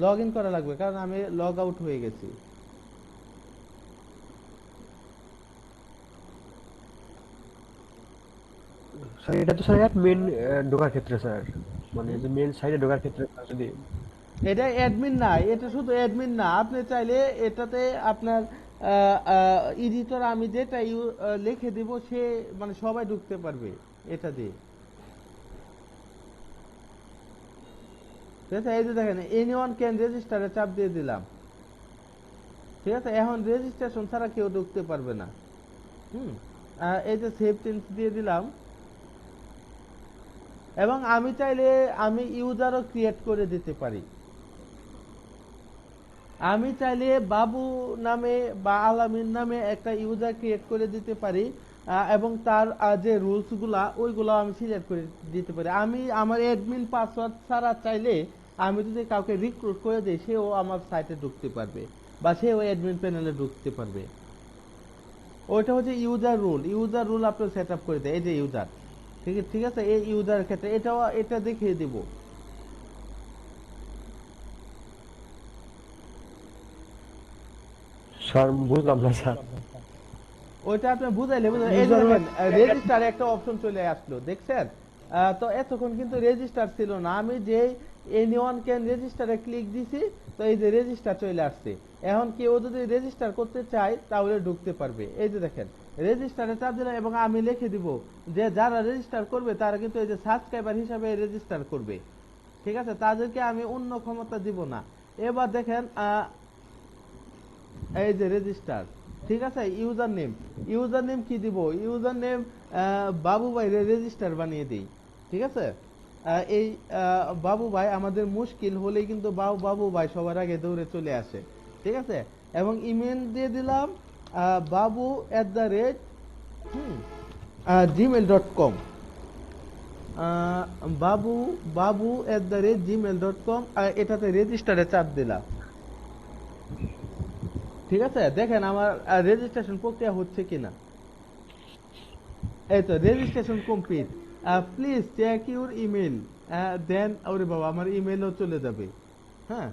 লগ ইন করা লাগবে, কারণ আমি লগ আউট হয়ে গেছি। স্যার এটা তো স্যার মেন ঢোকার ক্ষেত্রে স্যার, মানে যে মেন সাইডে ঢোকার ক্ষেত্রে যদি এটা অ্যাডমিন না, এটা শুধু অ্যাডমিন না, আপনি চাইলে এটাতে আপনার এডিটর, আমি যেটা লিখে দিব সে মানে সবাই ঢুকতে পারবে এটা দিয়ে, ঠিক আছে। এই যে দেখেন এনিওয়ান ক্যান রেজিস্টারে চাপ দিয়ে দিলাম, ঠিক আছে। এখন রেজিস্ট্রেশন ছাড়া কেউ ঢুকতে পারবে না। হুম এই যে সেভ চেঞ্জ দিয়ে দিলাম, এবং আমি চাইলে আমি ইউজারও ক্রিয়েট করে দিতে পারি। আমি চাইলে বাবু নামে বা আলামিন নামে একটা ইউজার ক্রিয়েট করে দিতে পারি, এবং তার যে রুলস গুলা ওইগুলো আমি সিলেক্ট করে দিতে পারি। আমি আমার অ্যাডমিন পাসওয়ার্ড ছাড়া চাইলে আমি যদি কাউকে রিক্রুট করে দিই, সেও আমার সাইটে ঢুকতে পারবে বা সেও অ্যাডমিন প্যানেলে ঢুকতে পারবে। ওইটা হচ্ছে ইউজার রুল। ইউজার রুল আপনি সেট আপ করে দেয়, এই যে ইউজার, ঠিক আছে। এই ইউজার ক্ষেত্রে এটা দেখিয়ে দিব। স্যার বুঝলাম না স্যার। ওইটা আপনি বুঝাইলে এই যে ইউজার দেখেন রেজিস্টার একটা অপশন চলে আসলো, দেখছেন। তো এতক্ষণ কিন্তু রেজিস্টার ছিল না, আমি যে এনিওয়ান ক্যান রেজিস্টারে ক্লিক দিছি, তো এই যে রেজিস্টার চলে আসছে। এখন কেউ যদি রেজিস্টার করতে চায় তাহলে ঢুকতে পারবে। এই যে দেখেন রেজিস্টারে চাপ দিলাম, এবং আমি লিখে দিব যে যারা রেজিস্টার করবে তারা কিন্তু এই যে সাবস্ক্রাইবার হিসাবে রেজিস্টার করবে, ঠিক আছে। তাদেরকে আমি অন্য ক্ষমতা দিব না। এবার দেখেন এই যে রেজিস্টার, ঠিক আছে। ইউজার নেম কি দিব, ইউজার নেম বাবু ভাই রেজিস্টার বানিয়ে দেই, ঠিক আছে। এই বাবু ভাই আমাদের মুশকিল হলেই কিন্তু বাবু ভাই সবার আগে দৌড়ে চলে আসে, ঠিক আছে। এবং ইমেল দিয়ে দিলাম babu@, gmail.com, বাবু babu@gmail.com, এটাতে রেজিস্টারে চাপ দিলাম, ঠিক আছে। দেখেন আমার রেজিস্ট্রেশন প্রক্রিয়া হচ্ছে কিনা। এই তো registration complete, please check your email, then ওরে বাবা আমার ইমেলও চলে যাবে। হ্যাঁ,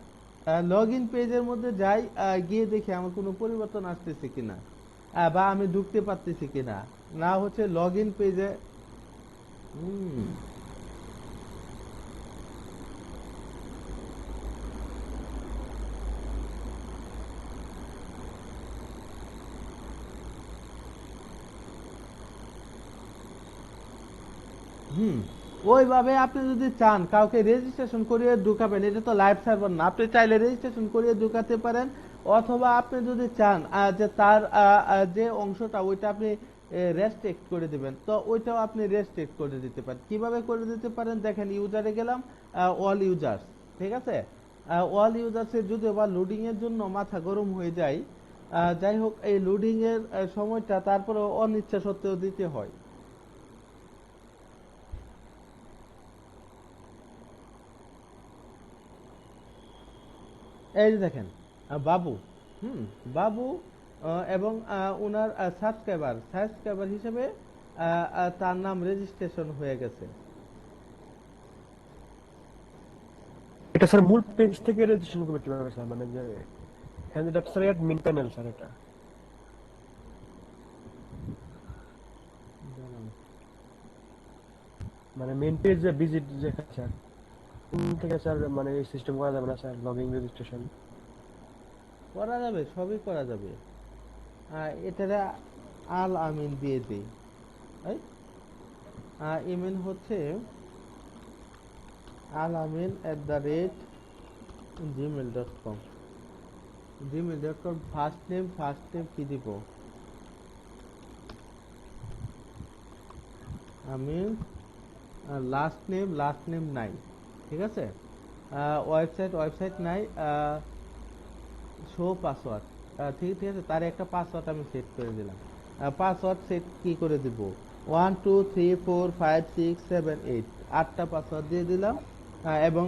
লগ ইন পেজের মধ্যে যাই, গিয়ে দেখি আমার কোনো পরিবর্তন আসতেছে কিনা, বা আমি ঢুকতে পারতেছি কিনা। না হচ্ছে লগ ইন পেজে। হুম হুম ওইভাবে আপনি যদি চান কাউকে রেজিস্ট্রেশন করিয়ে ঢুকাবেন, এটা তো লাইভ সার্ভার না, আপনি চাইলে রেজিস্ট্রেশন করিয়ে ঢুকাতে পারেন। অথবা আপনি যদি চান যে তার যে অংশটা ওইটা আপনি রেস্ট্রিক্ট করে দিবেন, তো ওইটাও আপনি রেস্ট্রিক্ট করে দিতে পারেন। কিভাবে করে দিতে পারেন দেখেন, ইউজারে গেলাম, অল ইউজার্স, ঠিক আছে। অল ইউজার্সের যদি আবার লোডিং এর জন্য মাথা গরম হয়ে যায়, যাই হোক এই লোডিং এর সময়টা তারপরে অনিচ্ছা সত্ত্বেও দিতে হয়। এই যে দেখেন বাবু, হুম বাবু, এবং ওনার সাবস্ক্রাইবার হিসেবে তার নাম রেজিস্ট্রেশন হয়ে গেছে। এটা স্যার মূল পেজ থেকে রেজিস্ট্রেশন করবে কিভাবে স্যার, মানে যে candidate sir admin panel sir এটা, দাঁড়ান, মানে মেইন পেজ যে ভিজিট যেখানে স্যার কোন থেকে স্যার মানে এই সিস্টেম করা যাবে না স্যার, লগইন রেজিস্ট্রেশন? করা যাবে, সবই করা যাবে। এটা আল আমিন দিয়ে দিই। রাইট। ইমেল হচ্ছে alamin@gmail.com। gmail.com ফার্স্ট নেম কি দিব? আমিন। লাস্ট নেম নাই, ঠিক আছে। ওয়েবসাইট নাই। শো পাসওয়ার্ড, ঠিক ঠিক আছে, তার একটা পাসওয়ার্ড আমি সেট করে দিলাম। পাসওয়ার্ড সেট কি করে দিব? 1 2 3 4 5 6 7 8, 8টা পাসওয়ার্ড দিয়ে দিলাম, এবং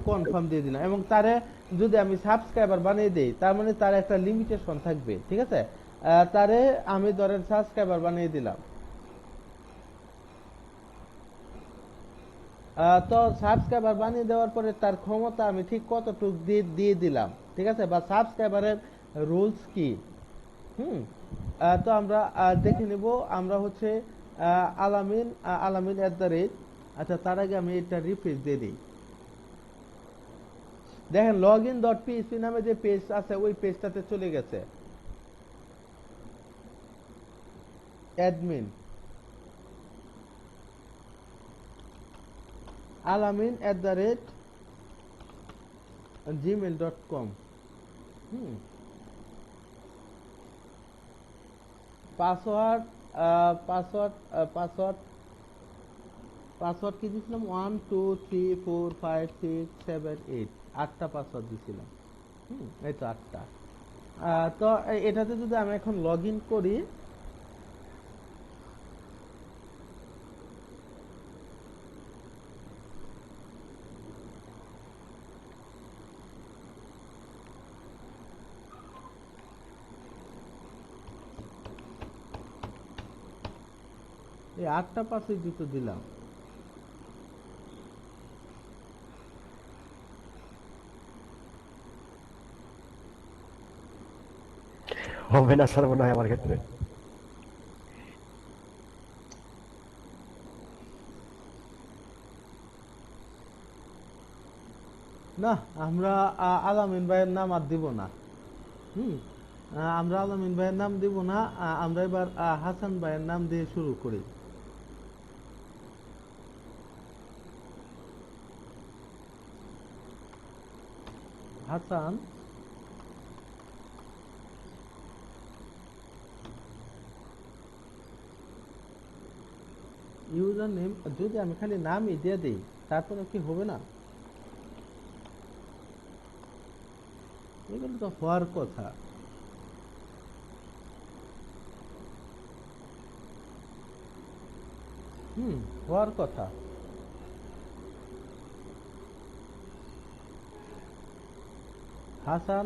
কনফার্ম দিয়ে দিলাম। এবং তারে যদি আমি সাবস্ক্রাইবার বানিয়ে দেই, তার মানে তার একটা লিমিটেশন থাকবে, ঠিক আছে। তারে আমি ধরেন সাবস্ক্রাইবার বানিয়ে দিলাম। তো সাবস্ক্রাইবার বানিয়ে দেওয়ার পরে তার ক্ষমতা আমি ঠিক কতটুকু দিয়ে দিয়ে দিলাম, ঠিক আছে, বা সাবস্ক্রাইবারের রুলস কি। হুম। তো আমরা দেখে নিব। আমরা হচ্ছে আলামিন@, আচ্ছা, তার আগে আমি এটা রিফ্রেশ দিয়ে দিই। দেখেন login.php নামে যে পেজ আছে ওই পেজটাতে চলে গেছে। Admin alamin@gmail.com। হুম। পাসওয়ার্ড পাসওয়ার্ড পাসওয়ার্ড পাসওয়ার্ড কি দিয়েছিলাম? 1 2 3 4 5 6 7 8, 8টা পাসওয়ার্ড দিয়েছিলাম। এই তো 8টা। তো এটাতে যদি আমি এখন লগ ইন করি, এই 8টা পাসওয়ার্ড দিতে দিলাম। হবে না স্যার মনে হয় আমার ক্ষেত্রে। না, আমরা আলামিন ভাইয়ের নাম আর দিব না। হুম। আমরা আলামিন ভাইয়ের নাম দিব না। আমরা এবার হাসান ভাইয়ের নাম দিয়ে শুরু করি। হাসান। ইউজার নেম যদি আমি খালি নামই দিয়ে দিই তারপরে কি হবে না? এগুলো তো হওয়ার কথা। হওয়ার কথা। হাসান,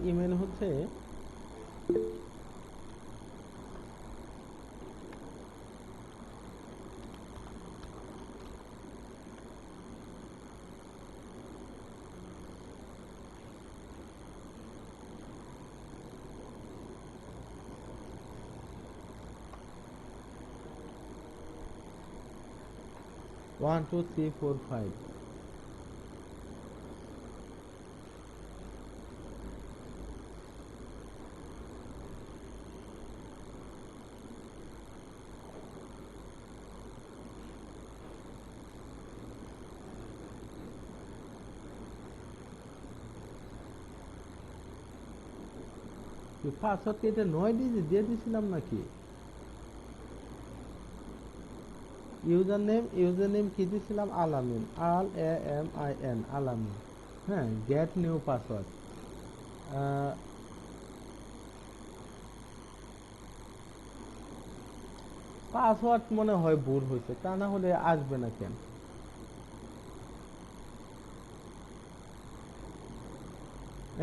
ইমেল হচ্ছে one two three four five. Password কি এটা 9 ডিজিট দিয়ে দিয়েছিলাম নাকি? ইউজার নেম কি দিয়েছিলাম? আলামিন, ALAMIN, আলামিন। হ্যাঁ, গেট নিউ পাসওয়ার্ড। পাসওয়ার্ড মনে হয় ভুল হয়েছে, তা না হলে আসবে না কেন?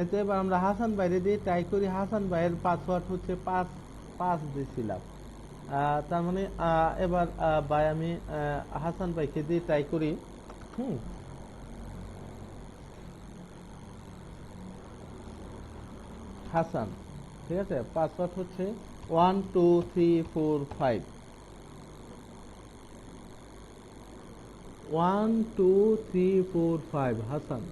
এতে এবার আমরা হাসান বাইরে দিয়ে ট্রাই করি। হাসান ভাইয়ের পাসওয়ার্ড হচ্ছে 5 দিয়েছিলাম। তার মানে এবার ভাই আমি হাসান ভাইকে দিয়ে ট্রাই করি। হুম। হাসান, ঠিক আছে, পাসওয়ার্ড হচ্ছে 1 2 3 4 5। 1 2 3 4 5 হাসান।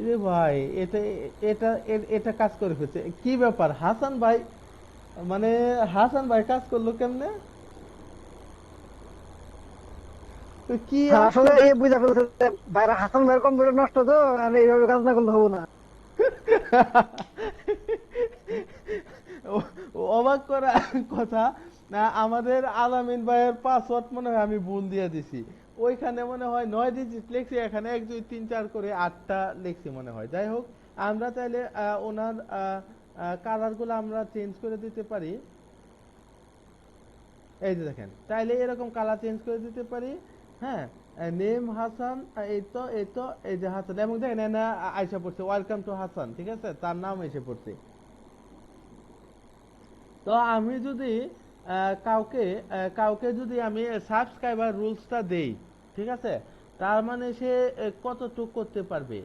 রে ভাই, এটা এটা এটা কাজ করে ফেলছে, কি ব্যাপার হাসান ভাই? মানে হাসান ভাই কাজ করলো কেমনে? তো কি হ্যাঁ, আসলে আজকে? এই বুঝা ফেলছে যে ভাইরা হাসান ভাইয়ের কম্পিউটার নষ্ট তো, আর এইভাবে কাজ না করলে হবো না। ও- অবাক করা কথা, না আমাদের আলামিন ভাইয়ের পাসওয়ার্ড মনে হয় আমি ভুল দিয়ে দিছি। ওইখানে মনে হয় 9 ডিজিট লিখছি, এখানে 1 2 3 4 করে 8টা লিখছি মনে হয়। যাই হোক, আমরা চাইলে ওনার কালার গুলো আমরা চেঞ্জ করে দিতে পারি। এই যে দেখেন, চাইলে এরকম কালার চেঞ্জ করে দিতে পারি। হ্যাঁ, নেম হাসান, এই তো এই যে হাসান, এবং দেখেন এখানে আইসা পড়ছে ওয়েলকাম টু হাসান, ঠিক আছে, তার নাম এসে পড়ছে। তো আমি যদি কাউকে যদি আমি সাবস্ক্রাইবার রুলসটা দেই, ঠিক আছে, তার মানে সে কতটুক করতে পারবে।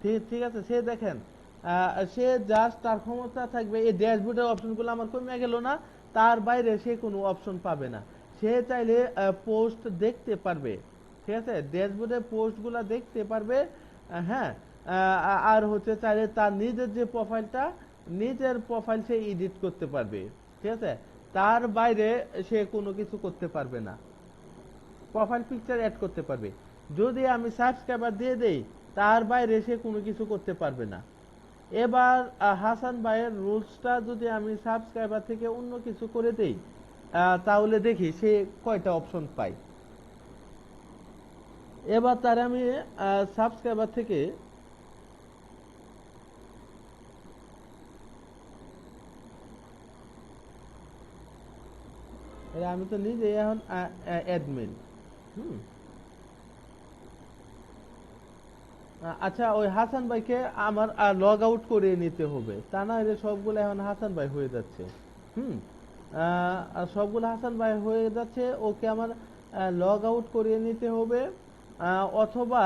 ঠিক ঠিক আছে, সে দেখেন সে জাস্ট তার ক্ষমতা থাকবে এই ড্যাশবোর্ডের অপশনগুলো আমার কমে গেল না, তার বাইরে সে কোনো অপশন পাবে না। সে চাইলে পোস্ট দেখতে পারবে, ঠিক আছে, ড্যাশবোর্ডে পোস্টগুলো দেখতে পারবে। হ্যাঁ, আর হচ্ছে চাইলে তার নিজের যে প্রোফাইলটা, নিজের প্রোফাইল সে এডিট করতে পারবে, ঠিক আছে। তার বাইরে সে কোনো কিছু করতে পারবে না। প্রোফাইল পিকচার অ্যাড করতে পারবে, যদি আমি সাবস্ক্রাইবার দিয়ে দেই তার বাইরে সে কোনো কিছু করতে পারবে না। এবার হাসান ভাইয়ের রুলসটা যদি আমি সাবস্ক্রাইবার থেকে অন্য কিছু করে দেই, তাহলে দেখি সে কয়টা অপশন পায়। এবার তার আমি সাবস্ক্রাইবার থেকে আমি তো নিজে এখন অ্যাডমিন। হুম, আচ্ছা, ওই হাসান ভাইকে আমার লগ আউট করে নিতে হবে, তা না হলে সবগুলো এখন হাসান ভাই হয়ে যাচ্ছে। হুম, সবগুলো হাসান ভাই হয়ে যাচ্ছে, ওকে আমার লগ আউট করিয়ে নিতে হবে। অথবা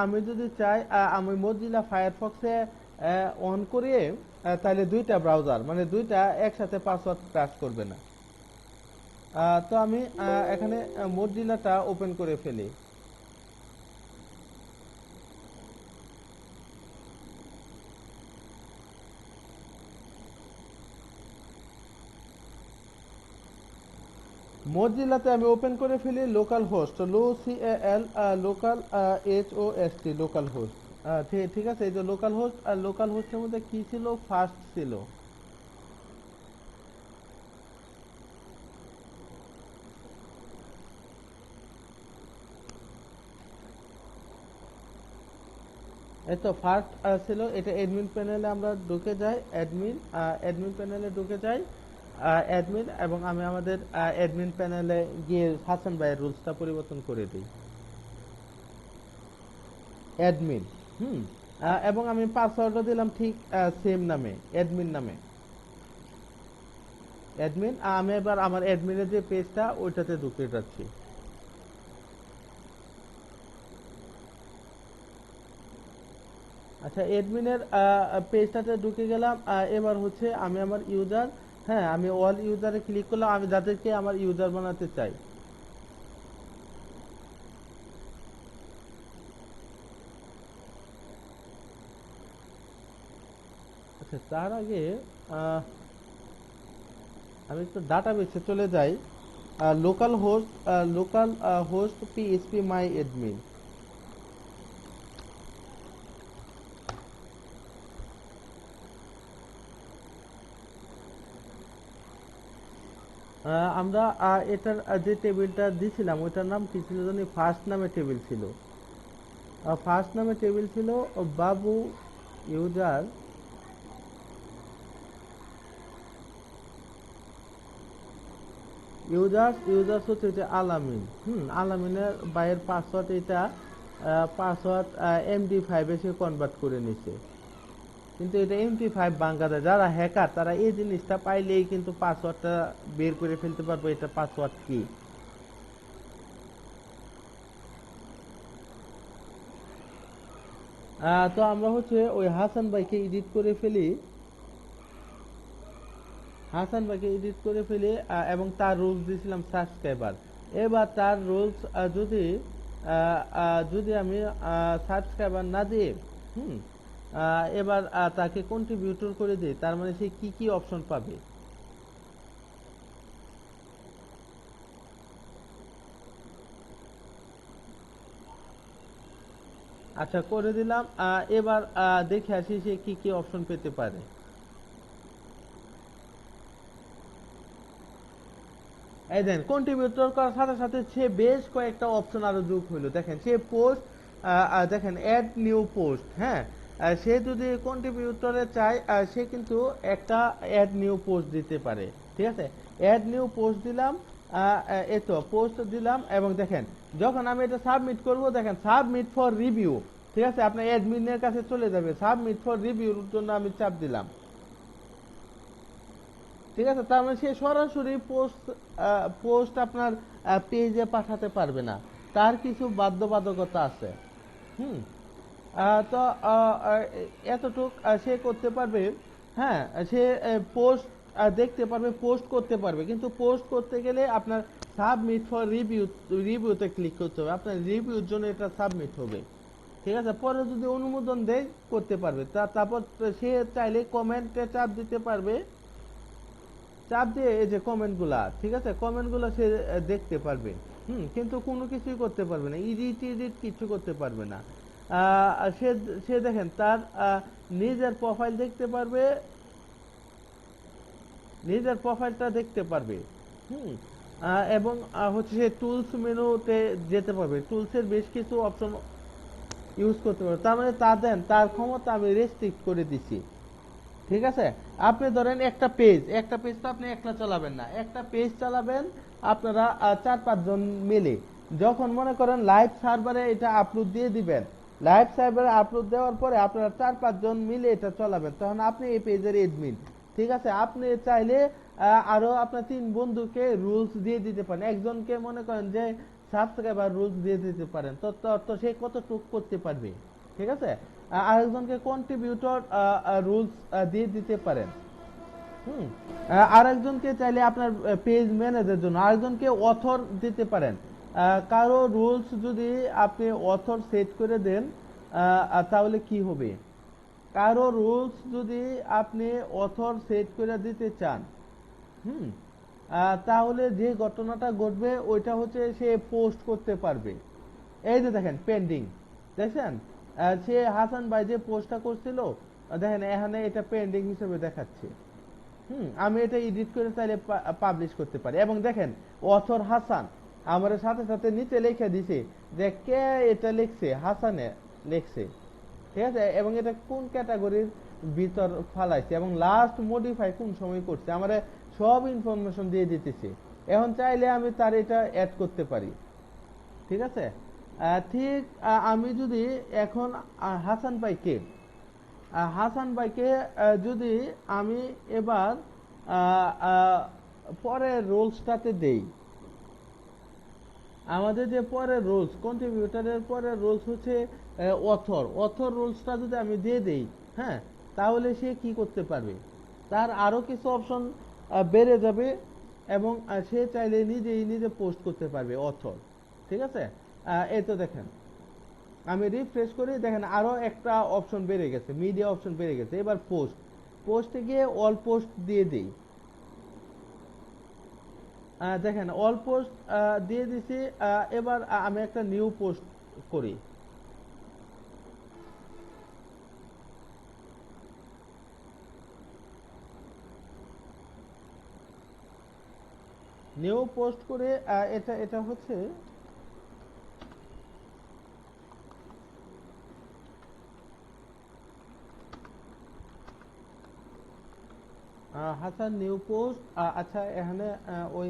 আমি যদি চাই, আমি মজিলা ফায়ারফক্সে অন করিয়ে, তাহলে দুইটা ব্রাউজার মানে দুইটা একসাথে পাসওয়ার্ড কাজ করবে না। তো আমি এখানে মজিলাটা ওপেন করে ফেলি। মজিলাতে আমি ওপেন করে ফেলি local host, LOCAL, local HOST, local host. ঠিক আছে, এই যে লোকাল হোস্ট, আর লোকাল হোস্টের মধ্যে কি ছিল, ফার্স্ট ছিল। এই তো ফার্স্ট ছিল, এটা অ্যাডমিন প্যানেলে আমরা ঢুকে যাই, অ্যাডমিন প্যানেলে ঢুকে যাই, অ্যাডমিন, এবং আমি আমাদের অ্যাডমিন প্যানেলে গিয়ে হাসান ভাইয়ের রুলসটা পরিবর্তন করে দিই, অ্যাডমিন। হুম, এবং আমি পাসওয়ার্ডও দিলাম ঠিক সেম নামে, অ্যাডমিন নামে, অ্যাডমিন। আমি এবার আমার অ্যাডমিনের যে পেজটা ওইটাতে ঢুকে যাচ্ছি। আচ্ছা, অ্যাডমিনের পেজটাতে ঢুকে গেলাম। এবার হচ্ছে আমি আমার ইউজার, হ্যাঁ, আমি অল ইউজারে ক্লিক করলাম, আমি যাদেরকে আমার ইউজার বানাতে চাই। আচ্ছা, তার আগে আহ, আমি একটু ডাটাবেসে চলে যাই। লোকাল হোস্ট পিএইচপি মাই অ্যাডমিন। আমরা এটার যে টেবিলটা দিছিলাম ওইটার নাম কি ছিল জানি, ফার্স্ট নামে টেবিল ছিল। ফার্স্ট নামে টেবিল ছিল বাবু ইউজার, ইউজার্স হচ্ছে এটা আলামিন। আলামিনের বাইরের পাসওয়ার্ড এটা, পাসওয়ার্ড MD5 এ সে কনভার্ট করে নিছে, কিন্তু এটা MD5 বাংলাদেশ যারা হ্যাকার তারা এই জিনিসটা পাইলেই কিন্তু পাসওয়ার্ডটা বের করে ফেলতে পারবে, এটা পাসওয়ার্ড কি। তো আমরা হচ্ছে ওই হাসান ভাইকে এডিট করে ফেলি, হাসান ভাইকে এডিট করে ফেলি, এবং তার রুলস দিয়েছিলাম সাবস্ক্রাইবার। এবার তার রুলস যদি আমি সাবস্ক্রাইবার না দিয়ে, হুম এবার তাকে কন্ট্রিবিউটর করে দেই, তার মানে সে কি কি অপশন পাবে। আচ্ছা করে দিলাম। এবার দেখে আসি সে কি কি অপশন পেতে পারে। এই দেন কন্ট্রিবিউটর করার সাথে সাথে সে বেশ কয়েকটা অপশন আরো যোগ হইলো। দেখেন সে পোস্ট, দেখেন অ্যাড নিউ পোস্ট, হ্যাঁ সে যদি কন্ট্রিবিউটরে চায় সে কিন্তু একটা অ্যাড নিউ পোস্ট দিতে পারে। ঠিক আছে, অ্যাড নিউ পোস্ট দিলাম, এই তো পোস্ট দিলাম এবং দেখেন যখন আমি এটা সাবমিট করব, দেখেন সাবমিট ফর রিভিউ। ঠিক আছে, আপনার অ্যাডমিনের কাছে চলে যাবে, সাবমিট ফর রিভিউর জন্য আমি চাপ দিলাম। ঠিক আছে, তার মানে সে সরাসরি পোস্ট আপনার পেজে পাঠাতে পারবে না, তার কিছু বাধ্যবাধকতা আছে। হুম তো এতটুক সে করতে পারবে। হ্যাঁ, সে পোস্ট দেখতে পারবে, পোস্ট করতে পারবে, কিন্তু পোস্ট করতে গেলে আপনার সাবমিট ফর রিভিউতে ক্লিক করতে হবে, আপনার রিভিউর জন্য এটা সাবমিট হবে। ঠিক আছে, পরে যদি অনুমোদন দেয় করতে পারবে, তারপর সে চাইলে কমেন্টে চাপ দিতে পারবে, চাপ দিয়ে এই যে কমেন্ট গুলা, ঠিক আছে কমেন্ট গুলা সে দেখতে পারবে। কিন্তু কোনো কিছুই করতে পারবে না, এডিট কিছু করতে পারবে না। সে সে দেখেন তার নিজের প্রোফাইল দেখতে পারবে, নিজের প্রোফাইলটা দেখতে পারবে। হুম এবং হচ্ছে সে টুলস মেনুতে যেতে পারবে, টুলসের বেশ কিছু অপশন ইউজ করতে পারবে। তার মানে তার ক্ষমতা আমি রেস্ট্রিক্ট করে দিছি। ঠিক আছে, আপনি ধরেন একটা পেজ তো আপনি একলা চালাবেন না, একটা পেজ চালাবেন আপনারা 4-5 জন মিলে। যখন মনে করেন লাইভ সার্ভারে এটা আপলোড দিয়ে দিবেন, লাইভ সার্ভারে আপলোড দেওয়ার পরে আপনারা 4-5 জন মিলে এটা চালাবেন, তখন আপনি এই পেজের এডমিন। ঠিক আছে, আপনি চাইলে আরো আপনার 3 বন্ধুকে রুলস দিয়ে দিতে পারেন, একজনকে মনে করেন যে সাবস্ক্রাইবার রুলস দিয়ে দিতে পারেন, তো সে কতটুকু করতে পারবে। ঠিক আছে, আরেকজনকে কন্ট্রিবিউটর রুলস দিয়ে দিতে পারেন। হুম আরেকজনকে চাইলে আপনার পেজ ম্যানেজার জন্য আরেকজনকে অথর দিতে পারেন। কারো রুলস যদি আপনি অথর সেট করে দেন, তাহলে কি হবে, কারো রুলস যদি আপনি অথর সেট করে দিতে চান, হুম তাহলে যে ঘটনাটা ঘটবে ওইটা হচ্ছে সে পোস্ট করতে পারবে। এই যে দেখেন পেন্ডিং, দেখছেন সে হাসান ভাই যে পোস্টটা করছিল, দেখেন এখানে এটা পেন্ডিং হিসেবে দেখাচ্ছে। আমি এটা এডিট করে চাইলে পাবলিশ করতে পারি। এবং দেখেন অথর হাসান আমার সাথে সাথে নিচে লিখে দিছে যে কে এটা লিখছে, হাসানে লিখছে। ঠিক আছে, এবং এটা কোন ক্যাটাগরির ভিতর ফালাইছে এবং লাস্ট মডিফাই কোন সময় করছে, আমার সব ইনফরমেশন দিয়ে দিতেছে। এখন চাইলে আমি তার এটা অ্যাড করতে পারি। ঠিক আছে, ঠিক আমি যদি এখন হাসান ভাইকে যদি আমি এবার পরের রোলসটাতে দেই, আমাদের যে পরের রোলস কন্ট্রিবিউটরের পরের রোলস হচ্ছে অথর রোলসটা যদি আমি দিয়ে দেই, হ্যাঁ তাহলে সে কি করতে পারবে, তার আরো কিছু অপশন বেড়ে যাবে এবং সে চাইলে নিজে পোস্ট করতে পারবে অথর। ঠিক আছে, এই তো দেখেন আমি রিফ্রেশ করি, দেখেন আরো একটা অপশন বেড়ে গেছে, মিডিয়া অপশন বেড়ে গেছে। এবার পোস্টে গিয়ে অল পোস্ট দিয়ে দিই। দেখেন অল পোস্ট দিয়ে দিছি। এবার আমি একটা নিউ পোস্ট করি। নিউ পোস্ট করে এটা এটা হচ্ছে হাসান নিউ পোস্ট। আচ্ছা এখানে ওই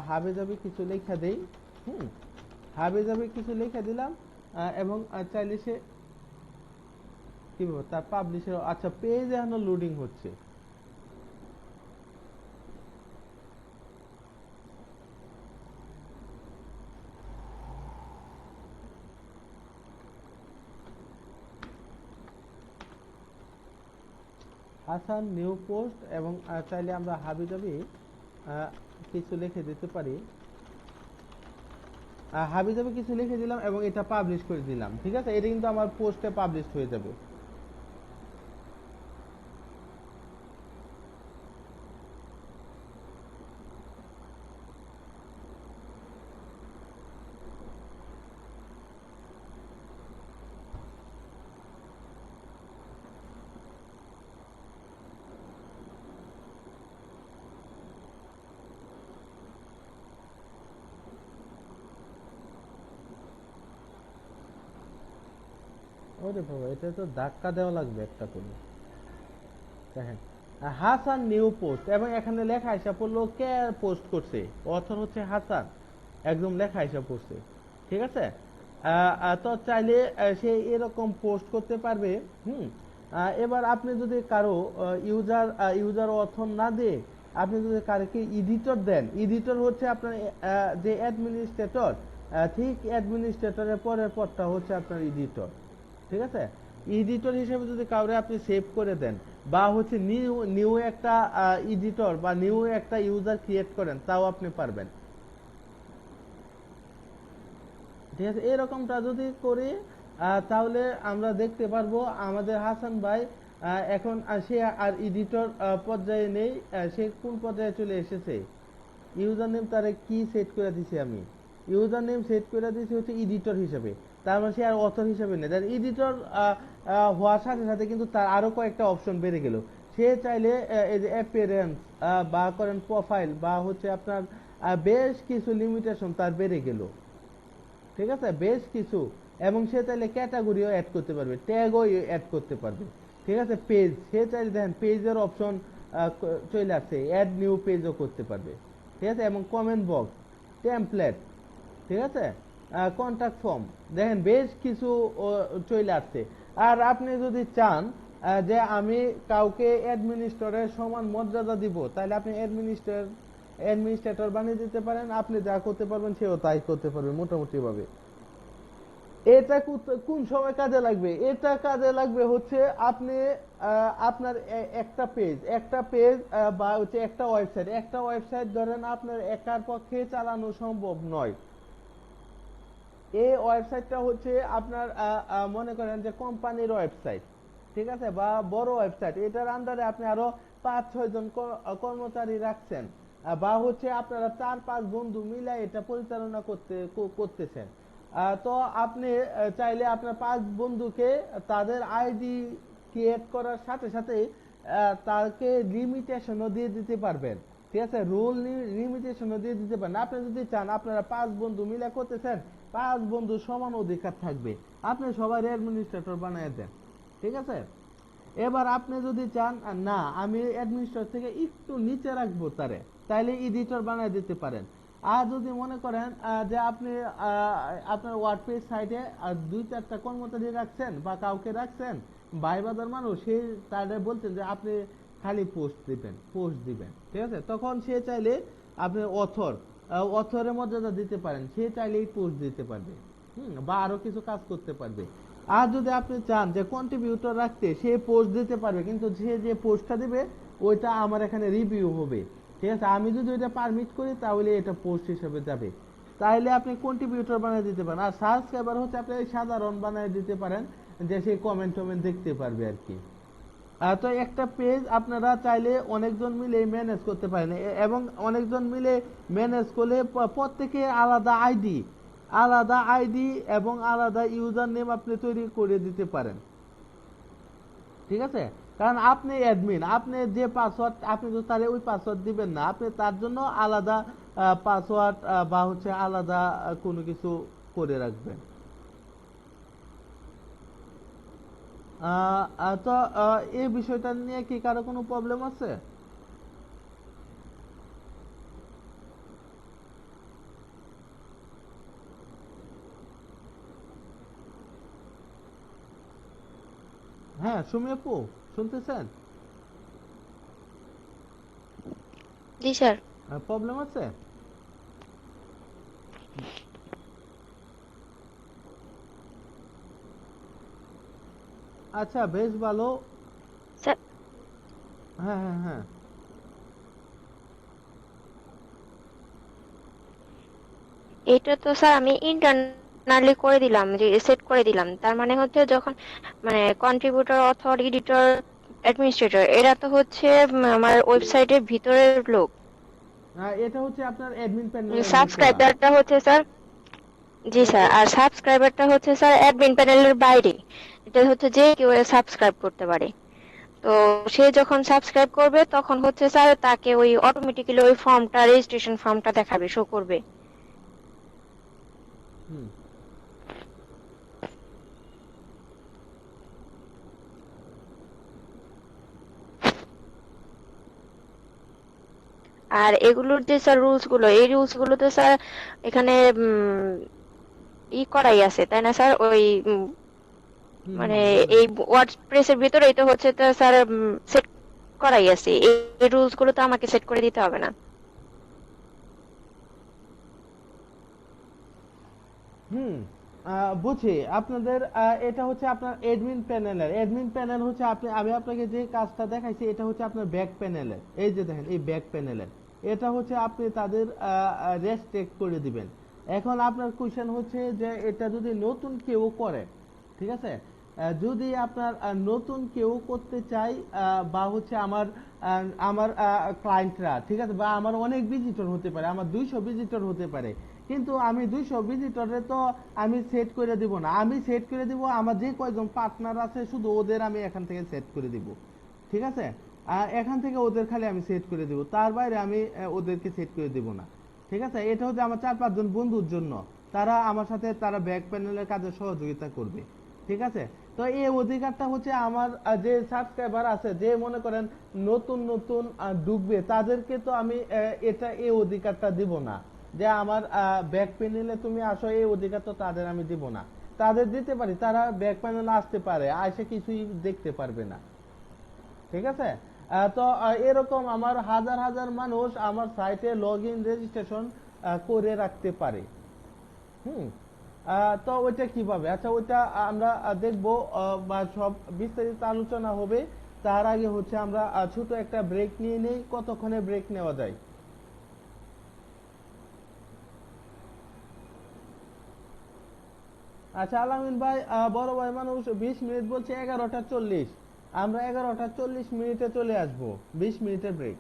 হাবে যাবে কিছু লেখা দেই। হুম হাবে যাবে কিছু লেখা দিলাম এবং চাইলে সে কি বলবো তার পাবলিশের। আচ্ছা পেজ এখনো লোডিং হচ্ছে। হাসান নিউ পোস্ট এবং চাইলে আমরা হাবি যাবি কিছু লিখে দিতে পারি। হাবি যাবি কিছু লিখে দিলাম এবং এটা পাবলিশ করে দিলাম। ঠিক আছে, এটা কিন্তু আমার পোস্টে পাবলিশ হয়ে যাবে। ওরে বাবা, এটা তো ধাক্কা দেওয়া লাগবে একটা করে। দেখেন, হাসান নিউ পোস্ট, এবং এখানে লেখা হিসাব পড়লো কে পোস্ট করছে, অথর হচ্ছে হাসান, একদম লেখা হিসাব পড়ছে। ঠিক আছে, তো চাইলে সে এরকম পোস্ট করতে পারবে। হুম। এবার আপনি যদি কারো ইউজার অথর না দিয়ে আপনি যদি কারোকে এডিটর দেন, এডিটর হচ্ছে আপনার যে অ্যাডমিনিস্ট্রেটর, ঠিক অ্যাডমিনিস্ট্রেটরের পরের পদটা হচ্ছে আপনার এডিটর। ঠিক আছে, এডিটর হিসেবে যদি কাউরে আপনি সেভ করে দেন, বা হচ্ছে নিউ নিউ একটা এডিটর বা নিউ একটা ইউজার ক্রিয়েট করেন, তাও আপনি পারবেন। ঠিক আছে, এরকমটা যদি করি তাহলে আমরা দেখতে পারবো আমাদের হাসান ভাই এখন সে আর এডিটর পর্যায়ে নেই, সে কোন পর্যায়ে চলে এসেছে। ইউজার নেম তারে কি সেট করে দিছি আমি, ইউজার নেম সেট করে দিছি হচ্ছে এডিটর হিসেবে। তার মানে সে আর অথর হিসেবে নেই, তার এডিটর হওয়ার সাথে সাথে কিন্তু তার আরো কয়েকটা অপশন বেড়ে গেল। সে চাইলে এই যে অ্যাপিয়ারেন্স বা করেন প্রোফাইল বা হচ্ছে আপনার বেশ কিছু লিমিটেশন তার বেড়ে গেল। ঠিক আছে, বেশ কিছু। এবং সে চাইলে ক্যাটাগরিও অ্যাড করতে পারবে, ট্যাগও অ্যাড করতে পারবে। ঠিক আছে, পেজ, সে চাইলে দেখেন পেজের অপশন চলে আসছে, অ্যাড নিউ পেজও করতে পারবে। ঠিক আছে, এবং কমেন্ট বক্স, টেমপ্লেট, ঠিক আছে, কন্টাক্ট ফর্ম, দেখেন বেশ কিছু চলে আসছে। আর আপনি যদি চান যে আমি কাউকে অ্যাডমিনিস্ট্রেটরের সমান মর্যাদা দিব, তাহলে আপনি অ্যাডমিনিস্ট্রেটর বানিয়ে দিতে পারেন। আপনি যা করতে পারবেন সেও তাই করতে পারবে মোটামুটি ভাবে। এটা কোন সময় কাজে লাগবে, এটা কাজে লাগবে হচ্ছে আপনি আপনার একটা পেজ বা হচ্ছে একটা ওয়েবসাইট ধরেন আপনার একার পক্ষে চালানো সম্ভব নয়। এই ওয়েবসাইটটা হচ্ছে আপনার মনে করেন যে কোম্পানির ওয়েবসাইট, ঠিক আছে, বা বড় ওয়েবসাইট, এটার আন্ডারে আপনি আরো 5-6 জন কর্মচারী রাখছেন, বা হচ্ছে আপনারা 4-5 বন্ধু মিলে এটা পরিচালনা করতেছেন। তো আপনি চাইলে আপনার 5 বন্ধুকে তাদের আইডি ক্রিয়েট করার সাথে সাথে তাকে লিমিটেশনও দিয়ে দিতে পারবেন। ঠিক আছে, রুল লিমিটেশনও দিয়ে দিতে পারেন। আপনি যদি চান আপনারা 5 বন্ধু মিলে করতেছেন, 5 বন্ধু সমান অধিকার থাকবে, আপনি সবাই অ্যাডমিনিস্ট্রেটর বানিয়ে দেন। ঠিক আছে, এবার আপনি যদি চান না আমি অ্যাডমিনিস্ট্রেটর থেকে একটু নিচে রাখবো তারে, তাইলে এডিটর বানিয়ে দিতে পারেন। আর যদি মনে করেন যে আপনি আপনার ওয়ার্ডপ্রেস সাইটে 2-4টা কর্মচারী রাখছেন বা কাউকে রাখছেন, বাইবাদার মানুষ, সে তাদের বলছেন যে আপনি খালি পোস্ট দিবেন। ঠিক আছে, তখন সে চাইলে আপনি অথরের মর্যাদা দিতে পারেন, সে চাইলেই পোস্ট দিতে পারবে। বা আরো কিছু কাজ করতে পারবে। আর যদি আপনি চান যে কন্ট্রিবিউটর রাখতে, সে পোস্ট দিতে পারবে, কিন্তু সে যে পোস্টটা দিবে ওইটা আমার এখানে রিভিউ হবে। ঠিক আছে, আমি যদি ওইটা পারমিট করি তাহলে এটা পোস্ট হিসেবে যাবে। তাইলে আপনি কন্ট্রিবিউটর বানিয়ে দিতে পারেন। আর সাবস্ক্রাইবার হচ্ছে আপনি সাধারণ বানিয়ে দিতে পারেন, যে সে কমেন্ট টমেন্ট দেখতে পারবে আর কি। তো একটা পেজ আপনারা চাইলে অনেকজন মিলে ম্যানেজ করতে পারেন, এবং অনেকজন মিলে ম্যানেজ করলে প্রত্যেকে আলাদা আইডি এবং আলাদা ইউজার নেম আপনি তৈরি করে দিতে পারেন। ঠিক আছে, কারণ আপনি অ্যাডমিন, আপনি যে পাসওয়ার্ড, আপনি তো তারে ওই পাসওয়ার্ড দিবেন না, আপনি তার জন্য আলাদা পাসওয়ার্ড বা হচ্ছে আলাদা কোনো কিছু করে রাখবেন। তো এই বিষয়টা নিয়ে কি কারো কোনো প্রবলেম আছে? হ্যাঁ, সুমি আপু, শুনতেছেন? জি স্যার। প্রবলেম আছে? আচ্ছা, বেশ ভালো। স্যার, হ্যাঁ, হ্যাঁ, হ্যাঁ। এটা তো স্যার আমি ইন্টারনালি করে দিলাম, যে সেট করে দিলাম। তার মানে হচ্ছে যখন মানে কন্ট্রিবিউটর, অথর, এডিটর, অ্যাডমিনিস্ট্রেটর, এরা তো হচ্ছে আমার ওয়েবসাইটের ভিতরের লোক। এটা হচ্ছে আপনার অ্যাডমিন প্যানেলের লোকেরা। সাবস্ক্রাইবারটা হচ্ছে স্যার, জি এ- স্যার, এ- আর সাবস্ক্রাইবারটা হচ্ছে স্যার অ্যাডমিন প্যানেলের বাইরে। এটা হচ্ছে যে কেউ সাবস্ক্রাইব করতে পারে। তো সে যখন সাবস্ক্রাইব করবে তখন হচ্ছে স্যার তাকে ওই অটোমেটিক্যালি ওই ফর্মটা, রেজিস্ট্রেশন ফর্মটা দেখাবে, শো করবে। হুম। আর এগুলোর যে স্যার রুলস গুলো, এই রুলস গুলো তো স্যার এখানে করাই আছে, তাই না স্যার? ওই হুম মানে হুম, বলেন। এই ওয়ার্ডপ্রেসের ভিতরেই তো হচ্ছে তো স্যার সেট করাই আছে, এই রুলস গুলো তো আমাকে সেট করে দিতে হবে না? হুম, বুঝি আপনাদের এটা হচ্ছে আপনার অ্যাডমিন প্যানেল হচ্ছে আমি আপনাকে যে কাজটা দেখাইছি এটা হচ্ছে আপনার ব্যাক প্যানেলের। এই যে দেখেন এই ব্যাক প্যানেলের এটা হচ্ছে আপনি তাদের রেস্ট্রিক্ট করে দিবেন। এখন আপনার কোশ্চেন হচ্ছে যে এটা যদি নতুন কেউ করে, ঠিক আছে, যদি আপনার নতুন কেউ করতে চাই, বা হচ্ছে আমার ক্লায়েন্টরা, ঠিক আছে, বা আমার অনেক ভিজিটর হতে পারে, আমার 200 ভিজিটর হতে পারে, কিন্তু আমি 200 ভিজিটরে তো আমি সেট করে দিব না। আমি সেট করে দিব আমার যে কয়জন পার্টনার আছে শুধু ওদের আমি এখান থেকে সেট করে দিব, ঠিক আছে। এখান থেকে ওদের খালি আমি সেট করে দিব, তার বাইরে আমি ওদেরকে সেট করে দিব না, ঠিক আছে। এটা হচ্ছে আমার 4-5 জন বন্ধুর জন্য, তারা আমার সাথে তারা ব্যাক প্যানেলের কাজে সহযোগিতা করবে, ঠিক আছে। তো এই অধিকারটা হচ্ছে আমার যে সাবস্ক্রাইবার আছে, যে মনে করেন নতুন নতুন ঢুকবে, তাদেরকে তো আমি এই অধিকারটা দিব না যে আমার ব্যাক প্যানেলে তুমি আসো, এই অধিকার তো তাদের আমি দিব না। তাদের দিতে পারি, তারা ব্যাক প্যানেলে আসতে পারে, আসে কিছুই দেখতে পারবে না, ঠিক আছে। তো এরকম আমার হাজার হাজার মানুষ আমার সাইটে লগ ইন রেজিস্ট্রেশন করে রাখতে পারে। হুম, তো ওইটা কিভাবে, আচ্ছা ওইটা আমরা দেখবো, বা সব বিস্তারিত আলোচনা হবে। তার আগে হচ্ছে আমরা ছোট একটা ব্রেক নিয়ে নেই। কতক্ষণে ব্রেক নেওয়া যায়? আচ্ছা আলামিন ভাই, বড় ভাই মানুষ 20 মিনিট বলছে, 11টা 40, আমরা 11টা 40 মিনিটে চলে আসবো, 20 মিনিটের ব্রেক।